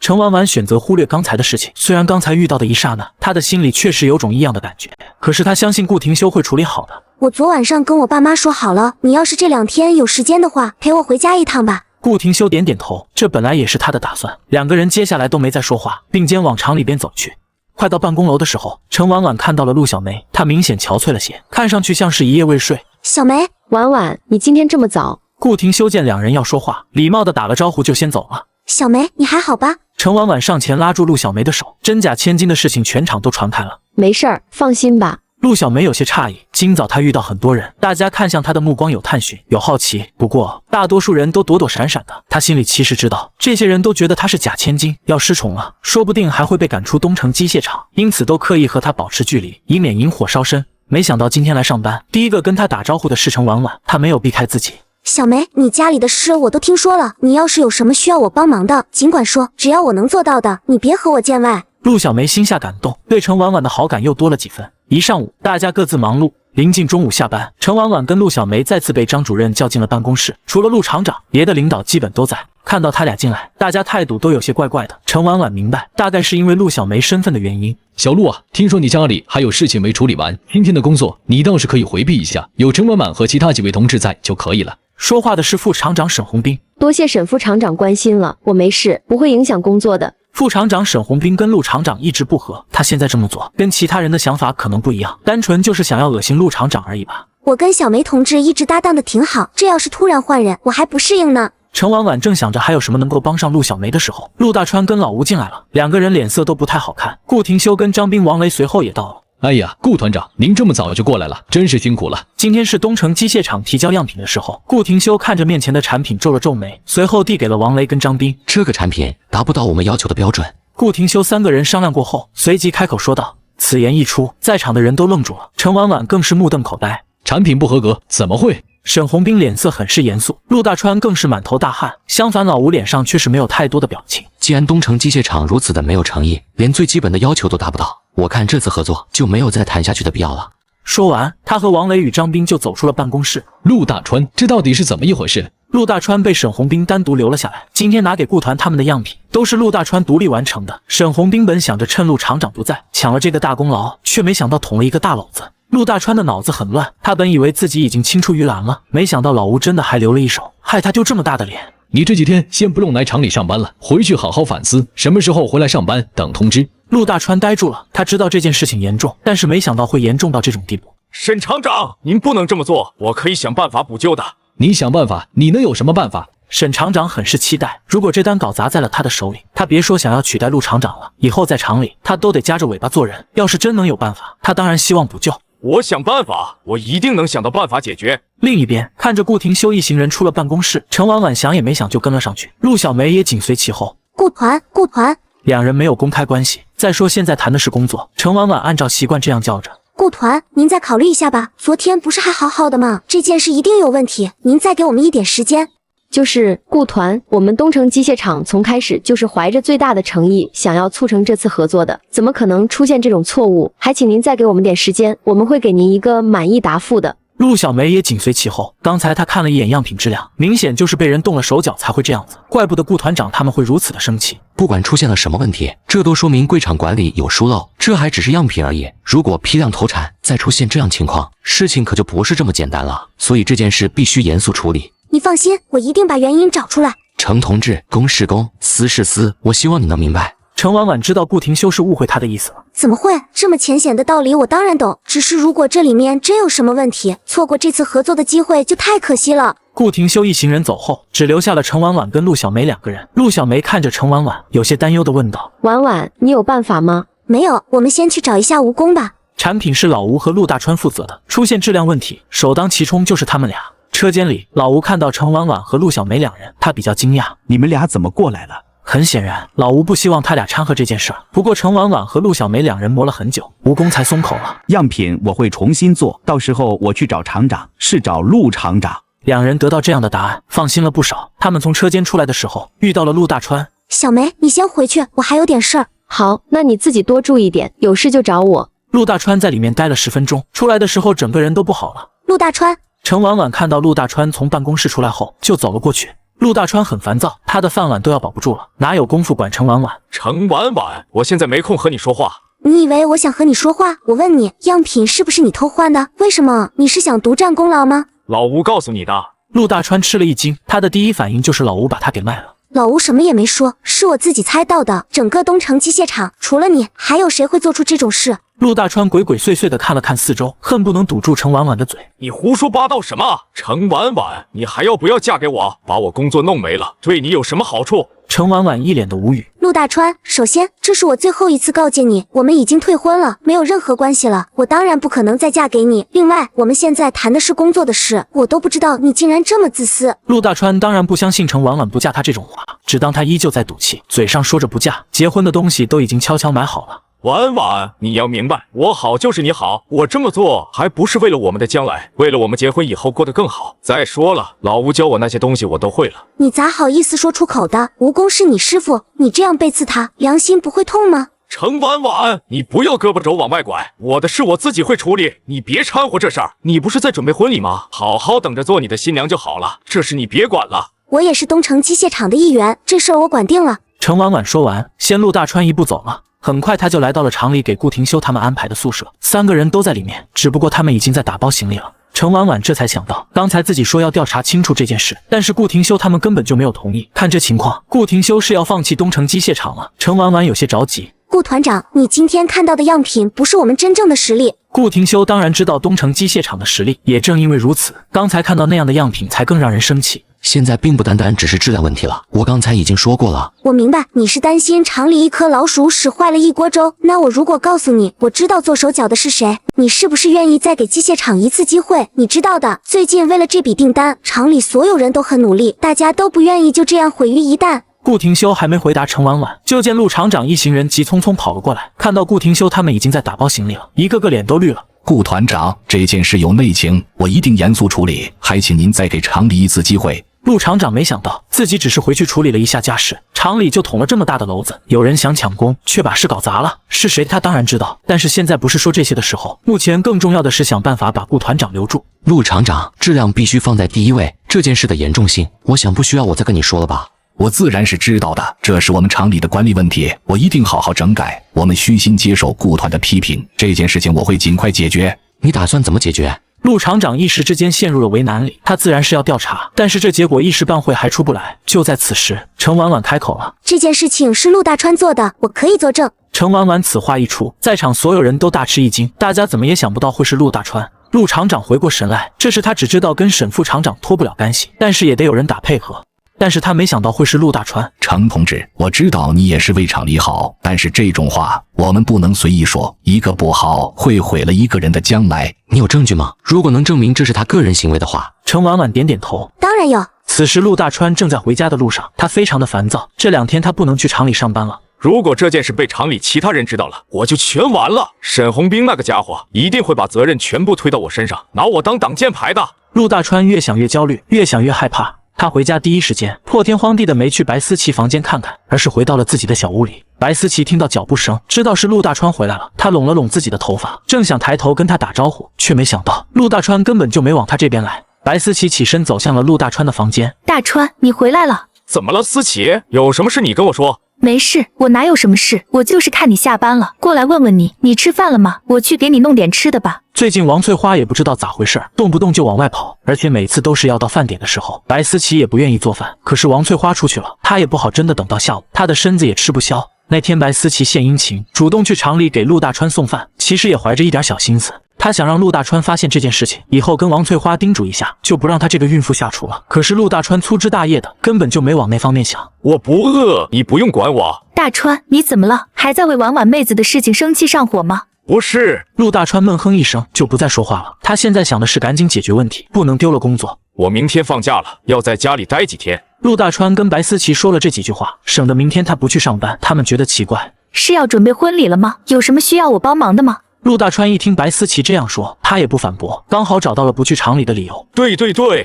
程婉婉选择忽略刚才的事情，虽然刚才遇到的一刹那，她的心里确实有种异样的感觉，可是她相信顾廷修会处理好的。我昨晚上跟我爸妈说好了，你要是这2天有时间的话，陪我回家一趟吧。顾廷修点点头，这本来也是他的打算。两个人接下来都没再说话，并肩往厂里边走去。快到办公楼的时候，程婉婉看到了陆小梅，她明显憔悴了些，看上去像是一夜未睡。小梅，婉婉，你今天这么早？顾廷修见两人要说话，礼貌地打了招呼就先走了。小梅，你还好吧？程婉婉上前拉住陆小梅的手，真假千金的事情全场都传开了。没事儿，放心吧。陆小梅有些诧异，今早她遇到很多人，大家看向她的目光有探寻，有好奇，不过大多数人都躲躲闪闪的。她心里其实知道，这些人都觉得她是假千金，要失宠了，说不定还会被赶出东城机械厂，因此都刻意和她保持距离，以免引火烧身。没想到今天来上班，第一个跟她打招呼的是程婉婉，她没有避开自己。小梅，你家里的事我都听说了，你要是有什么需要我帮忙的，尽管说，只要我能做到的，你别和我见外。陆小梅心下感动，对程婉婉的好感又多了几分。一上午，大家各自忙碌。临近中午下班，程婉婉跟陆小梅再次被张主任叫进了办公室。除了陆厂长，别的领导基本都在。看到他俩进来，大家态度都有些怪怪的。程婉婉明白，大概是因为陆小梅身份的原因。小陆啊，听说你家里还有事情没处理完，今天的工作你倒是可以回避一下，有程婉婉和其他几位同志在就可以了。说话的是副厂长沈红兵。多谢沈副厂长关心了，我没事，不会影响工作的。副厂长沈红兵跟陆厂长一直不和，他现在这么做跟其他人的想法可能不一样，单纯就是想要恶心陆厂长而已吧。我跟小梅同志一直搭档的挺好，这要是突然换人，我还不适应呢。程婉婉正想着还有什么能够帮上陆小梅的时候，陆大川跟老吴进来了，两个人脸色都不太好看。顾廷修跟张斌、王雷随后也到了。哎呀，顾团长，您这么早就过来了，真是辛苦了。今天是东城机械厂提交样品的时候，顾廷修看着面前的产品皱了皱眉，随后递给了王雷跟张斌。这个产品达不到我们要求的标准。顾廷修三个人商量过后，随即开口说道。此言一出，在场的人都愣住了，程婉婉更是目瞪口呆。产品不合格？怎么会？沈红兵脸色很是严肃，陆大川更是满头大汗，相反老吴脸上却是没有太多的表情。既然东城机械厂如此的没有诚意，连最基本的要求都达不到，我看这次合作就没有再谈下去的必要了。说完，他和王磊与张斌就走出了办公室。陆大川，这到底是怎么一回事？陆大川被沈红兵单独留了下来，今天拿给顾团他们的样品都是陆大川独立完成的。沈红兵本想着趁陆厂长不在抢了这个大功劳，却没想到捅了一个大篓子。陆大川的脑子很乱，他本以为自己已经青出于蓝了，没想到老吴真的还留了一手，害他丢这么大的脸。你这几天先不用来厂里上班了，回去好好反思，什么时候回来上班等通知。陆大川呆住了，他知道这件事情严重，但是没想到会严重到这种地步。沈厂长，您不能这么做，我可以想办法补救的。你想办法，你能有什么办法？沈厂长很是期待，如果这单稿砸在了他的手里，他别说想要取代陆厂长了，以后在厂里他都得夹着尾巴做人。要是真能有办法，他当然希望补救。我想办法，我一定能想到办法解决。另一边，看着顾廷修一行人出了办公室，陈婉婉想也没想就跟了上去，陆小梅也紧随其后。顾团，两人没有公开关系。再说现在谈的是工作，陈婉婉按照习惯这样叫着。顾团，您再考虑一下吧。昨天不是还好好的吗？这件事一定有问题，您再给我们一点时间。就是顾团，我们东城机械厂从开始就是怀着最大的诚意，想要促成这次合作的，怎么可能出现这种错误？还请您再给我们点时间，我们会给您一个满意答复的。陆小梅也紧随其后。刚才她看了一眼样品质量，明显就是被人动了手脚才会这样子，怪不得顾团长他们会如此的生气。不管出现了什么问题，这都说明柜厂管理有疏漏，这还只是样品而已。如果批量投产再出现这样情况，事情可就不是这么简单了。所以这件事必须严肃处理。你放心，我一定把原因找出来。程同志，公是公，私是私，我希望你能明白。陈婉婉知道顾廷修是误会他的意思了。怎么会？这么浅显的道理我当然懂，只是如果这里面真有什么问题，错过这次合作的机会就太可惜了。顾廷修一行人走后，只留下了陈婉婉跟陆小梅两个人。陆小梅看着陈婉婉，有些担忧地问道：婉婉，你有办法吗？没有，我们先去找一下蜈蚣吧。产品是老吴和陆大川负责的，出现质量问题，首当其冲就是他们俩。车间里，老吴看到陈婉婉和陆小梅两人，他比较惊讶。你们俩怎么过来了？很显然，老吴不希望他俩掺和这件事儿。不过陈婉婉和陆小梅两人磨了很久，蜈蚣才松口了。样品我会重新做，到时候我去找厂长，是找陆厂长。两人得到这样的答案，放心了不少。他们从车间出来的时候，遇到了陆大川。小梅，你先回去，我还有点事儿。好，那你自己多注意点，有事就找我。陆大川在里面待了10分钟，出来的时候整个人都不好了。陆大川。陈婉婉看到陆大川从办公室出来后，就走了过去。陆大川很烦躁，他的饭碗都要保不住了，哪有功夫管陈婉婉？陈婉婉，我现在没空和你说话。你以为我想和你说话？我问你，样品是不是你偷换的？为什么？你是想独占功劳吗？老吴告诉你的。陆大川吃了一惊，他的第一反应就是老吴把他给卖了。老吴什么也没说，是我自己猜到的。整个东城机械厂，除了你，还有谁会做出这种事？陆大川鬼鬼祟祟地看了看四周，恨不能堵住陈婉婉的嘴。你胡说八道什么？陈婉婉，你还要不要嫁给我？把我工作弄没了，对你有什么好处？陈婉婉一脸的无语。陆大川，首先，这是我最后一次告诫你，我们已经退婚了，没有任何关系了，我当然不可能再嫁给你。另外，我们现在谈的是工作的事，我都不知道你竟然这么自私。陆大川当然不相信陈婉婉不嫁他这种话，只当他依旧在赌气，嘴上说着不嫁，结婚的东西都已经悄悄买好了。婉婉，你要明白，我好就是你好，我这么做还不是为了我们的将来，为了我们结婚以后过得更好。再说了，老吴教我那些东西我都会了。你咋好意思说出口的？蜈蚣是你师傅，你这样背刺他，良心不会痛吗？陈婉婉，你不要胳膊肘往外拐，我的事我自己会处理，你别掺和这事儿。你不是在准备婚礼吗？好好等着做你的新娘就好了，这事你别管了。我也是东城机械厂的一员，这事儿我管定了。陈婉婉说完，先陆大川一步走了。很快他就来到了厂里给顾廷修他们安排的宿舍，3个人都在里面，只不过他们已经在打包行李了。陈婉婉这才想到，刚才自己说要调查清楚这件事，但是顾廷修他们根本就没有同意。看这情况，顾廷修是要放弃东城机械厂了。陈婉婉有些着急。顾团长，你今天看到的样品不是我们真正的实力。顾廷修当然知道东城机械厂的实力，也正因为如此，刚才看到那样的样品才更让人生气。现在并不单单只是质量问题了，我刚才已经说过了。我明白你是担心厂里一颗老鼠使坏了一锅粥，那我如果告诉你我知道做手脚的是谁，你是不是愿意再给机械厂一次机会？你知道的，最近为了这笔订单，厂里所有人都很努力，大家都不愿意就这样毁于一旦。顾廷修还没回答陈婉婉，就见陆厂长一行人急匆匆跑了过来，看到顾廷修他们已经在打包行李了，一个个脸都绿了。顾团长，这件事有内情，我一定严肃处理，还请您再给厂里一次机会。陆厂长没想到自己只是回去处理了一下家事，厂里就捅了这么大的篓子。有人想抢功，却把事搞砸了，是谁他当然知道，但是现在不是说这些的时候，目前更重要的是想办法把顾团长留住。陆厂长，质量必须放在第一位，这件事的严重性，我想不需要我再跟你说了吧。我自然是知道的，这是我们厂里的管理问题，我一定好好整改。我们虚心接受顾团的批评，这件事情我会尽快解决。你打算怎么解决？陆厂长一时之间陷入了为难里，他自然是要调查，但是这结果一时半会还出不来。就在此时，程婉婉开口了：“这件事情是陆大川做的，我可以作证。”程婉婉此话一出，在场所有人都大吃一惊，大家怎么也想不到会是陆大川。陆厂长回过神来，这时他只知道跟沈副厂长脱不了干系，但是也得有人打配合。但是他没想到会是陆大川。程同志，我知道你也是为厂里好，但是这种话我们不能随意说，一个不好会毁了一个人的将来。你有证据吗？如果能证明这是他个人行为的话。程婉婉点点头，当然有。此时陆大川正在回家的路上，他非常的烦躁，这2天他不能去厂里上班了。如果这件事被厂里其他人知道了，我就全完了。沈宏斌那个家伙一定会把责任全部推到我身上，拿我当挡箭牌的。陆大川越想越焦虑，越想越害怕。他回家第一时间破天荒地的没去白思琪房间看看，而是回到了自己的小屋里。白思琪听到脚步声，知道是陆大川回来了，他拢了拢自己的头发，正想抬头跟他打招呼，却没想到陆大川根本就没往他这边来。白思琪起身走向了陆大川的房间。大川，你回来了。怎么了，思琪？有什么事你跟我说。没事，我哪有什么事，我就是看你下班了，过来问问你，你吃饭了吗？我去给你弄点吃的吧。最近王翠花也不知道咋回事，动不动就往外跑，而且每次都是要到饭点的时候，白思琪也不愿意做饭。可是王翠花出去了，她也不好真的等到下午，她的身子也吃不消。那天白思琪献殷勤，主动去厂里给陆大川送饭，其实也怀着一点小心思。他想让陆大川发现这件事情，以后跟王翠花叮嘱一下，就不让他这个孕妇下厨了。可是陆大川粗枝大叶的，根本就没往那方面想。我不饿，你不用管我。大川，你怎么了？还在为婉婉妹子的事情生气上火吗？不是。陆大川闷哼一声，就不再说话了。他现在想的是赶紧解决问题，不能丢了工作。我明天放假了，要在家里待几天。陆大川跟白思琪说了这几句话，省得明天他不去上班，他们觉得奇怪。是要准备婚礼了吗？有什么需要我帮忙的吗？陆大川一听白思琪这样说，他也不反驳，刚好找到了不去厂里的理由。对，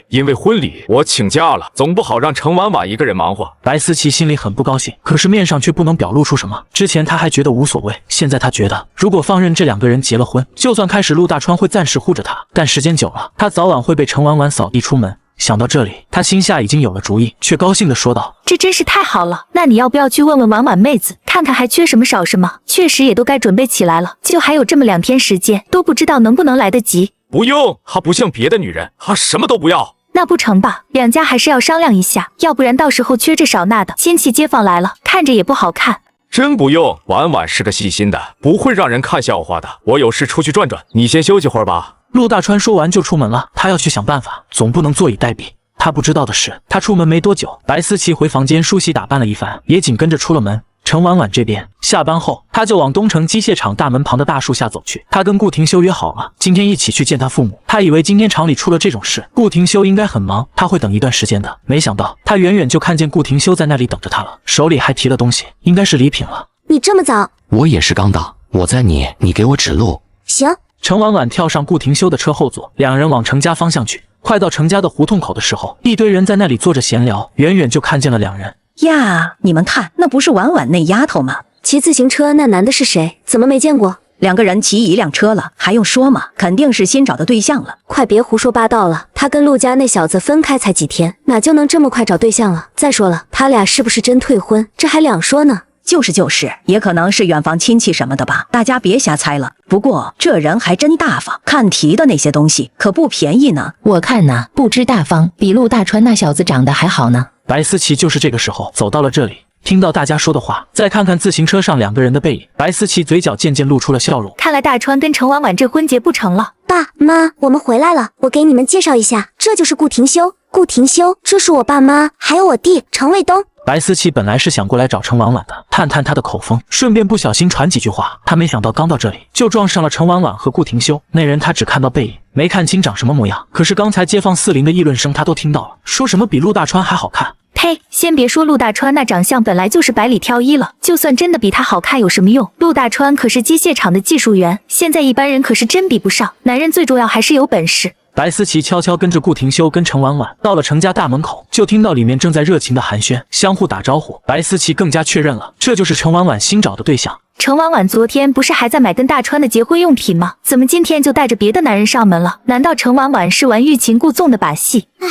因为婚礼我请假了，总不好让程婉婉一个人忙活。白思琪心里很不高兴，可是面上却不能表露出什么。之前他还觉得无所谓，现在他觉得如果放任这2个人结了婚，就算开始陆大川会暂时护着他，但时间久了，他早晚会被程婉婉扫地出门。想到这里，他心下已经有了主意，却高兴地说道：“这真是太好了！那你要不要去问问婉婉妹子，看看还缺什么少什么？确实也都该准备起来了，就还有这么2天时间，都不知道能不能来得及。”不用，她不像别的女人，她什么都不要。那不成吧？2家还是要商量一下，要不然到时候缺这少那的，亲戚街坊来了，看着也不好看。真不用，婉婉是个细心的，不会让人看笑话的。我有事出去转转，你先休息会儿吧。陆大川说完就出门了，他要去想办法，总不能坐以待毙。他不知道的是，他出门没多久，白思琪回房间梳洗打扮了一番，也紧跟着出了门。程婉婉这边下班后，他就往东城机械厂大门旁的大树下走去。他跟顾廷修约好了，今天一起去见他父母。他以为今天厂里出了这种事，顾廷修应该很忙，他会等一段时间的。没想到他远远就看见顾廷修在那里等着他了，手里还提了东西，应该是礼品了。你这么早？我也是刚到，我载你，你给我指路。行。程婉婉跳上顾廷修的车后座，2人往程家方向去。快到程家的胡同口的时候，一堆人在那里坐着闲聊，远远就看见了2人。呀，你们看，那不是婉婉那丫头吗？骑自行车那男的是谁？怎么没见过？2个人骑一辆车了，还用说吗？肯定是新找的对象了。快别胡说八道了，他跟陆家那小子分开才几天，哪就能这么快找对象了？再说了，他俩是不是真退婚？这还两说呢。就是，也可能是远房亲戚什么的吧，大家别瞎猜了。不过这人还真大方，看提的那些东西可不便宜呢。我看呐，不知大方，比陆大川那小子长得还好呢。白思琪就是这个时候走到了这里，听到大家说的话，再看看自行车上2个人的背影，白思琪嘴角渐渐露出了笑容。看来大川跟程婉婉这婚结不成了。爸妈，我们回来了，我给你们介绍一下，这就是顾廷修。顾廷修，这是我爸妈，还有我弟程卫东。白思琪本来是想过来找程婉婉的，探探她的口风，顺便不小心传几句话。她没想到刚到这里就撞上了程婉婉和顾廷修。那人她只看到背影，没看清长什么模样。可是刚才街坊四邻的议论声她都听到了，说什么比陆大川还好看。呸！先别说陆大川那长相本来就是百里挑一了，就算真的比他好看有什么用？陆大川可是机械厂的技术员，现在一般人可是真比不上。男人最重要还是有本事。白思琪悄悄跟着顾廷修跟程婉婉到了程家大门口，就听到里面正在热情的寒暄，相互打招呼。白思琪更加确认了，这就是程婉婉新找的对象。程婉婉昨天不是还在买跟大川的结婚用品吗？怎么今天就带着别的男人上门了？难道程婉婉是玩欲擒故纵的把戏？唉，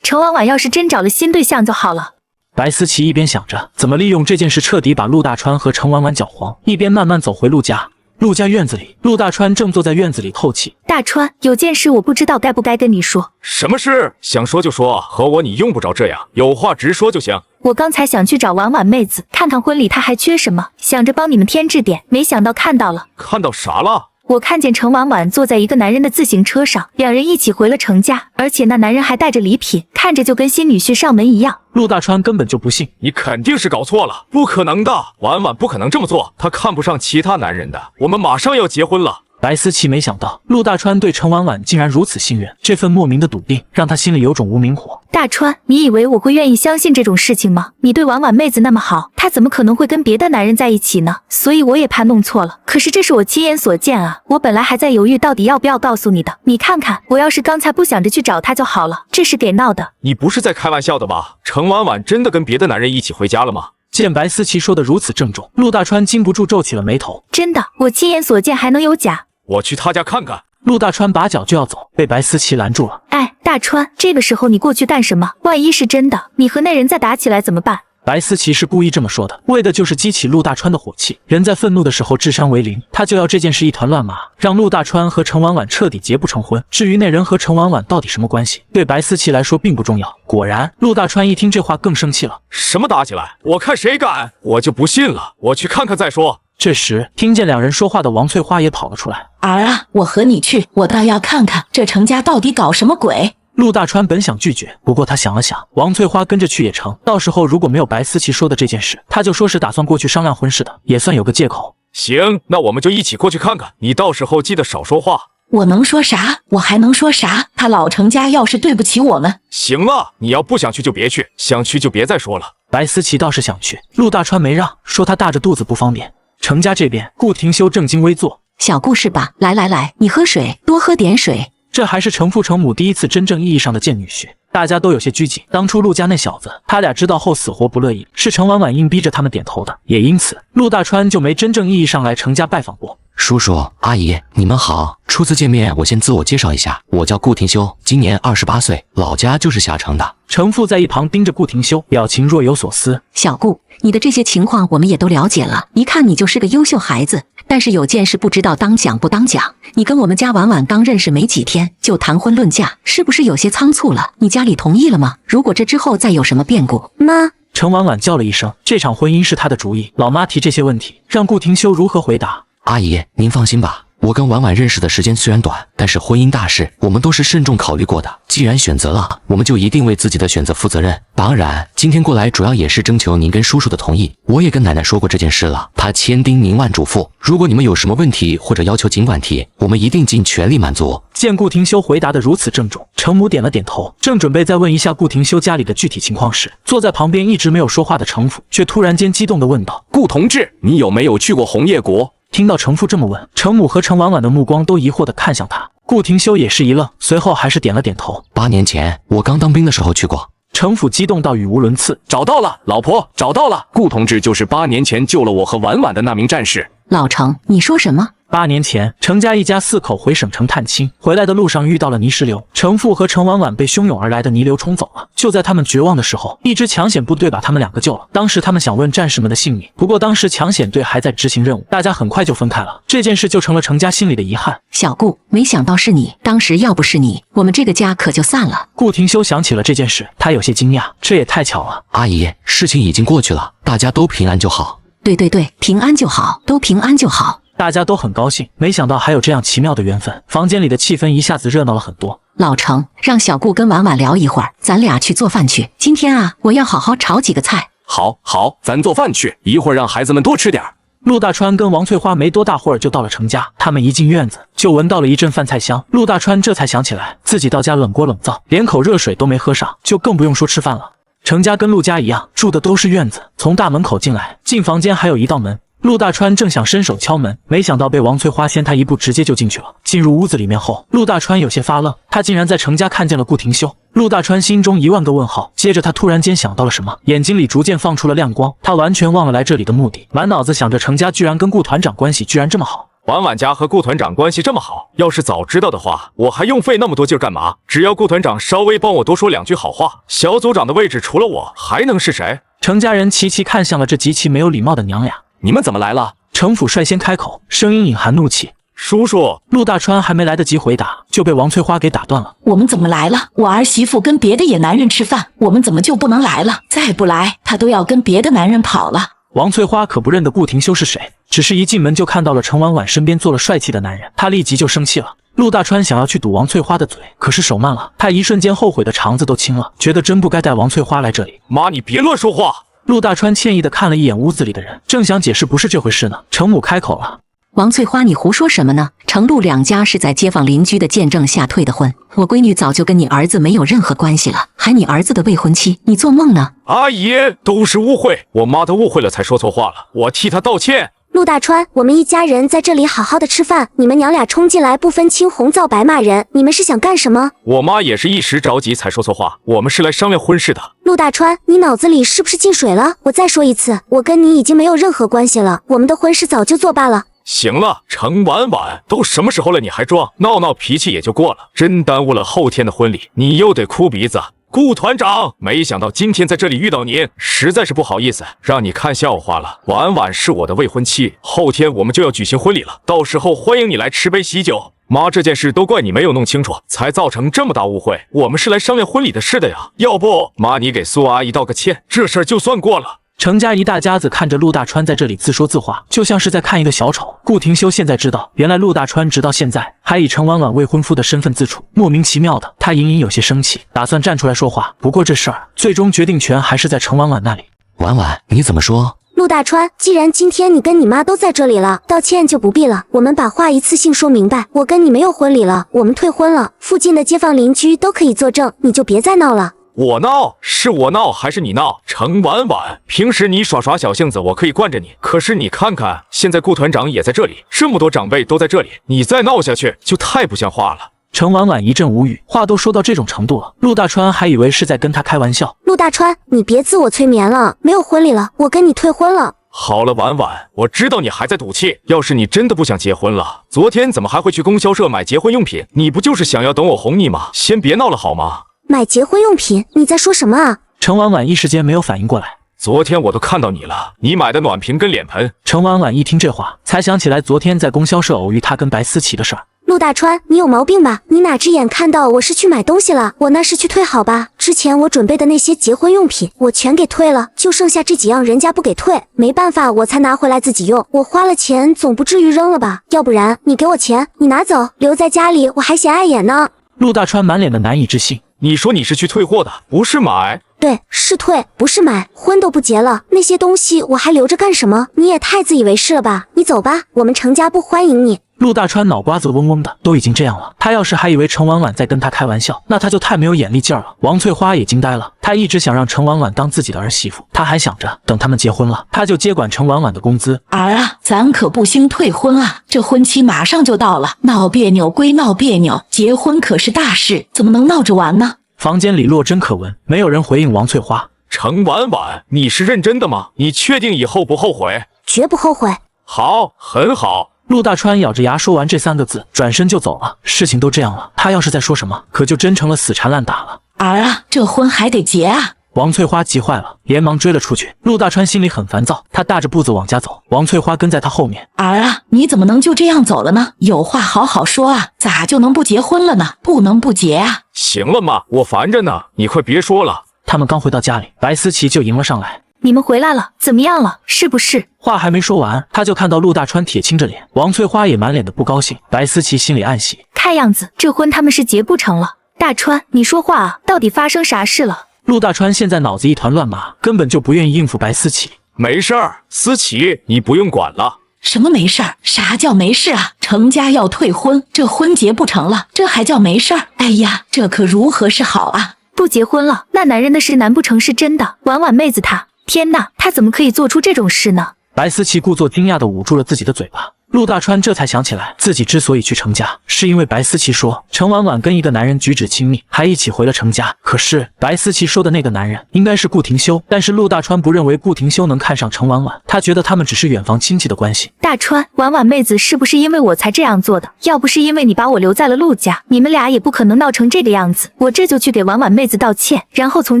程婉婉要是真找了新对象就好了。白思琪一边想着怎么利用这件事彻底把陆大川和程婉婉搅黄，一边慢慢走回陆家。陆家院子里，陆大川正坐在院子里透气。大川，有件事我不知道该不该跟你说。什么事？想说就说，和我你用不着这样，有话直说就行。我刚才想去找婉婉妹子看看婚礼她还缺什么，想着帮你们添置点，没想到看到了。看到啥了？我看见程婉婉坐在一个男人的自行车上，两人一起回了程家，而且那男人还带着礼品，看着就跟新女婿上门一样。陆大川根本就不信，你肯定是搞错了，不可能的，婉婉不可能这么做，她看不上其他男人的，我们马上要结婚了。白思琪没想到陆大川对程婉婉竟然如此信任，这份莫名的笃定让他心里有种无名火。大川，你以为我会愿意相信这种事情吗？你对婉婉妹子那么好，她怎么可能会跟别的男人在一起呢？所以我也怕弄错了。可是这是我亲眼所见啊！我本来还在犹豫到底要不要告诉你的。你看看，我要是刚才不想着去找她就好了，这是给闹的。你不是在开玩笑的吧？程婉婉真的跟别的男人一起回家了吗？见白思琪说的如此郑重，陆大川禁不住皱起了眉头。真的，我亲眼所见，还能有假？我去他家看看。陆大川把脚就要走，被白思琪拦住了。哎，大川，这个时候你过去干什么？万一是真的，你和那人再打起来怎么办？白思琪是故意这么说的，为的就是激起陆大川的火气。人在愤怒的时候智商为零，他就要这件事一团乱麻，让陆大川和程婉婉彻底结不成婚。至于那人和程婉婉到底什么关系，对白思琪来说并不重要。果然，陆大川一听这话更生气了。什么打起来？我看谁敢！我就不信了，我去看看再说。这时，听见两人说话的王翠花也跑了出来。儿啊，我和你去，我倒要看看这程家到底搞什么鬼。陆大川本想拒绝，不过他想了想，王翠花跟着去也成，到时候如果没有白思琪说的这件事，他就说是打算过去商量婚事的，也算有个借口。行，那我们就一起过去看看，你到时候记得少说话。我能说啥？我还能说啥？他老程家要是对不起我们……行了，你要不想去就别去，想去就别再说了。白思琪倒是想去，陆大川没让，说他大着肚子不方便。程家这边，顾廷修正襟危坐。小故事吧，来来来，你喝水，多喝点水。这还是程父程母第一次真正意义上的见女婿，大家都有些拘谨。当初陆家那小子，他俩知道后死活不乐意，是程婉婉硬逼着他们点头的，也因此陆大川就没真正意义上来程家拜访过。叔叔阿姨，你们好，初次见面，我先自我介绍一下，我叫顾廷修，今年28岁，老家就是下城的。程父在一旁盯着顾廷修，表情若有所思。小顾，你的这些情况我们也都了解了，一看你就是个优秀孩子，但是有件事不知道当讲不当讲。你跟我们家婉婉刚认识没几天就谈婚论嫁，是不是有些仓促了？你家里同意了吗？如果这之后再有什么变故，妈。程婉婉叫了一声，这场婚姻是她的主意，老妈提这些问题，让顾廷修如何回答？阿姨，您放心吧，我跟婉婉认识的时间虽然短，但是婚姻大事我们都是慎重考虑过的。既然选择了，我们就一定为自己的选择负责任。当然，今天过来主要也是征求您跟叔叔的同意。我也跟奶奶说过这件事了，她千叮咛万嘱咐，如果你们有什么问题或者要求尽管提，我们一定尽全力满足。见顾廷修回答的如此郑重，程母点了点头，正准备再问一下顾廷修家里的具体情况时，坐在旁边一直没有说话的程父却突然间激动地问道：顾同志，你有没有去过红叶国？听到程父这么问，程母和程婉婉的目光都疑惑地看向他。顾廷修也是一愣，随后还是点了点头。8年前我刚当兵的时候去过。程父激动到语无伦次。找到了，老婆，找到了，顾同志就是8年前救了我和婉婉的那名战士。老程，你说什么？8年前，程家一家4口回省城探亲，回来的路上遇到了泥石流，程父和程婉婉被汹涌而来的泥流冲走了。就在他们绝望的时候，一支抢险部队把他们2个救了。当时他们想问战士们的姓名，不过当时抢险队还在执行任务，大家很快就分开了。这件事就成了程家心里的遗憾。小顾，没想到是你，当时要不是你，我们这个家可就散了。顾廷修想起了这件事，他有些惊讶，这也太巧了。阿姨，事情已经过去了，大家都平安就好。对对对，平安就好，都平安就好。大家都很高兴，没想到还有这样奇妙的缘分。房间里的气氛一下子热闹了很多。老程，让小顾跟婉婉聊一会儿，咱俩去做饭去。今天啊，我要好好炒几个菜。好，咱做饭去，一会儿让孩子们多吃点。陆大川跟王翠花没多大会儿就到了程家，他们一进院子就闻到了一阵饭菜香。陆大川这才想起来自己到家冷锅冷灶，连口热水都没喝上，就更不用说吃饭了。程家跟陆家一样，住的都是院子，从大门口进来，进房间还有一道门。陆大川正想伸手敲门，没想到被王翠花先他一步，直接就进去了。进入屋子里面后，陆大川有些发愣，他竟然在程家看见了顾廷修。陆大川心中10000个问号，接着他突然间想到了什么，眼睛里逐渐放出了亮光，他完全忘了来这里的目的，满脑子想着程家居然跟顾团长关系居然这么好。婉婉家和顾团长关系这么好，要是早知道的话，我还用费那么多劲干嘛？只要顾团长稍微帮我多说2句好话，小组长的位置除了我还能是谁？程家人齐齐看向了这极其没有礼貌的娘俩。你们怎么来了？程府率先开口，声音隐含怒气。叔叔，陆大川还没来得及回答，就被王翠花给打断了。我们怎么来了？我儿媳妇跟别的野男人吃饭，我们怎么就不能来了？再不来，她都要跟别的男人跑了。王翠花可不认得顾廷修是谁，只是一进门就看到了程婉婉身边坐了帅气的男人，她立即就生气了。陆大川想要去堵王翠花的嘴，可是手慢了，他一瞬间后悔的肠子都青了，觉得真不该带王翠花来这里。妈，你别乱说话！陆大川歉意的看了一眼屋子里的人，正想解释不是这回事呢，程母开口了。王翠花，你胡说什么呢？程陆两家是在街坊邻居的见证下退的婚，我闺女早就跟你儿子没有任何关系了，还你儿子的未婚妻，你做梦呢？阿姨，都是误会，我妈都误会了才说错话了，我替她道歉。陆大川，我们一家人在这里好好的吃饭，你们娘俩冲进来不分青红皂白骂人，你们是想干什么？我妈也是一时着急才说错话，我们是来商量婚事的。陆大川，你脑子里是不是进水了？我再说一次，我跟你已经没有任何关系了，我们的婚事早就作罢了。行了，程婉婉，都什么时候了你还装？闹闹脾气也就过了，真耽误了后天的婚礼，你又得哭鼻子。顾团长，没想到今天在这里遇到您，实在是不好意思，让你看笑话了。婉婉是我的未婚妻，后天我们就要举行婚礼了，到时候欢迎你来吃杯喜酒。妈，这件事都怪你没有弄清楚，才造成这么大误会。我们是来商量婚礼的事的呀，要不妈你给苏阿姨道个歉，这事儿就算过了。程家一大家子看着陆大川在这里自说自话，就像是在看一个小丑。顾廷修现在知道，原来陆大川直到现在还以程婉婉未婚夫的身份自处，莫名其妙的，他隐隐有些生气，打算站出来说话。不过这事儿最终决定权还是在程婉婉那里。婉婉，你怎么说？陆大川，既然今天你跟你妈都在这里了，道歉就不必了，我们把话一次性说明白，我跟你没有婚礼了，我们退婚了，附近的街坊邻居都可以作证，你就别再闹了。我闹？是我闹还是你闹？程婉婉，平时你耍小性子，我可以惯着你。可是你看看，现在顾团长也在这里，这么多长辈都在这里，你再闹下去就太不像话了。程婉婉一阵无语，话都说到这种程度了，陆大川还以为是在跟他开玩笑。陆大川，你别自我催眠了，没有婚礼了，我跟你退婚了。好了，婉婉，我知道你还在赌气。要是你真的不想结婚了，昨天怎么还会去供销社买结婚用品？你不就是想要等我哄你吗？先别闹了好吗？买结婚用品？你在说什么啊？程婉婉一时间没有反应过来。昨天我都看到你了，你买的暖瓶跟脸盆。程婉婉一听这话，才想起来昨天在供销社偶遇他跟白思琪的事儿。陆大川，你有毛病吧？你哪只眼看到我是去买东西了？我那是去退好吧？之前我准备的那些结婚用品，我全给退了，就剩下这几样人家不给退，没办法，我才拿回来自己用。我花了钱，总不至于扔了吧？要不然你给我钱，你拿走，留在家里我还嫌碍眼呢。陆大川满脸的难以置信。你说你是去退货的，不是买？对，是退，不是买。婚都不结了，那些东西我还留着干什么？你也太自以为是了吧！你走吧，我们程家不欢迎你。陆大川脑瓜子嗡嗡的，都已经这样了，他要是还以为程婉婉在跟他开玩笑，那他就太没有眼力劲儿了。王翠花也惊呆了，他一直想让程婉婉当自己的儿媳妇，他还想着等他们结婚了，他就接管程婉婉的工资。儿啊，咱可不兴退婚啊，这婚期马上就到了，闹别扭归闹别扭，结婚可是大事，怎么能闹着玩呢？房间里落针可闻，没有人回应王翠花。程婉婉，你是认真的吗？你确定以后不后悔？绝不后悔。好，很好。陆大川咬着牙说完这3个字，转身就走了。事情都这样了，他要是再说什么，可就真成了死缠烂打了。儿啊，这婚还得结啊！王翠花急坏了，连忙追了出去。陆大川心里很烦躁，他大着步子往家走，王翠花跟在他后面。儿啊，你怎么能就这样走了呢？有话好好说啊，咋就能不结婚了呢？不能不结啊！行了妈，我烦着呢，你快别说了。他们刚回到家里，白思琪就迎了上来。你们回来了，怎么样了？是不是？话还没说完，他就看到陆大川铁青着脸，王翠花也满脸的不高兴。白思琪心里暗喜，看样子这婚他们是结不成了。大川，你说话啊，到底发生啥事了？陆大川现在脑子一团乱麻，根本就不愿意应付白思琪。没事儿，思琪，你不用管了。什么没事儿？啥叫没事啊？程家要退婚，这婚结不成了，这还叫没事儿？哎呀，这可如何是好啊？不结婚了，那男人的事难不成是真的？婉婉妹子她，天哪，她怎么可以做出这种事呢？白思琪故作惊讶地捂住了自己的嘴巴。陆大川这才想起来，自己之所以去程家，是因为白思琪说程婉婉跟一个男人举止亲密，还一起回了程家。可是白思琪说的那个男人应该是顾廷修，但是陆大川不认为顾廷修能看上程婉婉，他觉得他们只是远房亲戚的关系。大川，婉婉妹子是不是因为我才这样做的？要不是因为你把我留在了陆家，你们俩也不可能闹成这个样子。我这就去给婉婉妹子道歉，然后从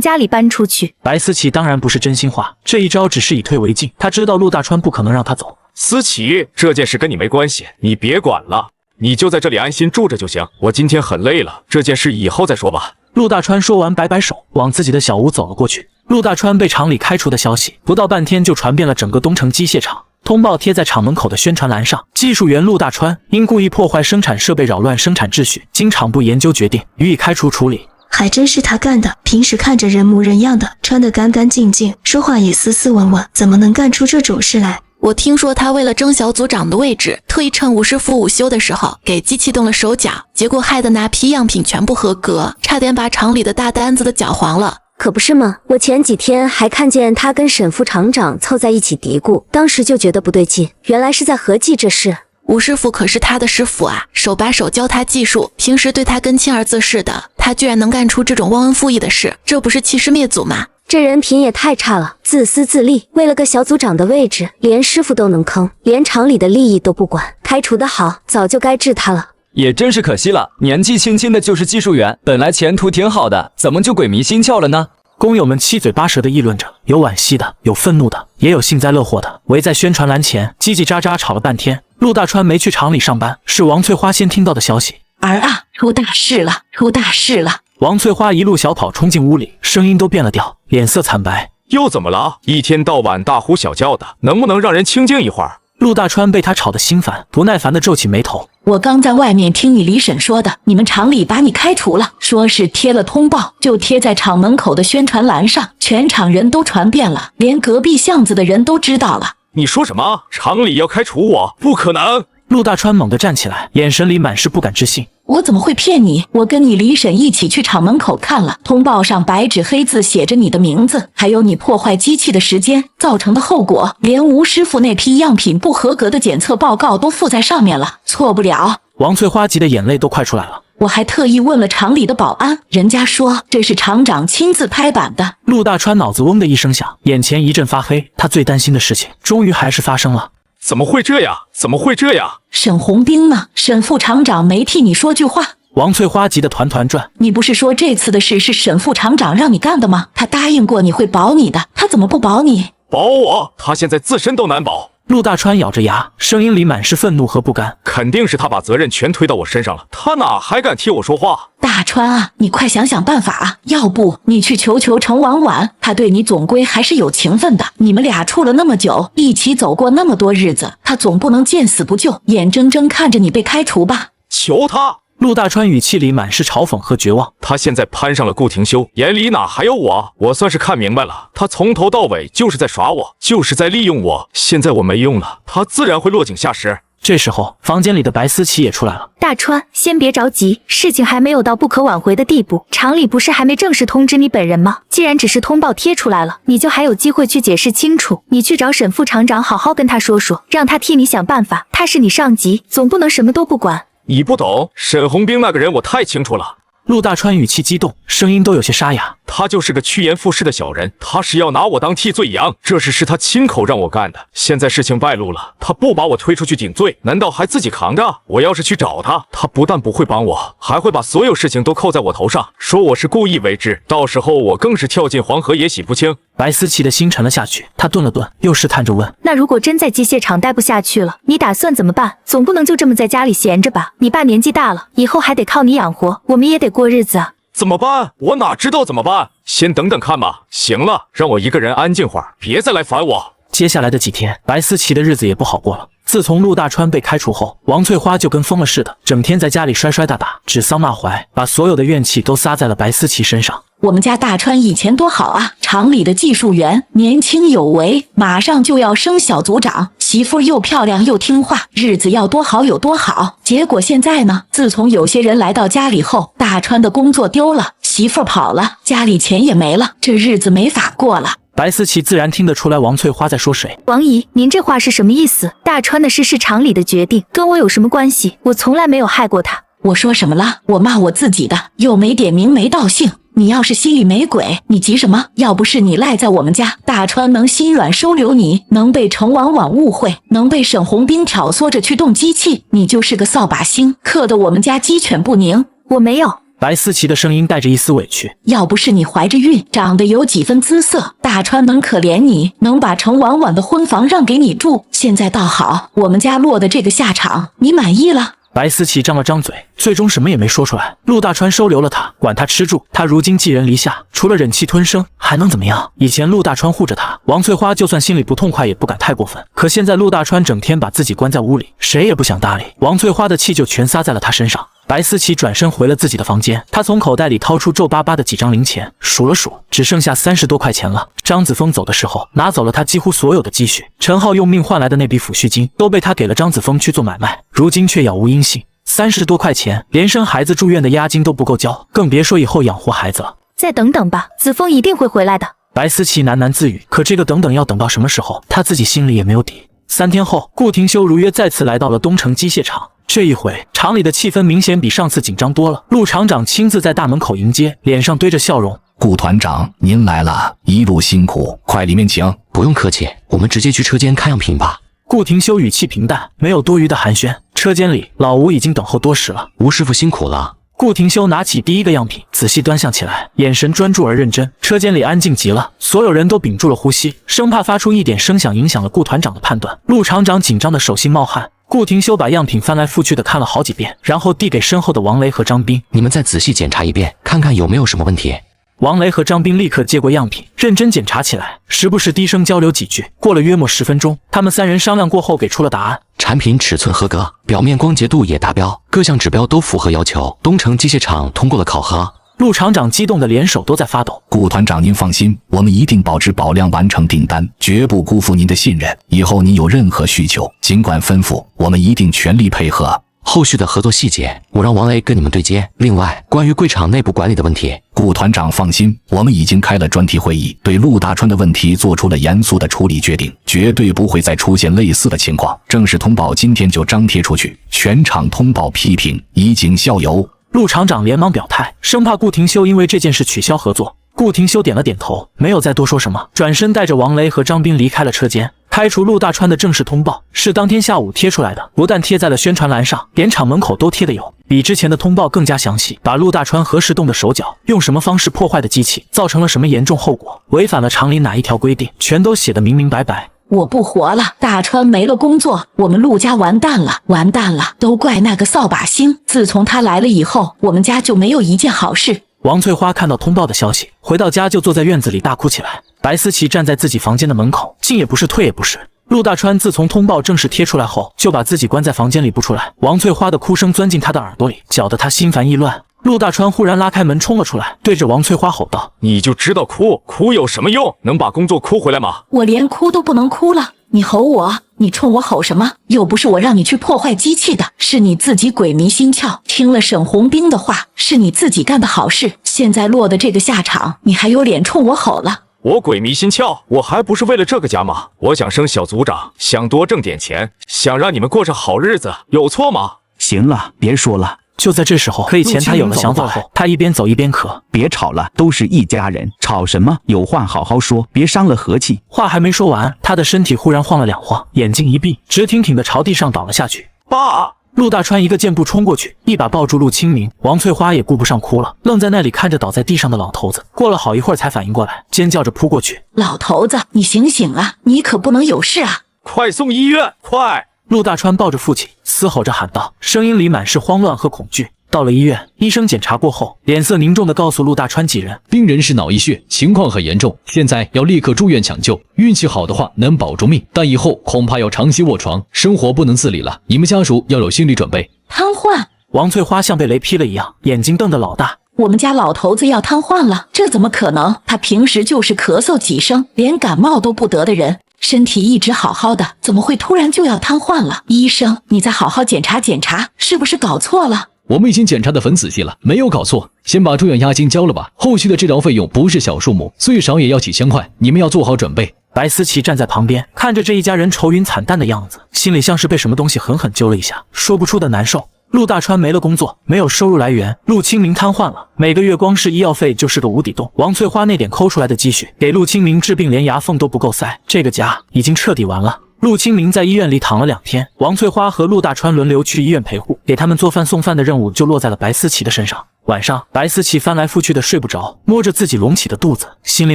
家里搬出去。白思琪当然不是真心话，这一招只是以退为进，他知道陆大川不可能让他走。思琪，这件事跟你没关系，你别管了，你就在这里安心住着就行。我今天很累了，这件事以后再说吧。陆大川说完，摆摆手，往自己的小屋走了过去。陆大川被厂里开除的消息，不到半天就传遍了整个东城机械厂。通报贴在厂门口的宣传栏上，技术员陆大川因故意破坏生产设备，扰乱生产秩序，经厂部研究决定予以开除处理。还真是他干的，平时看着人模人样的，穿得干干净净，说话也斯斯文文，怎么能干出这种事来？我听说他为了争小组长的位置，特意趁吴师傅午休的时候给机器动了手脚，结果害得那批样品全不合格，差点把厂里的大单子的搅黄了。可不是吗？我前几天还看见他跟沈副厂长凑在一起嘀咕，当时就觉得不对劲，原来是在合计这事。吴师傅可是他的师傅啊，手把手教他技术，平时对他跟亲儿子似的，他居然能干出这种忘恩负义的事，这不是欺师灭祖吗？这人品也太差了，自私自利，为了个小组长的位置，连师傅都能坑，连厂里的利益都不管。开除的好，早就该治他了。也真是可惜了，年纪轻轻的就是技术员，本来前途挺好的，怎么就鬼迷心窍了呢？工友们七嘴八舌地议论着，有惋惜的，有愤怒的，也有幸灾乐祸的，围在宣传栏前叽叽喳喳吵了半天。陆大川没去厂里上班，是王翠花先听到的消息。儿啊，出大事了，出大事了！王翠花一路小跑冲进屋里，声音都变了调，脸色惨白。又怎么了？一天到晚大呼小叫的，能不能让人清静一会儿？陆大川被他吵得心烦，不耐烦地皱起眉头。我刚在外面听你李婶说的，你们厂里把你开除了，说是贴了通报，就贴在厂门口的宣传栏上，全厂人都传遍了，连隔壁巷子的人都知道了。你说什么？厂里要开除我？不可能！陆大川猛地站起来，眼神里满是不敢置信。我怎么会骗你？我跟你李婶一起去厂门口看了，通报上白纸黑字写着你的名字，还有你破坏机器的时间造成的后果，连吴师傅那批样品不合格的检测报告都附在上面了，错不了。王翠花急得眼泪都快出来了。我还特意问了厂里的保安，人家说这是厂长亲自拍板的。陆大川脑子嗡的一声响，眼前一阵发黑，他最担心的事情终于还是发生了。怎么会这样？怎么会这样？沈红兵呢？沈副厂长没替你说句话？王翠花急得团团转。你不是说这次的事是沈副厂长让你干的吗？他答应过你会保你的，他怎么不保你？保我？他现在自身都难保。陆大川咬着牙，声音里满是愤怒和不甘。肯定是他把责任全推到我身上了，他哪还敢替我说话？大川啊，你快想想办法啊！要不你去求求程婉婉，他对你总归还是有情分的。你们俩处了那么久，一起走过那么多日子，他总不能见死不救，眼睁睁看着你被开除吧？求他！陆大川语气里满是嘲讽和绝望。他现在攀上了顾廷修，眼里哪还有我？我算是看明白了，他从头到尾就是在耍我，就是在利用我。现在我没用了，他自然会落井下石。这时候，房间里的白思琪也出来了。大川，先别着急，事情还没有到不可挽回的地步。厂里不是还没正式通知你本人吗？既然只是通报贴出来了，你就还有机会去解释清楚。你去找沈副厂长，好好跟他说说，让他替你想办法。他是你上级，总不能什么都不管。你不懂，沈红兵那个人我太清楚了。陆大川语气激动，声音都有些沙哑。他就是个趋炎附势的小人，他是要拿我当替罪羊，这事是他亲口让我干的。现在事情败露了，他不把我推出去顶罪，难道还自己扛着？我要是去找他，他不但不会帮我，还会把所有事情都扣在我头上，说我是故意为之。到时候我更是跳进黄河也洗不清。白思琪的心沉了下去，他顿了顿，又试探着问：那如果真在机械厂待不下去了，你打算怎么办？总不能就这么在家里闲着吧？你爸年纪大了，以后还得靠你养活，我们也得过日子啊。怎么办？我哪知道怎么办？先等等看吧。行了，让我一个人安静会儿，别再来烦我。接下来的几天，白思琪的日子也不好过了。自从陆大川被开除后，王翠花就跟疯了似的，整天在家里摔摔打打，指桑骂槐，把所有的怨气都撒在了白思琪身上。我们家大川以前多好啊，厂里的技术员，年轻有为，马上就要升小组长，媳妇又漂亮又听话，日子要多好有多好。结果现在呢，自从有些人来到家里后，大川的工作丢了，媳妇跑了，家里钱也没了，这日子没法过了。白思琪自然听得出来王翠花在说谁。王姨，您这话是什么意思？大川的事是厂里的决定，跟我有什么关系？我从来没有害过他。我说什么了？我骂我自己的，又没点名没道姓。你要是心里没鬼，你急什么？要不是你赖在我们家，大川能心软收留你，能被程婉婉误会，能被沈红兵挑唆着去动机器，你就是个扫把星，克得我们家鸡犬不宁。我没有。白思琪的声音带着一丝委屈。要不是你怀着孕，长得有几分姿色，大川能可怜你，能把程婉婉的婚房让给你住。现在倒好，我们家落的这个下场，你满意了？白思琪张了张嘴，最终什么也没说出来。陆大川收留了他，管他吃住，他如今寄人篱下，除了忍气吞声，还能怎么样？以前陆大川护着他，王翠花就算心里不痛快，也不敢太过分。可现在陆大川整天把自己关在屋里，谁也不想搭理，王翠花的气就全撒在了他身上。白思琪转身回了自己的房间，他从口袋里掏出皱巴巴的几张零钱，数了数，只剩下30多块钱了。张子枫走的时候拿走了他几乎所有的积蓄，陈浩用命换来的那笔抚恤金都被他给了张子枫去做买卖，如今却杳无音信。30多块钱连生孩子住院的押金都不够交，更别说以后养活孩子了。再等等吧，子枫一定会回来的。白思琪喃喃自语，可这个等等要等到什么时候，他自己心里也没有底。3天后，顾廷修如约再次来到了东城机械厂。这一回，厂里的气氛明显比上次紧张多了。陆厂长亲自在大门口迎接，脸上堆着笑容。顾团长，您来了，一路辛苦，快里面请。不用客气，我们直接去车间看样品吧。顾廷修语气平淡，没有多余的寒暄。车间里，老吴已经等候多时了。吴师傅辛苦了。顾廷修拿起第一个样品，仔细端详起来，眼神专注而认真。车间里安静极了，所有人都屏住了呼吸，生怕发出一点声响影响了顾团长的判断。陆厂长紧张的手心冒汗。顾廷修把样品翻来覆去的看了好几遍，然后递给身后的王雷和张斌：“你们再仔细检查一遍，看看有没有什么问题。”王雷和张斌立刻接过样品，认真检查起来，时不时低声交流几句。过了约莫10分钟，他们3人商量过后给出了答案：产品尺寸合格，表面光洁度也达标，各项指标都符合要求。东城机械厂通过了考核。陆厂长激动的连手都在发抖。顾团长您放心，我们一定保质保量完成订单，绝不辜负您的信任。以后您有任何需求，尽管吩咐，我们一定全力配合。后续的合作细节，我让王雷跟你们对接。另外，关于柜厂内部管理的问题，顾团长放心，我们已经开了专题会议，对陆大川的问题做出了严肃的处理决定，绝对不会再出现类似的情况。正式通报今天就张贴出去，全厂通报批评，以儆效尤。陆厂长连忙表态，生怕顾廷修因为这件事取消合作。顾廷修点了点头，没有再多说什么，转身带着王雷和张斌离开了车间。开除陆大川的正式通报是当天下午贴出来的，不但贴在了宣传栏上，连厂门口都贴的有，比之前的通报更加详细，把陆大川何时动的手脚，用什么方式破坏的机器，造成了什么严重后果，违反了厂里哪一条规定，全都写得明明白白。我不活了，大川没了工作，我们陆家完蛋了，完蛋了，都怪那个扫把星。自从他来了以后，我们家就没有一件好事。王翠花看到通报的消息，回到家就坐在院子里大哭起来。白思琪站在自己房间的门口，进也不是，退也不是。陆大川自从通报正式贴出来后，就把自己关在房间里不出来。王翠花的哭声钻进他的耳朵里，搅得他心烦意乱。陆大川忽然拉开门冲了出来，对着王翠花吼道：“你就知道哭，哭有什么用？能把工作哭回来吗？我连哭都不能哭了，你吼我，你冲我吼什么？又不是我让你去破坏机器的，是你自己鬼迷心窍，听了沈红兵的话，是你自己干的好事，现在落得这个下场，你还有脸冲我吼了？”我鬼迷心窍，我还不是为了这个家吗？我想升小组长，想多挣点钱，想让你们过上好日子，有错吗？行了，别说了。就在这时候，可以前他有了想法后，他一边走一边咳：“别吵了，都是一家人，吵什么？有话好好说，别伤了和气。”话还没说完，他的身体忽然晃了2晃，眼睛一闭，直挺挺的朝地上倒了下去。爸！陆大川一个箭步冲过去，一把抱住陆清明。王翠花也顾不上哭了，愣在那里看着倒在地上的老头子。过了好一会儿才反应过来，尖叫着扑过去：“老头子，你醒醒啊！你可不能有事啊！快送医院，快！”陆大川抱着父亲，嘶吼着喊道，声音里满是慌乱和恐惧。到了医院，医生检查过后，脸色凝重地告诉陆大川几人，病人是脑溢血，情况很严重，现在要立刻住院抢救。运气好的话能保住命，但以后恐怕要长期卧床，生活不能自理了。你们家属要有心理准备。瘫痪！王翠花像被雷劈了一样，眼睛瞪得老大。我们家老头子要瘫痪了？这怎么可能？他平时就是咳嗽几声，连感冒都不得的人，身体一直好好的，怎么会突然就要瘫痪了？医生，你再好好检查检查，是不是搞错了？我们已经检查的很仔细了，没有搞错。先把住院押金交了吧，后续的治疗费用不是小数目，最少也要几千块，你们要做好准备。白思琪站在旁边，看着这一家人愁云惨淡的样子，心里像是被什么东西狠狠揪了一下，说不出的难受。陆大川没了工作，没有收入来源，陆清明瘫痪了，每个月光是医药费就是个无底洞。王翠花那点抠出来的积蓄，给陆清明治病连牙缝都不够塞，这个家已经彻底完了。陆清明在医院里躺了2天，王翠花和陆大川轮流去医院陪护，给他们做饭送饭的任务就落在了白思琪的身上。晚上，白思琪翻来覆去的睡不着，摸着自己隆起的肚子，心里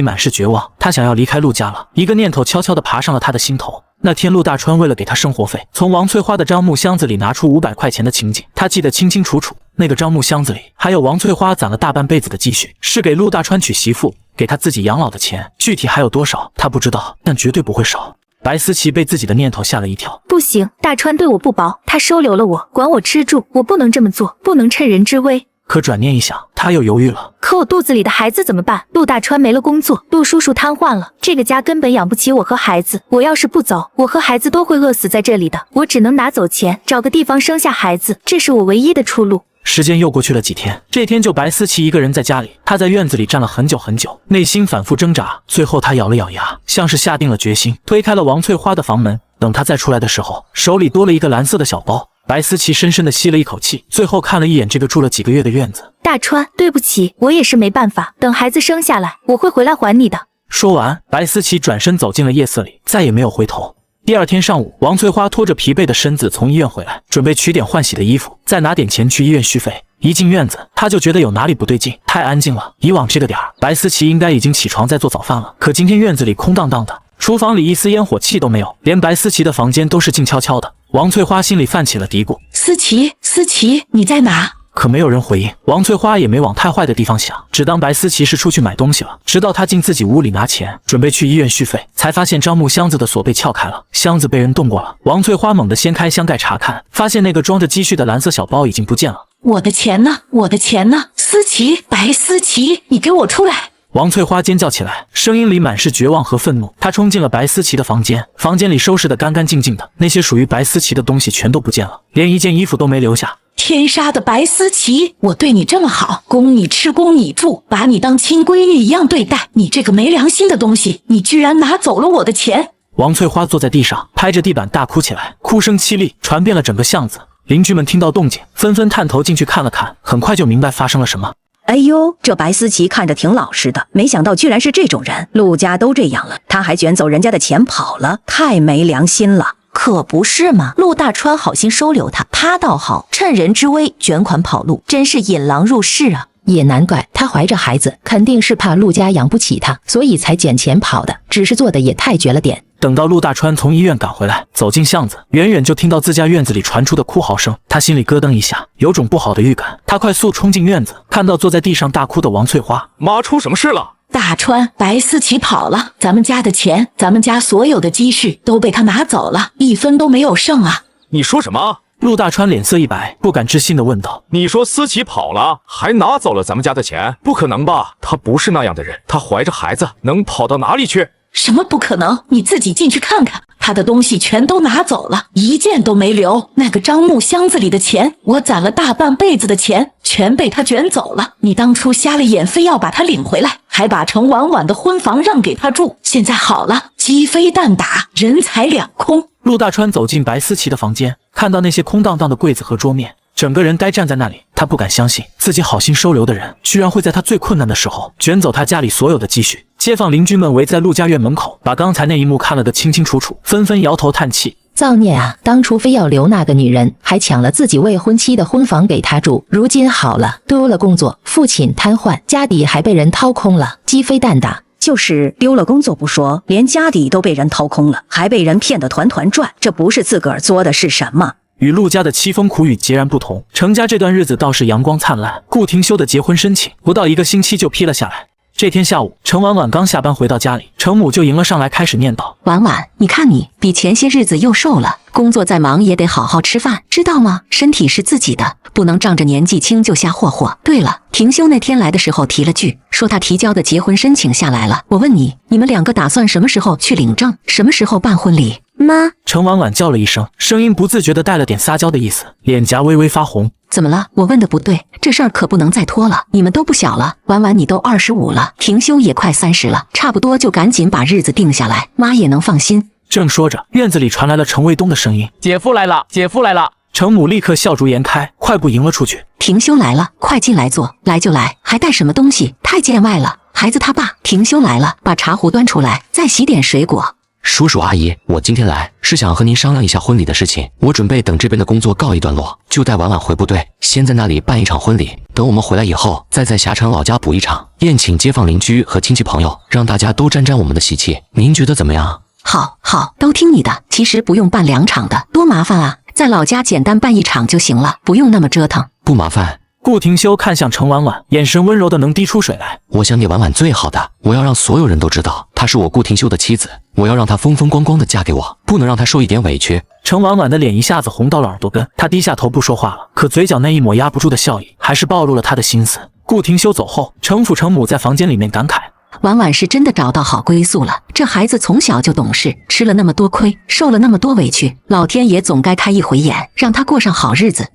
满是绝望。她想要离开陆家了，一个念头悄悄地爬上了她的心头。那天陆大川为了给她生活费，从王翠花的樟木箱子里拿出500块钱的情景，她记得清清楚楚。那个樟木箱子里还有王翠花攒了大半辈子的积蓄，是给陆大川娶媳妇，给他自己养老的钱，具体还有多少她不知道，但绝对不会少。白思琪被自己的念头吓了一跳。不行，大川对我不薄，他收留了我，管我吃住，我不能这么做，不能趁人之危。可转念一想，他又犹豫了。可我肚子里的孩子怎么办？陆大川没了工作，陆叔叔瘫痪了，这个家根本养不起我和孩子。我要是不走，我和孩子都会饿死在这里的。我只能拿走钱，找个地方生下孩子，这是我唯一的出路。时间又过去了几天，这天就白思琪一个人在家里，她在院子里站了很久很久，内心反复挣扎。最后她咬了咬牙，像是下定了决心，推开了王翠花的房门。等她再出来的时候，手里多了一个蓝色的小包。白思琪深深地吸了一口气，最后看了一眼这个住了几个月的院子。大川，对不起，我也是没办法，等孩子生下来，我会回来还你的。说完，白思琪转身走进了夜色里，再也没有回头。第二天上午，王翠花拖着疲惫的身子从医院回来，准备取点换洗的衣服，再拿点钱去医院续费。一进院子，她就觉得有哪里不对劲，太安静了。以往这个点儿，白思琪应该已经起床在做早饭了，可今天院子里空荡荡的，厨房里一丝烟火气都没有，连白思琪的房间都是静悄悄的。王翠花心里泛起了嘀咕：思琪，思琪，你在哪？可没有人回应。王翠花也没往太坏的地方想，只当白思琪是出去买东西了。直到她进自己屋里拿钱，准备去医院续费，才发现樟木箱子的锁被撬开了，箱子被人动过了。王翠花猛地掀开箱盖查看，发现那个装着积蓄的蓝色小包已经不见了。我的钱呢？我的钱呢？思琪，白思琪，你给我出来！王翠花尖叫起来，声音里满是绝望和愤怒。她冲进了白思琪的房间，房间里收拾得干干净净的，那些属于白思琪的东西全都不见了，连一件衣服都没留下。天杀的白思琪，我对你这么好，供你吃供你住，把你当亲闺女一样对待，你这个没良心的东西，你居然拿走了我的钱！王翠花坐在地上，拍着地板大哭起来，哭声凄厉，传遍了整个巷子。邻居们听到动静，纷纷探头进去看了看，很快就明白发生了什么。哎呦，这白思琪看着挺老实的，没想到居然是这种人。陆家都这样了，他还卷走人家的钱跑了，太没良心了。可不是嘛，陆大川好心收留他，他倒好，趁人之危卷款跑路，真是引狼入室啊！也难怪他怀着孩子，肯定是怕陆家养不起他，所以才捡钱跑的，只是做的也太绝了点。等到陆大川从医院赶回来，走进巷子，远远就听到自家院子里传出的哭嚎声，他心里咯噔一下，有种不好的预感。他快速冲进院子，看到坐在地上大哭的王翠花。妈，出什么事了？大川，白思琪跑了，咱们家的钱，咱们家所有的积蓄都被他拿走了，一分都没有剩啊！你说什么？陆大川脸色一白，不敢置信地问道：你说思琪跑了，还拿走了咱们家的钱？不可能吧，她不是那样的人，她怀着孩子，能跑到哪里去？什么不可能？你自己进去看看，他的东西全都拿走了，一件都没留。那个樟木箱子里的钱，我攒了大半辈子的钱，全被他卷走了。你当初瞎了眼，非要把他领回来，还把程婉婉的婚房让给他住。现在好了，鸡飞蛋打，人财两空。陆大川走进白思琪的房间，看到那些空荡荡的柜子和桌面，整个人呆站在那里。他不敢相信自己好心收留的人，居然会在他最困难的时候卷走他家里所有的积蓄。街坊邻居们围在陆家院门口，把刚才那一幕看了个清清楚楚，纷纷摇头叹气。造孽啊！当初非要留那个女人，还抢了自己未婚妻的婚房给她住，如今好了，丢了工作，父亲瘫痪，家底还被人掏空了，鸡飞蛋打。就是丢了工作不说，连家底都被人掏空了，还被人骗得团团转，这不是自个儿作的是什么？与陆家的凄风苦雨截然不同，程家这段日子倒是阳光灿烂。顾廷修的结婚申请不到1个星期就批了下来。这天下午，程婉婉刚下班回到家里，程母就迎了上来，开始念叨：婉婉，你看你比前些日子又瘦了，工作再忙也得好好吃饭，知道吗？身体是自己的，不能仗着年纪轻就瞎霍霍。对了，廷修那天来的时候提了句，说他提交的结婚申请下来了。我问你，你们2个打算什么时候去领证，什么时候办婚礼？妈，程婉婉叫了一声，声音不自觉地带了点撒娇的意思，脸颊微微发红。怎么了？我问的不对，这事儿可不能再拖了。你们都不小了，婉婉你都25了，婷修也快30了，差不多就赶紧把日子定下来，妈也能放心。正说着，院子里传来了程卫东的声音：“姐夫来了，姐夫来了。”程母立刻笑逐颜开，快步迎了出去。婷修来了，快进来坐，来就来，还带什么东西？太见外了。孩子他爸，婷修来了，把茶壶端出来，再洗点水果。叔叔阿姨，我今天来是想和您商量一下婚礼的事情。我准备等这边的工作告一段落，就带婉婉回部队，先在那里办一场婚礼。等我们回来以后，再在霞城老家补一场，宴请街坊邻居和亲戚朋友，让大家都沾沾我们的喜气。您觉得怎么样？好，都听你的。其实不用办2场的，多麻烦啊，在老家简单办1场就行了，不用那么折腾。不麻烦。顾廷修看向程婉婉，眼神温柔的能滴出水来。我想给婉婉最好的，我要让所有人都知道她是我顾廷修的妻子，我要让她风风光光的嫁给我，不能让她受一点委屈。程婉婉的脸一下子红到了耳朵根，她低下头不说话了，可嘴角那一抹压不住的笑意，还是暴露了她的心思。顾廷修走后，程父程母在房间里面感慨：婉婉是真的找到好归宿了，这孩子从小就懂事，吃了那么多亏，受了那么多委屈，老天爷总该开一回眼，让他过上好日子。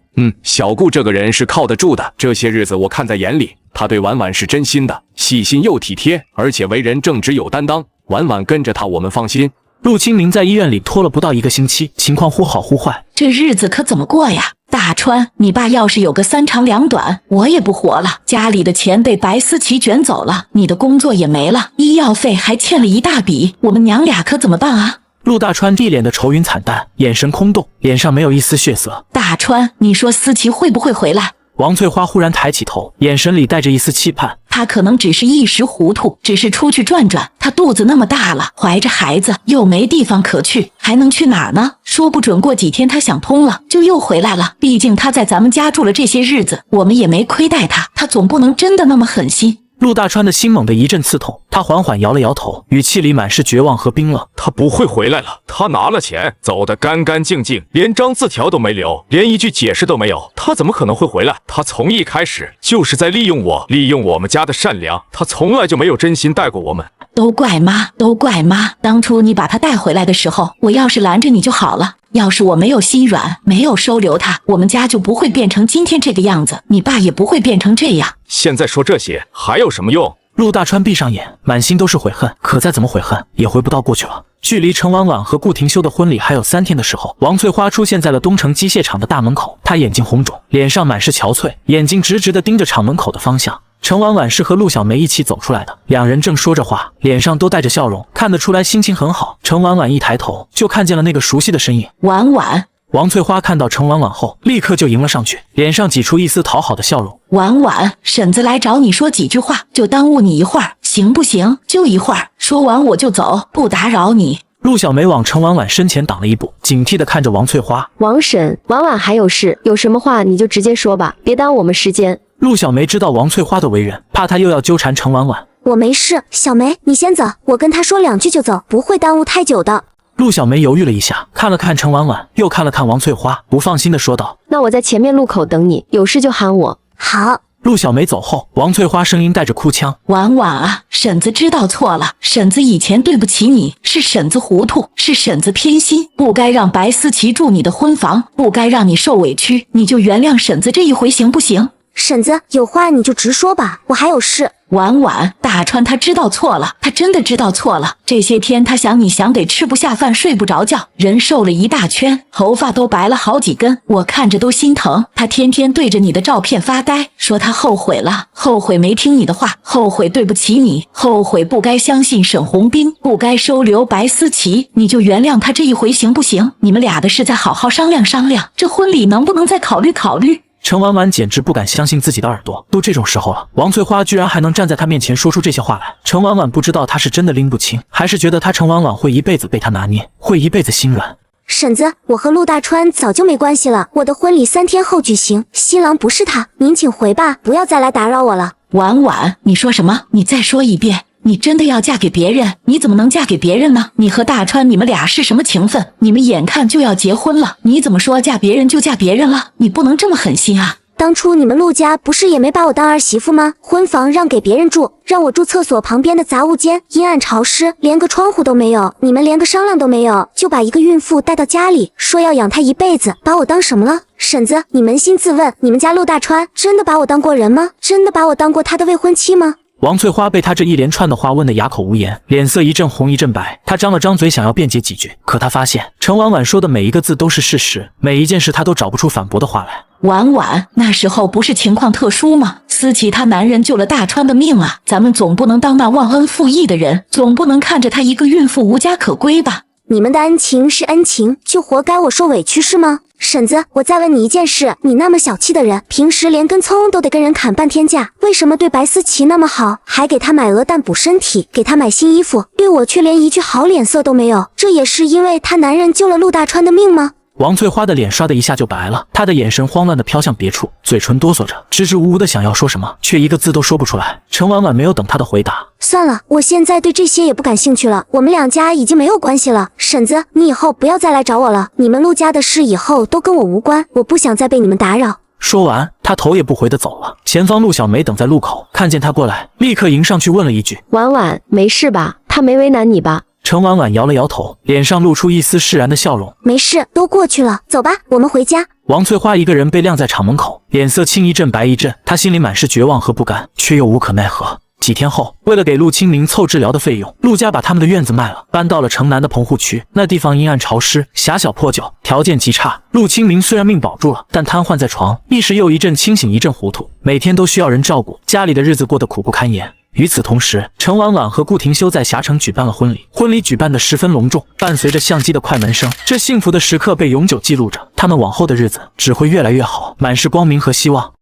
小顾这个人是靠得住的，这些日子我看在眼里，他对婉婉是真心的，细心又体贴，而且为人正直有担当。婉婉跟着他，我们放心。陆清明在医院里拖了不到1个星期，情况忽好忽坏，这日子可怎么过呀？大川，你爸要是有个3长2短，我也不活了。家里的钱被白思琪卷走了，你的工作也没了，医药费还欠了一大笔，我们娘俩可怎么办啊？陆大川一脸的愁云惨淡，眼神空洞，脸上没有一丝血色。大川，你说思琪会不会回来？王翠花忽然抬起头，眼神里带着一丝期盼。她可能只是一时糊涂，只是出去转转。她肚子那么大了，怀着孩子又没地方可去，还能去哪儿呢？说不准过几天她想通了，就又回来了。毕竟她在咱们家住了这些日子，我们也没亏待她，她总不能真的那么狠心。陆大川的心猛地一阵刺痛，他缓缓摇了摇头，语气里满是绝望和冰冷。他不会回来了，他拿了钱，走得干干净净，连张字条都没留，连一句解释都没有，他怎么可能会回来？他从一开始就是在利用我，利用我们家的善良，他从来就没有真心待过我们。都怪妈，都怪妈！当初你把他带回来的时候，我要是拦着你就好了。要是我没有心软，没有收留他，我们家就不会变成今天这个样子，你爸也不会变成这样。现在说这些还有什么用？陆大川闭上眼，满心都是悔恨，可再怎么悔恨也回不到过去了。距离程婉婉和顾廷修的婚礼还有3天的时候，王翠花出现在了东城机械厂的大门口，她眼睛红肿，脸上满是憔悴，眼睛直直地盯着厂门口的方向。程婉婉是和陆小梅一起走出来的，两人正说着话，脸上都带着笑容，看得出来心情很好。程婉婉一抬头就看见了那个熟悉的身影，婉婉。王翠花看到程婉婉后，立刻就迎了上去，脸上挤出一丝讨好的笑容。婉婉，婶子来找你说几句话，就耽误你一会儿，行不行？就一会儿，说完我就走，不打扰你。陆小梅往程婉婉身前挡了一步，警惕地看着王翠花。王婶，婉婉还有事，有什么话你就直接说吧，别耽误我们时间。陆小梅知道王翠花的为人，怕她又要纠缠程婉婉。我没事，小梅你先走，我跟她说2句就走，不会耽误太久的。陆小梅犹豫了一下，看了看程婉婉，又看了看王翠花，不放心地说道：那我在前面路口等你，有事就喊我。好。陆小梅走后，王翠花声音带着哭腔：婉婉啊，婶子知道错了，婶子以前对不起你，是婶子糊涂，是婶子偏心，不该让白思琪住你的婚房，不该让你受委屈，你就原谅婶子这一回行不行？婶子，有话你就直说吧，我还有事。婉婉，大川他知道错了，他真的知道错了。这些天他想你想得吃不下饭睡不着觉，人瘦了一大圈，头发都白了好几根，我看着都心疼。他天天对着你的照片发呆，说他后悔了，后悔没听你的话，后悔对不起你，后悔不该相信沈红兵，不该收留白思琪，你就原谅他这一回行不行？你们俩的事再好好商量商量，这婚礼能不能再考虑考虑？程婉婉简直不敢相信自己的耳朵，都这种时候了，王翠花居然还能站在她面前说出这些话来。程婉婉不知道她是真的拎不清，还是觉得她程婉婉会一辈子被她拿捏，会一辈子心软。婶子，我和陆大川早就没关系了，我的婚礼3天后举行，新郎不是他，您请回吧，不要再来打扰我了。婉婉，你说什么？你再说一遍。你真的要嫁给别人？你怎么能嫁给别人呢？你和大川，你们俩是什么情分？你们眼看就要结婚了，你怎么说嫁别人就嫁别人了？你不能这么狠心啊！当初你们陆家不是也没把我当儿媳妇吗？婚房让给别人住，让我住厕所旁边的杂物间，阴暗潮湿，连个窗户都没有，你们连个商量都没有，就把一个孕妇带到家里，说要养她一辈子，把我当什么了？婶子，你扪心自问，你们家陆大川真的把我当过人吗？真的把我当过他的未婚妻吗？王翠花被他这一连串的话问得哑口无言，脸色一阵红一阵白。她张了张嘴想要辩解几句，可她发现陈婉婉说的每一个字都是事实，每一件事她都找不出反驳的话来。婉婉，那时候不是情况特殊吗？思琪她男人救了大川的命啊，咱们总不能当那忘恩负义的人，总不能看着她一个孕妇无家可归吧？你们的恩情是恩情，就活该我受委屈是吗？婶子，我再问你一件事，你那么小气的人，平时连根葱都得跟人砍半天价，为什么对白思琪那么好，还给她买鹅蛋补身体，给她买新衣服，对我却连一句好脸色都没有？这也是因为她男人救了陆大川的命吗？王翠花的脸刷的一下就白了，她的眼神慌乱地飘向别处，嘴唇哆嗦着，支支吾吾的想要说什么，却一个字都说不出来。陈婉婉没有等她的回答，算了，我现在对这些也不感兴趣了，我们两家已经没有关系了。婶子，你以后不要再来找我了，你们陆家的事以后都跟我无关，我不想再被你们打扰。说完，他头也不回地走了。前方陆小梅等在路口，看见他过来，立刻迎上去问了一句：“婉婉，没事吧？他没为难你吧？”陈婉婉摇了摇头，脸上露出一丝释然的笑容：“没事，都过去了，走吧，我们回家。”王翠花一个人被晾在厂门口，脸色青一阵白一阵，她心里满是绝望和不甘，却又无可奈何。几天后，为了给陆清明凑治疗的费用，陆家把他们的院子卖了，搬到了城南的棚户区。那地方阴暗潮湿，狭小破旧，条件极差。陆清明虽然命保住了，但瘫痪在床，一时又一阵清醒一阵糊涂，每天都需要人照顾，家里的日子过得苦不堪言。与此同时，陈婉婉和顾廷修在霞城举办了婚礼，婚礼举办得十分隆重，伴随着相机的快门声，这幸福的时刻被永久记录着。他们往后的日子只会越来越好，满是光明和希望。